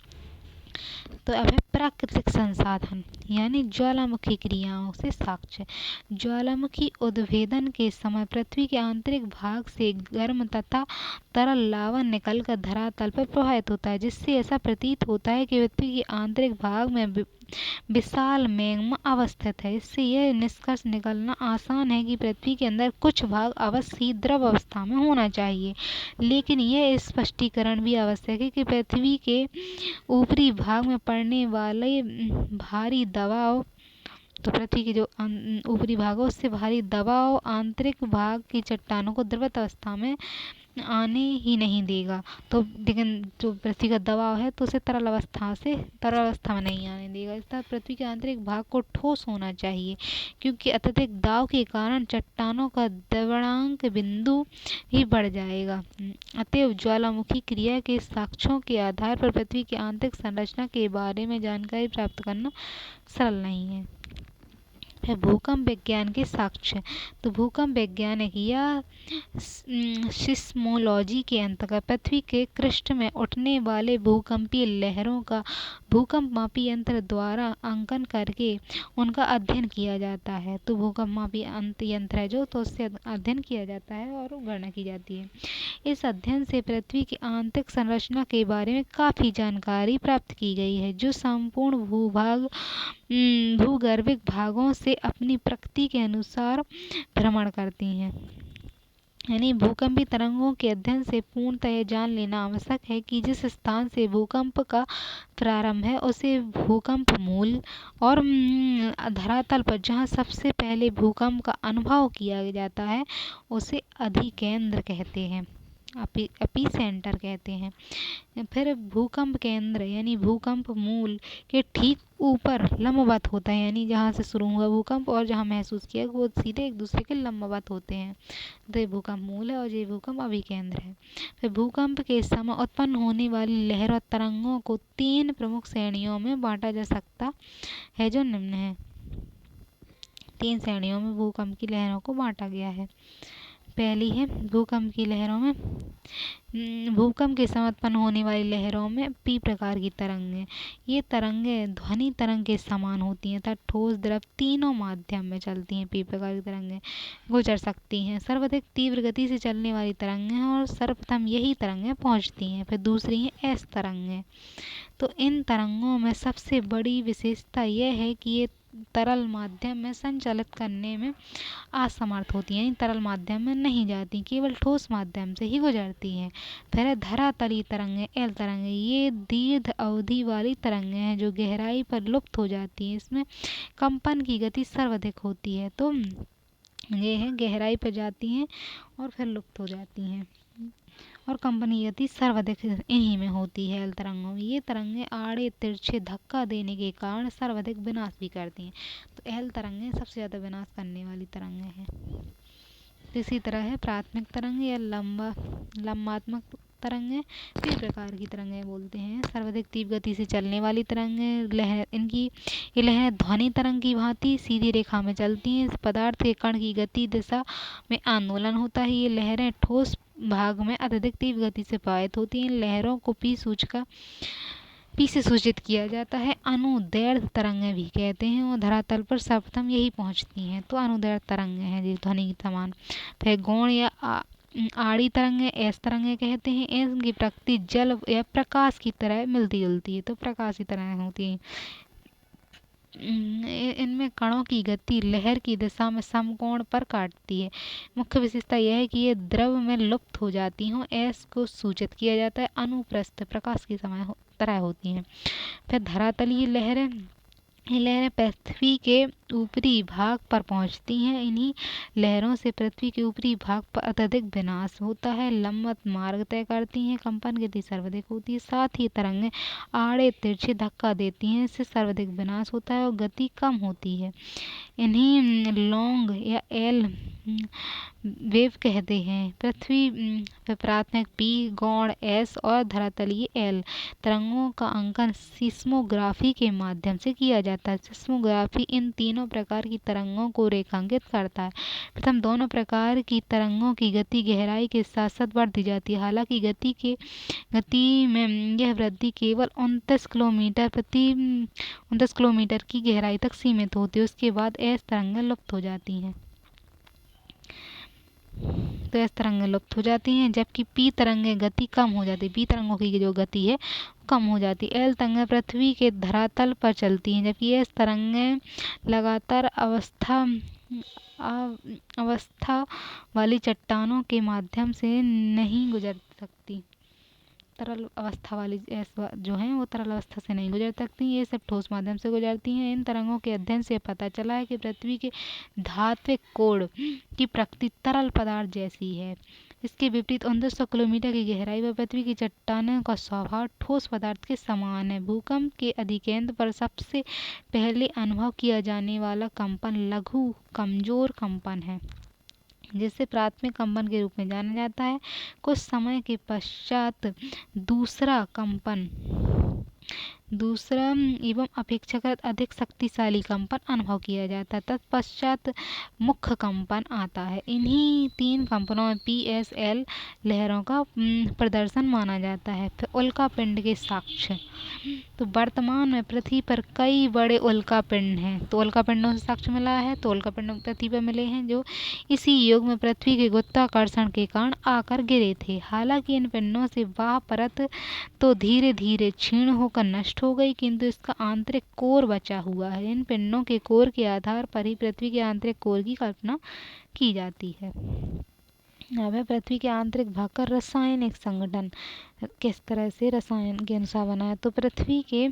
तो अब है प्राकृतिक संसाधन, यानी ज्वालामुखी क्रियाओं से साक्ष्य। ज्वालामुखी उद्भेदन के समय पृथ्वी के आंतरिक भाग से गर्म तथा तरल लावा निकलकर धरातल पर प्रवाहित होता है, जिससे ऐसा प्रतीत होता है कि पृथ्वी के आंतरिक भाग में विशाल मैग्मा अवस्थित है। इससे यह निष्कर्ष निकालना आसान है कि पृथ्वी के अंदर कुछ भाग अवश्य ही द्रव अवस्था में होना चाहिए, लेकिन यह स्पष्टीकरण भी आवश्यक है कि पृथ्वी के ऊपरी भाग में पड़ने वाले भारी दबाव, तो पृथ्वी के जो ऊपरी भाग है उससे भारी दबाव आंतरिक भाग की चट्टानों को द्रवित अवस्था में आने ही नहीं देगा। तो लेकिन जो पृथ्वी का दबाव है तो उसे तरल अवस्था में नहीं आने देगा। इस तरह पृथ्वी के आंतरिक भाग को ठोस होना चाहिए, क्योंकि अत्यधिक दाब के कारण चट्टानों का द्रवणांक बिंदु ही बढ़ जाएगा। अतएव ज्वालामुखी क्रिया के साक्ष्यों के आधार पर पृथ्वी की आंतरिक संरचना के बारे में जानकारी प्राप्त करना सरल नहीं है। भूकंप विज्ञान के साक्ष्य। तो भूकंप वैज्ञानिक या सिस्मोलॉजी के अंतर्गत पृथ्वी के पृष्ठ में उठने वाले भूकंपीय लहरों का भूकंप मापी यंत्र द्वारा अंकन करके उनका अध्ययन किया जाता है। तो भूकंप मापी यंत्र है जो, तो उससे अध्ययन किया जाता है और गणना की जाती है। इस अध्ययन से पृथ्वी की आंतरिक संरचना के बारे में काफ़ी जानकारी प्राप्त की गई है, जो संपूर्ण भूगर्भिक भागों से अपनी प्रकृति के अनुसार भ्रमण करती हैं। यानी भूकंपी तरंगों के अध्ययन से पूर्णतः यह जान लेना आवश्यक है कि जिस स्थान से भूकंप का प्रारंभ है उसे भूकंप मूल, और धरातल पर जहां सबसे पहले भूकंप का अनुभव किया जाता है उसे अधिकेंद्र कहते हैं, एपिसेंटर कहते हैं। फिर भूकंप केंद्र यानी भूकंप मूल के ठीक ऊपर लंबवत होता है, यानी जहाँ से शुरू हुआ भूकंप और जहाँ महसूस किया वो सीधे एक दूसरे के लंबवत होते हैं। तो ये भूकंप मूल है और ये भूकंप अभिकेंद्र है। फिर भूकंप के समय उत्पन्न होने वाली लहर और तरंगों को 3 प्रमुख श्रेणियों में बांटा जा सकता है, जो निम्न है। 3 श्रेणियों में भूकंप की लहरों को बांटा गया है। पहली है भूकंप की लहरों में भूकंप के समय उत्पन्न होने वाली लहरों में पी प्रकार की तरंगें। ये तरंगें ध्वनि तरंग के समान होती हैं तथा ठोस द्रव तीनों माध्यम में चलती हैं। पी प्रकार की तरंगें गुजर सकती हैं। सर्वाधिक तीव्र गति से चलने वाली तरंगें हैं और सर्वप्रथम यही तरंगें पहुंचती हैं। फिर दूसरी है एस तरंगें। तो इन तरंगों में सबसे बड़ी विशेषता यह है कि ये तरल माध्यम में संचालित करने में असमर्थ होती हैं, तरल माध्यम में नहीं जाती, केवल ठोस माध्यम से ही गुजरती हैं। फिर धरातलीय तरंगें, एल तरंगें। ये दीर्घ अवधि वाली तरंगें हैं जो गहराई पर लुप्त हो जाती हैं। इसमें कंपन की गति सर्वाधिक होती है। तो ये है गहराई पर जाती हैं और फिर लुप्त हो जाती हैं और कंपन की गति सर्वाधिक इन्हीं में होती है एल तरंगों में। ये तरंगें आड़े तिरछे धक्का देने के कारण सर्वाधिक विनाश भी करती हैं। तो एल तरंगें सबसे ज़्यादा विनाश करने वाली तरंगें हैं। इसी तरह है प्राथमिक तरंगें या लंबात्मक तरंगें। कई प्रकार की तरंगें बोलते हैं। सर्वाधिक तीव्र गति से चलने वाली तरंगें ये लहरें ध्वनि तरंग की भांति सीधी रेखा में चलती हैं। इस पदार्थ के कण की गति दिशा में आंदोलन होता है। ये लहरें ठोस भाग में अत्यधिक तीव्र गति से प्रवाहित होती हैं। लहरों को पी से सूचित किया जाता है। अनुदैर्घ्य तरंगें भी कहते हैं और धरातल पर सर्वप्रथम यही पहुंचती हैं। तो अनुदैर्घ्य तरंगें हैं जी ध्वनि के समान। फिर गौण या आड़ी तरंगें एस तरंगें कहते हैं। इनकी प्रकृति जल या प्रकाश की तरह मिलती जुलती है। तो प्रकाश की तरह होती है। इनमें कणों की गति लहर की दिशा में समकोण पर काटती है। मुख्य विशेषता यह है कि ये द्रव में लुप्त हो जाती हों। एस को सूचित किया जाता है। अनुप्रस्थ प्रकाश की तरह होती हैं। फिर धरातलीय लहरें, ये लहरें पृथ्वी के ऊपरी भाग पर पहुंचती हैं। इन्हीं लहरों से पृथ्वी के ऊपरी भाग पर अत्यधिक विनाश होता है। लंबवत मार्ग तय करती हैं। कंपन गति सर्वाधिक होती है। साथ ही तरंगें आड़े तिरछे धक्का देती हैं। इससे सर्वाधिक विनाश होता है और गति कम होती है। इन्हीं लॉन्ग या एल वेव कहते हैं। पृथ्वी प्राथमिक पी, गौण एस और धरातलीय एल तरंगों का अंकन सिस्मोग्राफी के माध्यम से किया जाता है। सिस्मोग्राफी इन तीनों प्रकार की तरंगों को रेखांकित करता है। प्रथम दोनों प्रकार की तरंगों की गति गहराई के साथ साथ बढ़ती जाती है। हालांकि गति में यह वृद्धि केवल 29 किलोमीटर की गहराई तक सीमित होती है। उसके बाद एस तरंगें लुप्त हो जाती हैं। तो एस तरंगें लुप्त हो जाती हैं, जबकि पी तरंगें गति कम हो जाती है। पी तरंगों की जो गति है कम हो जाती है। एल तरंगें पृथ्वी के धरातल पर चलती हैं, जबकि एस तरंगें लगातार अवस्था वाली चट्टानों के माध्यम से नहीं गुजर सकती। तरल अवस्था वाली जो हैं वो तरल अवस्था से नहीं गुजर सकती। ये सब ठोस माध्यम से गुजरती हैं। इन तरंगों के अध्ययन से पता चला है कि पृथ्वी के धात्विक कोण की प्रकृति तरल पदार्थ जैसी है। इसके विपरीत 1900 किलोमीटर की गहराई पर पृथ्वी की चट्टानों का स्वभाव ठोस पदार्थ के समान है। भूकंप के अधिकेंद्र पर सबसे पहले अनुभव किया जाने वाला कंपन लघु कमजोर कंपन है, जिसे प्राथमिक कंपन के रूप में जाना जाता है। कुछ समय के पश्चात दूसरा एवं अपेक्षाकृत अधिक शक्तिशाली कंपन अनुभव किया जाता है। तत्पश्चात मुख्य कंपन आता है। इन्हीं तीन कंपनों में पी, एस, एल लहरों का प्रदर्शन माना जाता है। फिर उल्कापिंड के साक्ष्य। तो वर्तमान में पृथ्वी पर कई बड़े उल्कापिंड हैं। तो उल्कापिंडों से साक्ष्य मिला है। तो उल्कापिंड पृथ्वी पर मिले हैं जो इसी युग में पृथ्वी के गुरुत्वाकर्षण के कारण आकर गिरे थे। हालांकि इन पिंडों से बाह्य परत तो धीरे धीरे क्षीण होकर नष्ट हो गई, किंतु इसका आंतरिक कोर बचा हुआ है। इन पिंडों के कोर के आधार पर ही पृथ्वी के आंतरिक कोर की कल्पना की जाती है। अब है पृथ्वी के आंतरिक भाग का रासायनिक संगठन किस तरह से रसायन के अनुसार बना है। तो पृथ्वी के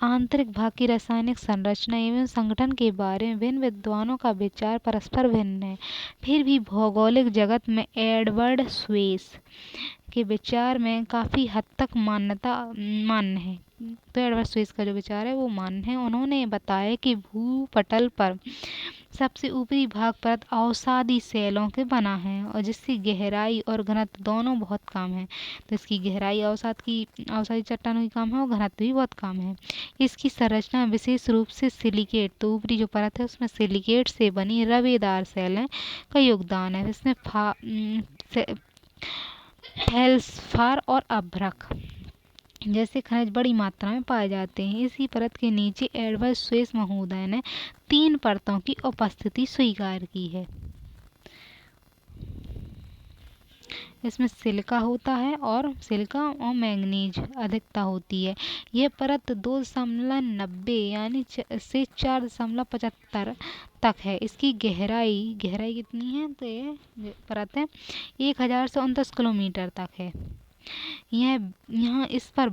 आंतरिक भाग की रासायनिक संरचना एवं संगठन के बारे में विभिन्न विद्वानों का विचार परस्पर भिन्न है। फिर भी भौगोलिक जगत में एडवर्ड स्वेस के विचार में काफ़ी हद तक मान्य है। तो एडवर्ड स्वेस का जो विचार है वो मान्य है। उन्होंने बताया कि भूपटल पर सबसे ऊपरी भाग परत अवसादी शैलों के बना है और जिसकी गहराई और घनत्व दोनों बहुत कम है। तो इसकी गहराई अवसादी चट्टानों की कम है और घनत्व भी बहुत कम है। इसकी संरचना विशेष रूप से सिलिकेट, तो ऊपरी जो परत है उसमें सिलिकेट से बनी रवेदार शैलें का योगदान है। इसमें फेल्सपार और अभ्रक जैसे खनिज बड़ी मात्रा में पाए जाते हैं। इसी परत के नीचे एडवर्ड स्वेस महोदय ने 3 परतों की उपस्थिति स्वीकार की है। इसमें सिलिका होता है और सिलिका और मैंगनीज अधिकता होती है। यह परत 2.90 यानी से 4.75 तक है। इसकी गहराई कितनी है? तो ये परत है 1029 किलोमीटर तक है। यहाँ इस पर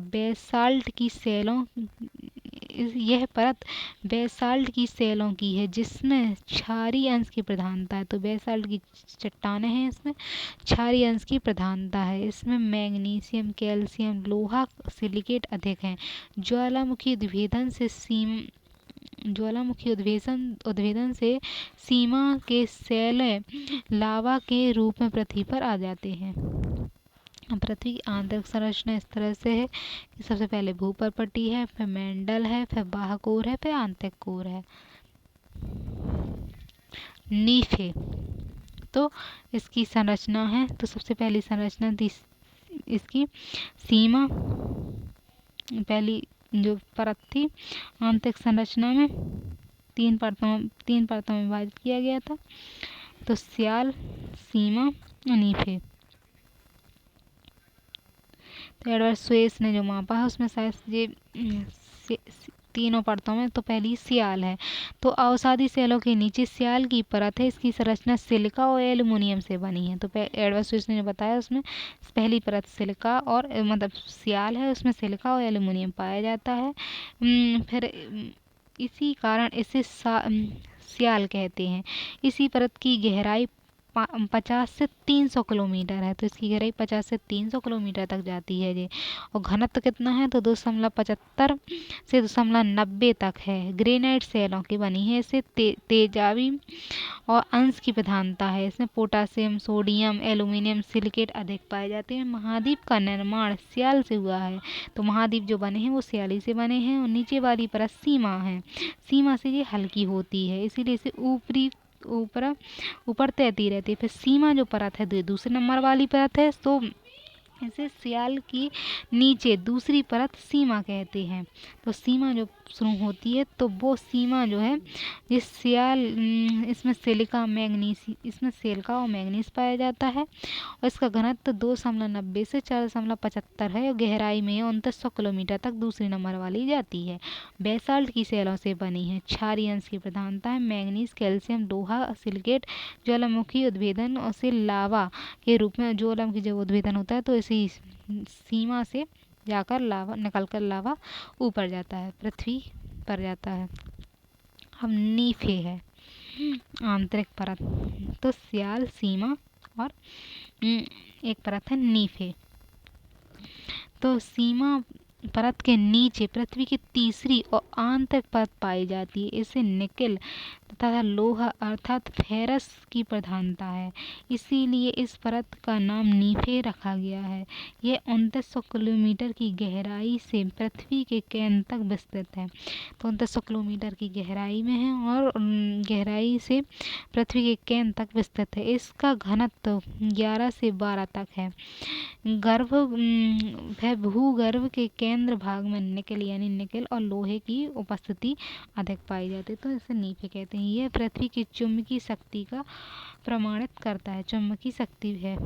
यह परत बेसाल्ट की शैलों की है जिसमें क्षारीय अंश की प्रधानता है। तो बेसाल्ट की चट्टानें हैं, इसमें क्षारीय अंश की प्रधानता है। इसमें मैग्नीशियम, कैल्शियम, लोहा, सिलिकेट अधिक हैं। ज्वालामुखी उद्भेदन से सीमा के शैलें लावा के रूप में पृथ्वी पर आ जाते हैं। पृथ्वी की आंतरिक संरचना इस तरह से है कि सबसे पहले भूपर्पटी है, फिर मेंडल है, फिर बाह्य कोर है, फिर आंतरिक कोर है। नीफे, तो इसकी संरचना है, तो सबसे पहली संरचना थी इसकी सीमा, पहली जो परत थी आंतरिक संरचना में 3 परतों में विभाजित किया गया था। तो स्याल, सीमा और नीफे। तो एडवर्ड स्वेस ने जो मापा है उसमें शायद ये तीनों परतों में, तो पहली सियाल है। तो अवसादी शैलों के नीचे सियाल की परत है। इसकी संरचना सिलिका और एल्युमिनियम से बनी है। तो एडवर्ड स्वेस ने जो बताया उसमें पहली परत सिलिका और मतलब सियाल है, उसमें सिलिका और एल्युमिनियम पाया जाता है। फिर इसी कारण इसे सियाल कहते हैं। इसी परत की गहराई 50 से 300 किलोमीटर है। तो इसकी गहराई 50 से 300 किलोमीटर तक जाती है ये। और घनत्व कितना है? तो 2.75 से 2.90 तक है। ग्रेनाइट शैलों की बनी है। इसे तेजाबी और अंश की प्रधानता है। इसमें पोटासियम, सोडियम, एल्युमिनियम, सिलिकेट अधिक पाए जाते हैं। महाद्वीप का निर्माण सियाल से हुआ है। तो महाद्वीप जो बने हैं वो सियाली से बने हैं। और नीचे वाली परत सीमा है। सीमा से ये हल्की होती है, इसीलिए इसे ऊपर तैरती रहती है। फिर सीमा जो परत है दूसरे नंबर वाली परत है, तो इसे सियाल की नीचे दूसरी परत सीमा कहते हैं। तो सीमा जो शुरू होती है तो वो सीमा जो है ये इसमें सिलिका और मैग्नीज पाया जाता है। और इसका घनत्व 2.90 से 4.75 है। और गहराई में 2900 किलोमीटर तक दूसरी नंबर वाली जाती है। बेसाल्ट की शैलों से बनी है। क्षारीय अंश की प्रधानता है। मैग्नीज, कैल्शियम, लोहा, सिलिकेट। ज्वालामुखी उद्भेदन और से लावा के रूप में ज्वालामुखी जब उद्भेदन होता है तो इसी सीमा से जाकर निकलकर लावा ऊपर जाता है, पृथ्वी पर जाता है। अब नीफे है आंतरिक परत। तो सियाल, सीमा और एक परत है नीफे। तो सीमा परत के नीचे पृथ्वी की तीसरी और आंतरिक परत पाई जाती है। इसे निकेल तथा लोहा अर्थात फेरस की प्रधानता है, इसीलिए इस परत का नाम नीफे रखा गया है। यह 2900 किलोमीटर की गहराई से पृथ्वी के केंद्र तक विस्तृत है। तो 2900 किलोमीटर की गहराई में है और गहराई से पृथ्वी के केंद्र तक विस्तृत है। इसका घनत्व 11 से 12 तक है। भूगर्भ के केंद्र भाग में निकेल और लोहे की उपस्थिति अधिक पाई जाती है। तो इसे नीफे कहते हैं। यह पृथ्वी की चुंबकीय शक्ति का प्रमाणित करता है। चुंबकीय शक्ति है,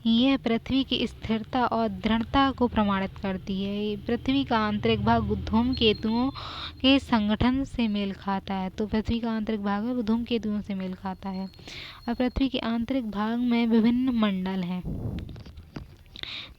यह पृथ्वी की स्थिरता और दृढ़ता को प्रमाणित करती है। पृथ्वी का आंतरिक भाग धूमकेतुओं के संगठन से मेल खाता है। तो पृथ्वी का आंतरिक भाग है वो धूमकेतुओं से मेल खाता है। और पृथ्वी के आंतरिक भाग में विभिन्न मंडल हैं।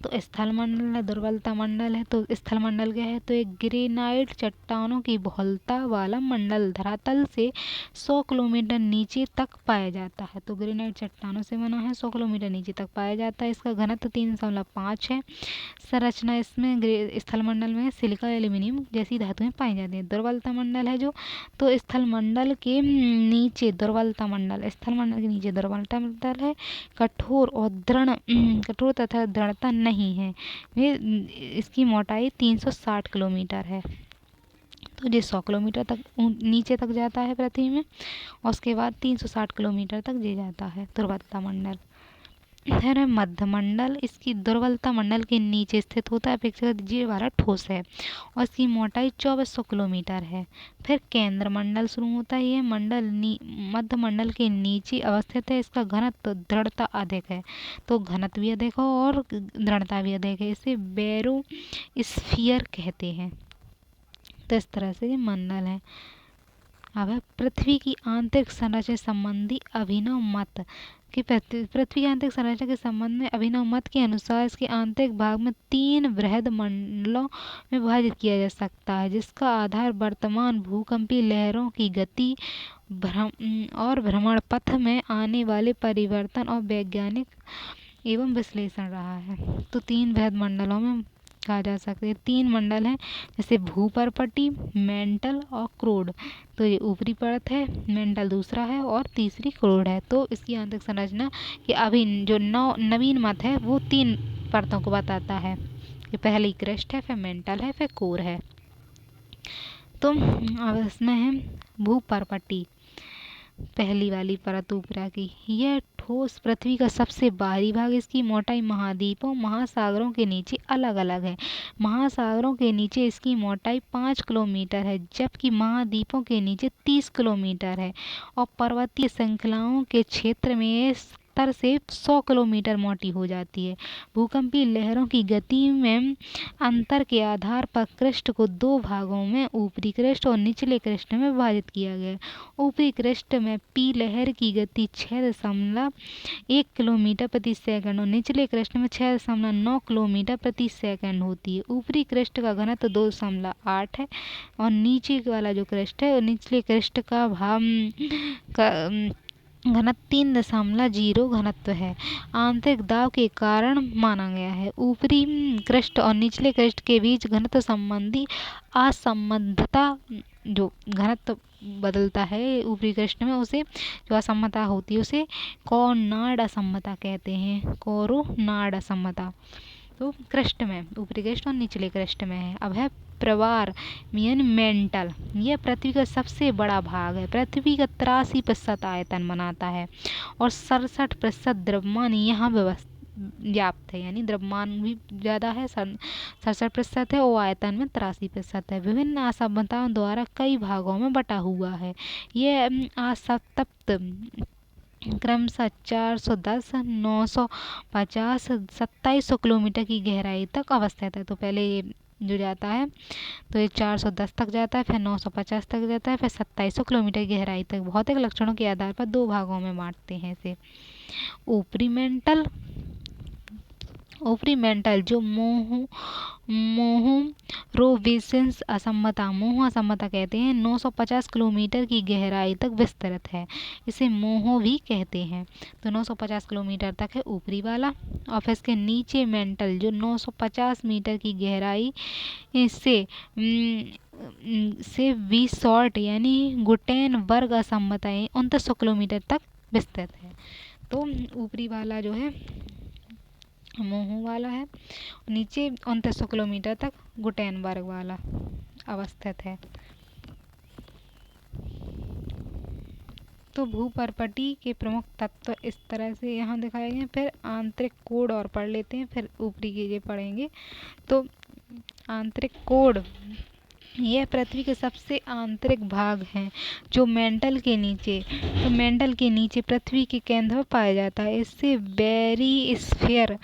तो स्थल मंडल है, दुर्बलता मंडल है। तो स्थल मंडल क्या है? तो एक ग्रेनाइट चट्टानों की बहुलता वाला मंडल धरातल से 100 किलोमीटर नीचे तक पाया जाता है। तो ग्रेनाइट चट्टानों से बना है, 100 किलोमीटर नीचे तक पाया जाता है। इसका घनत्व 3.5 है। संरचना इसमें स्थल मंडल में सिलिका एल्यूमिनियम जैसी धातुएं पाई जाती हैं। दुर्बलता मंडल है जो, तो स्थल मंडल के नीचे दुर्बलता मंडल, स्थल मंडल के नीचे दुर्बलता मंडल है। कठोर और दृढ़, कठोर तथा दृढ़ता नहीं है। इसकी मोटाई 360 किलोमीटर है। तो ये 100 किलोमीटर तक नीचे तक जाता है पृथ्वी में, और उसके बाद 360 किलोमीटर तक ये जाता है दुर्बलता मंडल। फिर है मध्य मंडल। इसकी दुर्बलता मंडल के नीचे स्थित होता है, अपेक्षाकृत ये वाला ठोस है, और इसकी मोटाई 2400 किलोमीटर है। फिर केंद्र मंडल शुरू होता है। ये मंडल मध्य मंडल के नीचे अवस्थित है। इसका घनत्व दृढ़ता अधिक है, तो घनत्व भी अधिक हो और दृढ़ता भी अधिक है। इसे बैरोस्फीयर कहते हैं। तो इस तरह से ये मंडल है। अब है पृथ्वी की आंतरिक संरचना संबंधी अभिनव मत। कि पृथ्वी की आंतरिक संरचना के संबंध में अभिनव मत के अनुसार इसके आंतरिक भाग में 3 बृहद मंडलों में विभाजित किया जा सकता है, जिसका आधार वर्तमान भूकंपीय लहरों की गति और भ्रमण पथ में आने वाले परिवर्तन और वैज्ञानिक एवं विश्लेषण रहा है। तो 3 बृहद मंडलों में कहा जा सकता है। 3 मंडल हैं, जैसे भूपर्पटी, मेंटल और क्रोड। तो ये ऊपरी परत है, मेंटल दूसरा है और तीसरी क्रोड है। तो इसकी आंतरिक संरचना कि अभी जो नवीन मत है वो 3 परतों को बताता है कि पहली क्रस्ट है, फिर मेंटल है, फिर कोर है। तो अब इसमें है भूपर्पटी, पहली वाली परत ऊपरा की। यह ठोस पृथ्वी का सबसे बाहरी भाग। इसकी मोटाई महाद्वीपों महासागरों के नीचे अलग अलग है। महासागरों के नीचे इसकी मोटाई 5 किलोमीटर है, जबकि महाद्वीपों के नीचे 30 किलोमीटर है, और पर्वतीय श्रृंखलाओं के क्षेत्र में 70 से 100 किलोमीटर मोटी हो जाती है। भूकंपीय लहरों की गति में अंतर के आधार पर क्रस्ट को 2 भागों में, ऊपरी क्रस्ट और निचले क्रस्ट में विभाजित किया गया है। ऊपरी क्रस्ट में पी लहर की गति 6.1 किलोमीटर प्रति सेकंड और निचले क्रस्ट में 6.9 किलोमीटर प्रति सेकंड होती है। ऊपरी क्रस्ट का घनत्व 2.8 है, और नीचे वाला जो क्रस्ट है, निचले क्रस्ट का घनत्व 3.0 घनत्व है। आंतरिक दाब के कारण माना गया है। ऊपरी क्रस्ट और निचले क्रस्ट के बीच घनत्व संबंधी असंबद्धता, जो घनत्व बदलता है ऊपरी क्रस्ट में, उसे जो असमता होती है उसे कोरोनाड असमता कहते हैं। कोरोनाड असमता तो क्रस्ट में, ऊपरी क्रस्ट और निचले क्रस्ट में है। अब है प्रवार यानी मेंटल। यह पृथ्वी का सबसे बड़ा भाग है। पृथ्वी का 83% आयतन बनाता है, और 67% द्रव्यमान यहाँ व्याप्त है, यानी द्रव्यमान भी ज़्यादा है, 67% है, और आयतन में 83% है। विभिन्न असभ्यताओं द्वारा कई भागों में बटा हुआ है। यह असतप्त क्रमशः 410, 950, 2700 किलोमीटर की गहराई तक अवस्थित है। तो पहले ये जो जाता है तो ये 410 तक जाता है, फिर 950 तक जाता है, फिर 2700 किलोमीटर की गहराई तक। भौतिक लक्षणों के आधार पर 2 भागों में बांटते हैं इसे। ऊपरी मेंटल जो मोहोरोवेसेंस असमता कहते हैं, 950 किलोमीटर की गहराई तक विस्तृत है। इसे मोहो भी कहते हैं। तो 950 किलोमीटर तक है ऊपरी वाला, और फिर इसके नीचे मेंटल जो 950 मीटर की गहराई से 20 शॉर्ट यानी गुटेनबर्ग असमताएं 2900 किलोमीटर तक विस्तृत है। तो ऊपरी वाला जो है मोहो वाला है, नीचे 2900 किलोमीटर तक गुटेनबर्ग वाला अवस्थित है। तो भूपर्पटी के प्रमुख तत्व इस तरह से यहाँ दिखाए गए हैं। फिर आंतरिक कोड और पढ़ लेते हैं, फिर ऊपरी के ये पढ़ेंगे। तो आंतरिक कोड यह पृथ्वी के सबसे आंतरिक भाग है जो मेंटल के नीचे पृथ्वी के केंद्र में पाया जाता है। इसे बैरिस्फीयर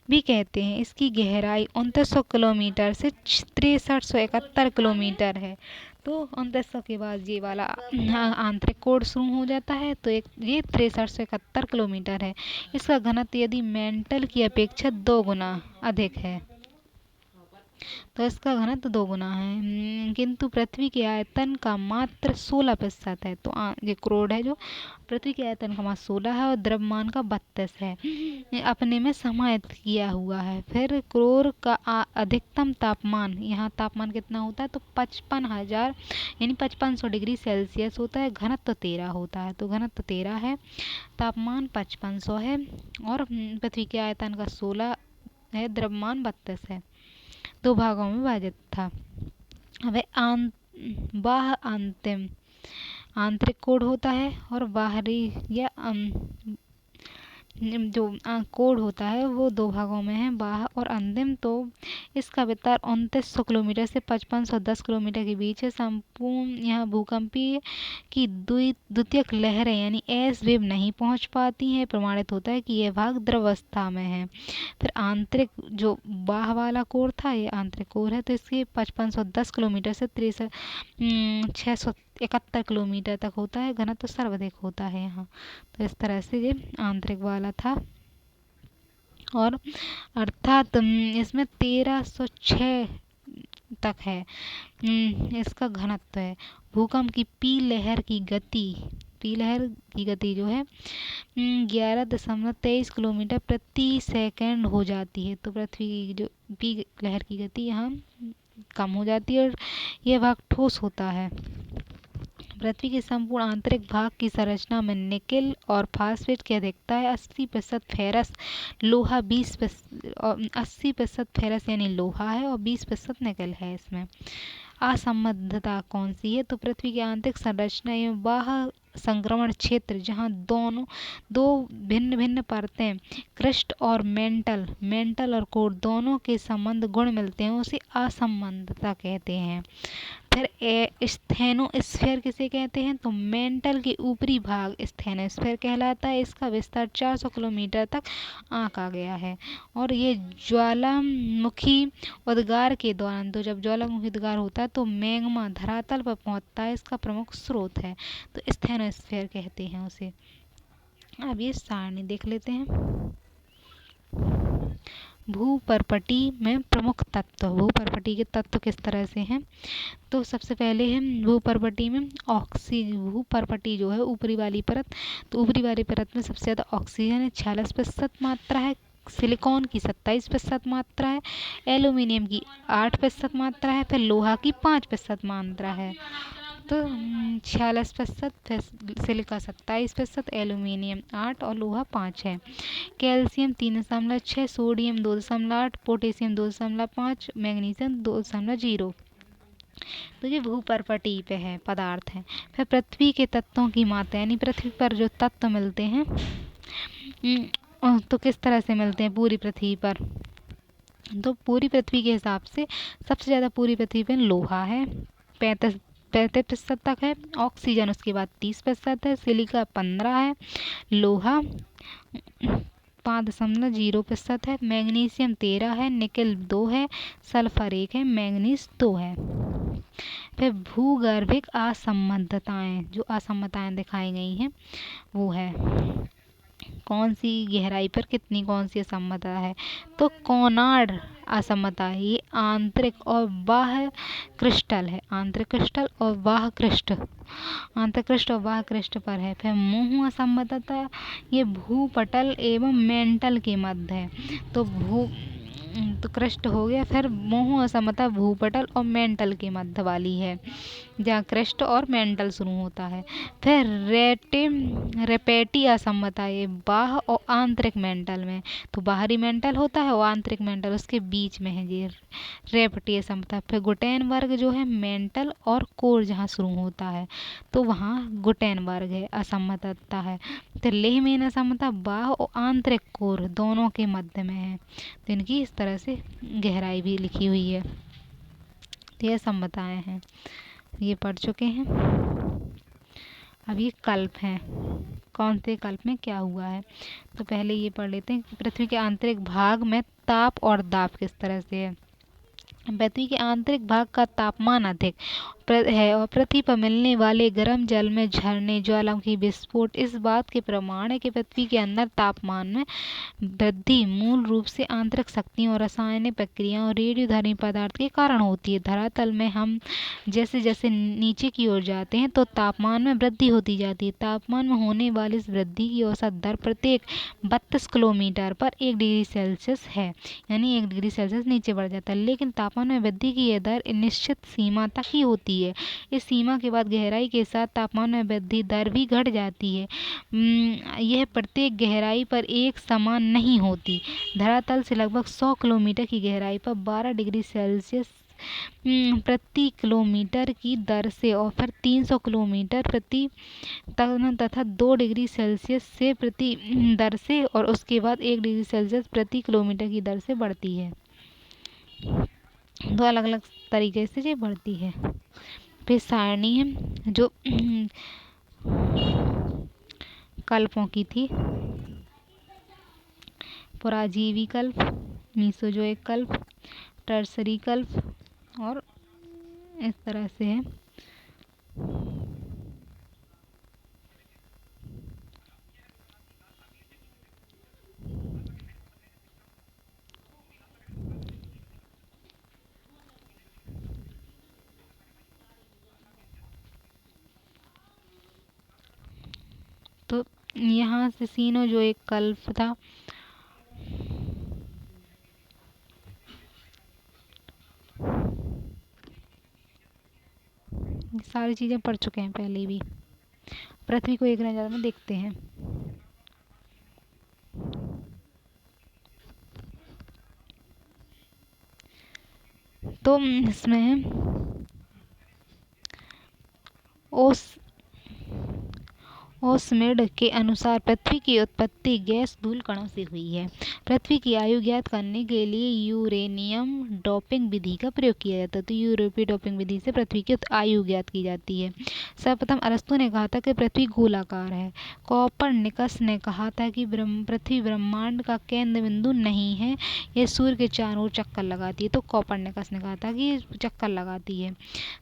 भी कहते हैं। इसकी गहराई 2900 किलोमीटर से 6371 किलोमीटर है। तो 2900 के बाद ये वाला आंतरिक कोण शुरू हो जाता है, तो ये 6371 किलोमीटर है। इसका घनत्व यदि मेंटल की अपेक्षा 2 गुना अधिक है, तो इसका घनत्व 2 गुना है। किंतु पृथ्वी के आयतन का मात्र 16% है। तो ये करोड़ है, जो पृथ्वी के आयतन का मात्र 16 है और द्रव्यमान का 32 है, अपने में समाहित किया हुआ है। फिर करोड़ का अधिकतम तापमान, यहाँ तापमान कितना होता है, तो 55,000 यानी 5500 डिग्री सेल्सियस होता है। घनत्व 13 होता है, तो घनत्व 13 है, तापमान 5500 है और पृथ्वी के आयतन का 16 है, द्रव्यमान 32 है। 2 भागों में विभाजित था। अब बाह्य आंतरिक कोण होता है और बाहरी या जो कोण होता है वो 2 भागों में है, बाह्य और अंतिम। तो इसका विस्तार 2900 किलोमीटर से 5510 किलोमीटर के बीच है। संपूर्ण यहाँ भूकंपीय की द्वितीयक लहरें यानी एस वेव नहीं पहुँच पाती हैं। प्रमाणित होता है कि यह भाग द्रवस्था में है। फिर आंतरिक जो बाह्य वाला कोण था, ये आंतरिक कोण है, तो इसके 5510 किलोमीटर से 671 किलोमीटर तक होता है। घनत्व तो सर्वाधिक होता है यहाँ। तो इस तरह से ये आंतरिक वाला था, और अर्थात इसमें 1306 तक है इसका घनत्व है। भूकंप की पी लहर की गति जो है 11.23 किलोमीटर प्रति सेकंड हो जाती है। तो पृथ्वी की जो पी लहर की गति यहाँ कम हो जाती है और यह भाग ठोस होता है। पृथ्वी के संपूर्ण आंतरिक भाग की संरचना में निकेल और फास्फेट की अधिकता है। 80% फेरस लोहा 80% फेरस यानी लोहा है और 20% निकेल है। इसमें असंबद्धता कौन सी है, तो पृथ्वी की आंतरिक संरचना एवं बाह्य संक्रमण क्षेत्र जहाँ दो भिन्न भिन्न परतें क्रस्ट और मेंटल और कोर दोनों के संबंध गुण मिलते हैं, उसे असंबद्धता कहते हैं। फिर स्थेनोस्फीयर किसे कहते हैं, तो मेंटल के ऊपरी भाग स्थेनोस्फीयर कहलाता है। इसका विस्तार 400 किलोमीटर तक आंका गया है और ये ज्वालामुखी उद्गार के दौरान, तो जब ज्वालामुखी उद्गार होता है तो मैग्मा धरातल पर पहुंचता है, इसका प्रमुख स्रोत है। तो स्थेनोस्फीयर कहते हैं उसे। अब ये सारणी देख लेते हैं। भूपर्पटी में प्रमुख तत्व, भूपर्पटी के तत्व किस तरह से हैं, तो सबसे पहले है भूपर्पटी में भूपर्पटी जो है ऊपरी वाली परत, तो ऊपरी वाली परत में सबसे ज़्यादा ऑक्सीजन है, 46% मात्रा है। सिलिकॉन की 27% मात्रा है। एल्यूमिनियम की 8% मात्रा है। फिर लोहा की 5% मात्रा है। तो 46%, सिलिका 27%, एल्यूमिनियम 8 और लोहा 5 है। Calcium 3.6, sodium 2.8, potassium 2.5, magnesium 2.0। तो ये भूपर्पटी पे है पदार्थ है। फिर पृथ्वी के तत्वों की मात्रा, यानी पृथ्वी पर जो तत्व मिलते हैं तो किस तरह से मिलते हैं पूरी पृथ्वी पर, तो पूरी पृथ्वी के हिसाब से सबसे ज़्यादा पूरी पृथ्वी पर लोहा है, 35% तक है। ऑक्सीजन उसके बाद 30% है। सिलिका 15 है। लोहा 5.0% है। मैग्नीशियम 13 है। निकेल 2 है। सल्फर 1 है। मैंगनीज 2 है। फिर भूगर्भिक असंबद्धताएं, जो असंबद्धताएं दिखाई गई हैं वो है कौन सी गहराई पर कितनी कौन सी असमता है, तो कोनार्ड असमता है। ये आंतरिक और बाह्य क्रिस्टल है, आंतरिक क्रिस्टल और बाह्य क्रिस्टल, आंतरिक क्रिस्टल और बाह्य क्रिस्टल पर है। फिर मुँह असमता, ये भूपटल एवं मेंटल के मध्य है। तो क्रिस्ट हो गया। फिर मुँह असमता भूपटल और मेंटल के मध्य वाली है, जहाँ क्रिस्ट और मेंटल शुरू होता है। फिर रेपेटी असमता, ये बाह्य और आंतरिक मेंटल में, तो बाहरी मेंटल होता है और आंतरिक मेंटल उसके बीच में है ये रेपेटी असमता। फिर गुटेनबर्ग जो है मेंटल और कोर जहाँ शुरू होता है तो वहाँ गुटेनबर्ग है, असमता है। तो लेहमेन असमता बाह्य और आंतरिक कोर दोनों के मध्य में है। तो इनकी इस तरह से गहराई भी लिखी हुई है। तो यह सब बताए हैं, ये पढ़ चुके हैं। अब ये कल्प हैं, कौन से कल्प में क्या हुआ है। तो पहले ये पढ़ लेते हैं कि पृथ्वी के आंतरिक भाग में ताप और दाब किस तरह से है। पृथ्वी के आंतरिक भाग का तापमान अधिक है और पृथ्वी पर मिलने वाले गर्म जल में झरने, ज्वालामुखी विस्फोट इस बात के प्रमाण है कि पृथ्वी के अंदर तापमान में वृद्धि मूल रूप से आंतरिक शक्तियों और रासायनिक प्रक्रियाओं और रेडियोधर्मी पदार्थ के कारण होती है। धरातल में हम जैसे जैसे नीचे की ओर जाते हैं तो तापमान में वृद्धि होती जाती है। तापमान में होने वाली इस वृद्धि की औसत दर प्रत्येक 32 किलोमीटर पर 1 डिग्री सेल्सियस है, यानी 1 डिग्री सेल्सियस नीचे बढ़ जाता है। लेकिन तापमान में वृद्धि की यह दर निश्चित सीमा तक ही होती है। इस सीमा के बाद गहराई के साथ तापमान में वृद्धि दर भी घट जाती है। यह प्रत्येक गहराई पर एक समान नहीं होती। धरातल से लगभग 100 किलोमीटर की गहराई पर 12 डिग्री सेल्सियस प्रति किलोमीटर की दर से और फिर 300 किलोमीटर प्रति तथा 2 डिग्री सेल्सियस से प्रति दर से और उसके बाद 1 डिग्री सेल्सियस प्रति किलोमीटर की दर से बढ़ती है। दो अलग अलग तरीके से ये बढ़ती है। फिर सारणी है जो कल्पों की थी, पुराजीवी कल्प, मीसोजोइक कल्प, टर्सरी कल्प और इस तरह से है। तो यहाँ से सीनोजोइक कल्प था, सारी चीजें पढ़ चुके हैं पहले भी। पृथ्वी को एक नज़र में देखते हैं। तो इसमें ओसमिड के अनुसार पृथ्वी की उत्पत्ति गैस धूल कणों से हुई है। पृथ्वी की आयु ज्ञात करने के लिए यूरेनियम डोपिंग विधि का प्रयोग किया जाता है। तो यूरोपीय डोपिंग विधि से पृथ्वी की आयु ज्ञात की जाती है। सर्वप्रथम अरस्तु ने कहा था कि पृथ्वी गोलाकार है। कोपरनिकस ने कहा था कि पृथ्वी ब्रह्मांड का केंद्र बिंदु नहीं है, यह सूर्य के चारों ओर चक्कर लगाती है। तो कोपरनिकस ने कहा था कि चक्कर लगाती है।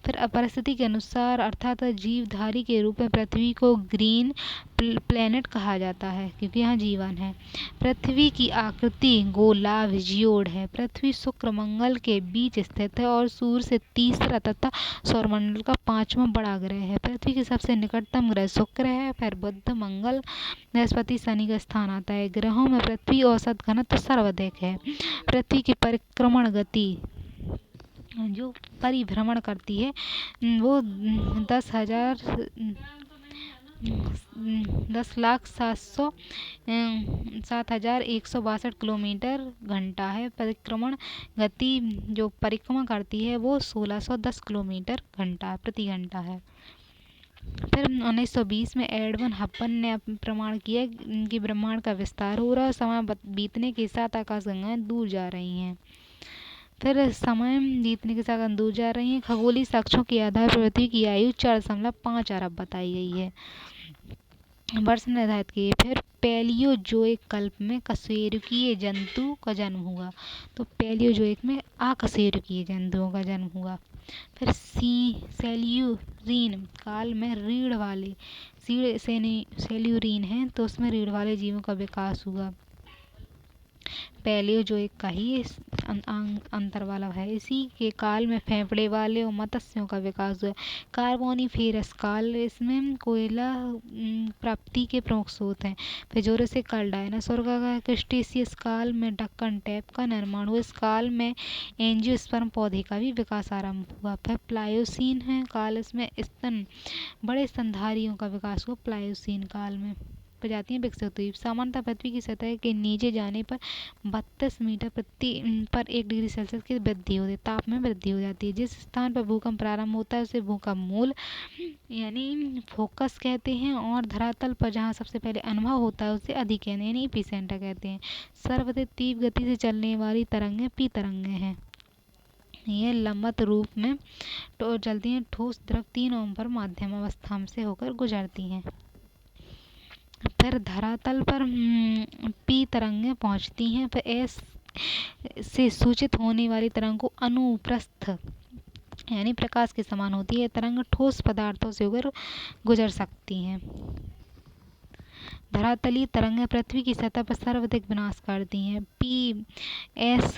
फिर परिस्थिति के अनुसार अर्थात जीवधारी के रूप में पृथ्वी को ग्रीन प्लेनेट कहा जाता है क्योंकि यहाँ जीवन है। पृथ्वी की आकृति गोलार्धीय है। पृथ्वी शुक्र मंगल के बीच स्थित है और सूर्य से तीसरा तथा सौरमंडल का 5वां बड़ा ग्रह है। पृथ्वी के सबसे निकटतम ग्रह शुक्र है, फिर बुध, मंगल, बृहस्पति, शनि का स्थान आता है। ग्रहों में पृथ्वी औसत घनत्व सर्वाधिक है। पृथ्वी की परिक्रमण गति जो परिभ्रमण करती है वो 10,07,162 किलोमीटर घंटा है। परिक्रमण गति जो परिक्रमा करती है वो 1610 किलोमीटर घंटा प्रति घंटा है। फिर 1920 में एडवन हबल ने प्रमाण किया कि ब्रह्मांड का विस्तार हो रहा है। समय बीतने के साथ आकाशगंगाएं दूर जा रही हैं। फिर समय बीतने के साथ दूर जा रही हैं। खगोलीय साक्ष्यों के आधार पर पृथ्वी की आयु 4.5 अरब बताई गई है। वर्ष निर्धारित किए। फिर पैलियोजोइक कल्प में कशेरुकीय जंतु का जन्म हुआ। तो पैलियोजोइक में अकशेरुकीय जंतुओं का जन्म हुआ। फिर सेल्यूरीन काल में रीढ़ वाले सेल्यूरीन है तो उसमें रीढ़ वाले जीवों का विकास हुआ। पैलियोजोइक का ही अंतर वाला है। इसी के काल में फेफड़े वाले और मत्स्यों का विकास हुआ। कार्बोनिफेरस काल, इसमें कोयला प्राप्ति के प्रमुख स्रोत हैं। फिर जोरासिक काल डायनासोर का। क्रिटेशियस काल में डक्कन टैप का निर्माण हुआ। इस काल में एंजियोस्पर्म पौधे का भी विकास आरंभ हुआ। फिर प्लायोसीन है काल, इसमें बड़े स्तनधारियों का विकास हुआ प्लायोसीन काल में। प्रजातियां विकसित हुई। सामान्यतः पृथ्वी की सतह के नीचे जाने पर 32 मीटर पर 1 डिग्री सेल्सियस की वृद्धि होती है, ताप में वृद्धि हो जाती है। जिस स्थान पर भूकंप प्रारंभ होता है उसे भूकंप मूल यानी फोकस कहते हैं और धरातल पर जहाँ सबसे पहले अनुभव होता है उसे अधिकेंद्र यानी एपिसेंटर कहते हैं। सर्वाधिक तीव्र गति से चलने वाली तरंगें पी तरंगें हैं। यह लंबवत रूप में तो चलती हैं। ठोस द्रव 3 ओम पर माध्यम अवस्था से होकर गुजरती हैं। फिर धरातल पर पी तरंगें पहुंचती हैं। फिर एस से सूचित होने वाली तरंग को अनुप्रस्थ यानी प्रकाश के समान होती है। तरंग ठोस पदार्थों से होकर गुजर सकती हैं। धरातलीय तरंगें पृथ्वी की सतह पर सर्वाधिक विनाश करती हैं। पी एस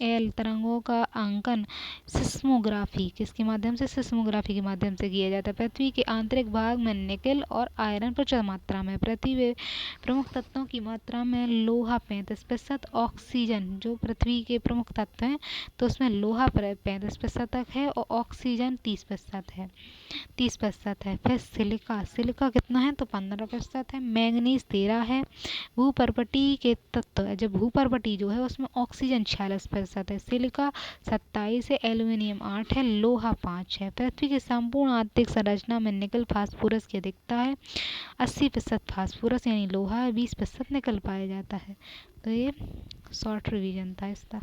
एल तरंगों का अंकन सिस्मोग्राफी किसके माध्यम से? सिस्मोग्राफी के माध्यम से किया जाता है। पृथ्वी के आंतरिक भाग में निकेल और आयरन प्रचुर मात्रा में। पृथ्वी में प्रमुख तत्वों की मात्रा में लोहा 35%, ऑक्सीजन जो पृथ्वी के प्रमुख तत्व हैं तो उसमें लोहा 35% है और ऑक्सीजन 30% है। 30% है। फिर सिलिका, सिलिका कितना है? तो 15% है। मैंगनीज 13 है। भूपर्वती के तत्व है, जब भूपर्वती जो है उसमें ऑक्सीजन 46% है। सिलिका 27 है। एल्यूमिनियम 8 है। लोहा 5 है। पृथ्वी की संपूर्ण आंतरिक संरचना में निकल फास्फोरस की अधिकता है। 80% फास्फोरस यानी लोहा है, 20% निकल पाया जाता है। तो ये शॉर्ट रिवीजन था इसका।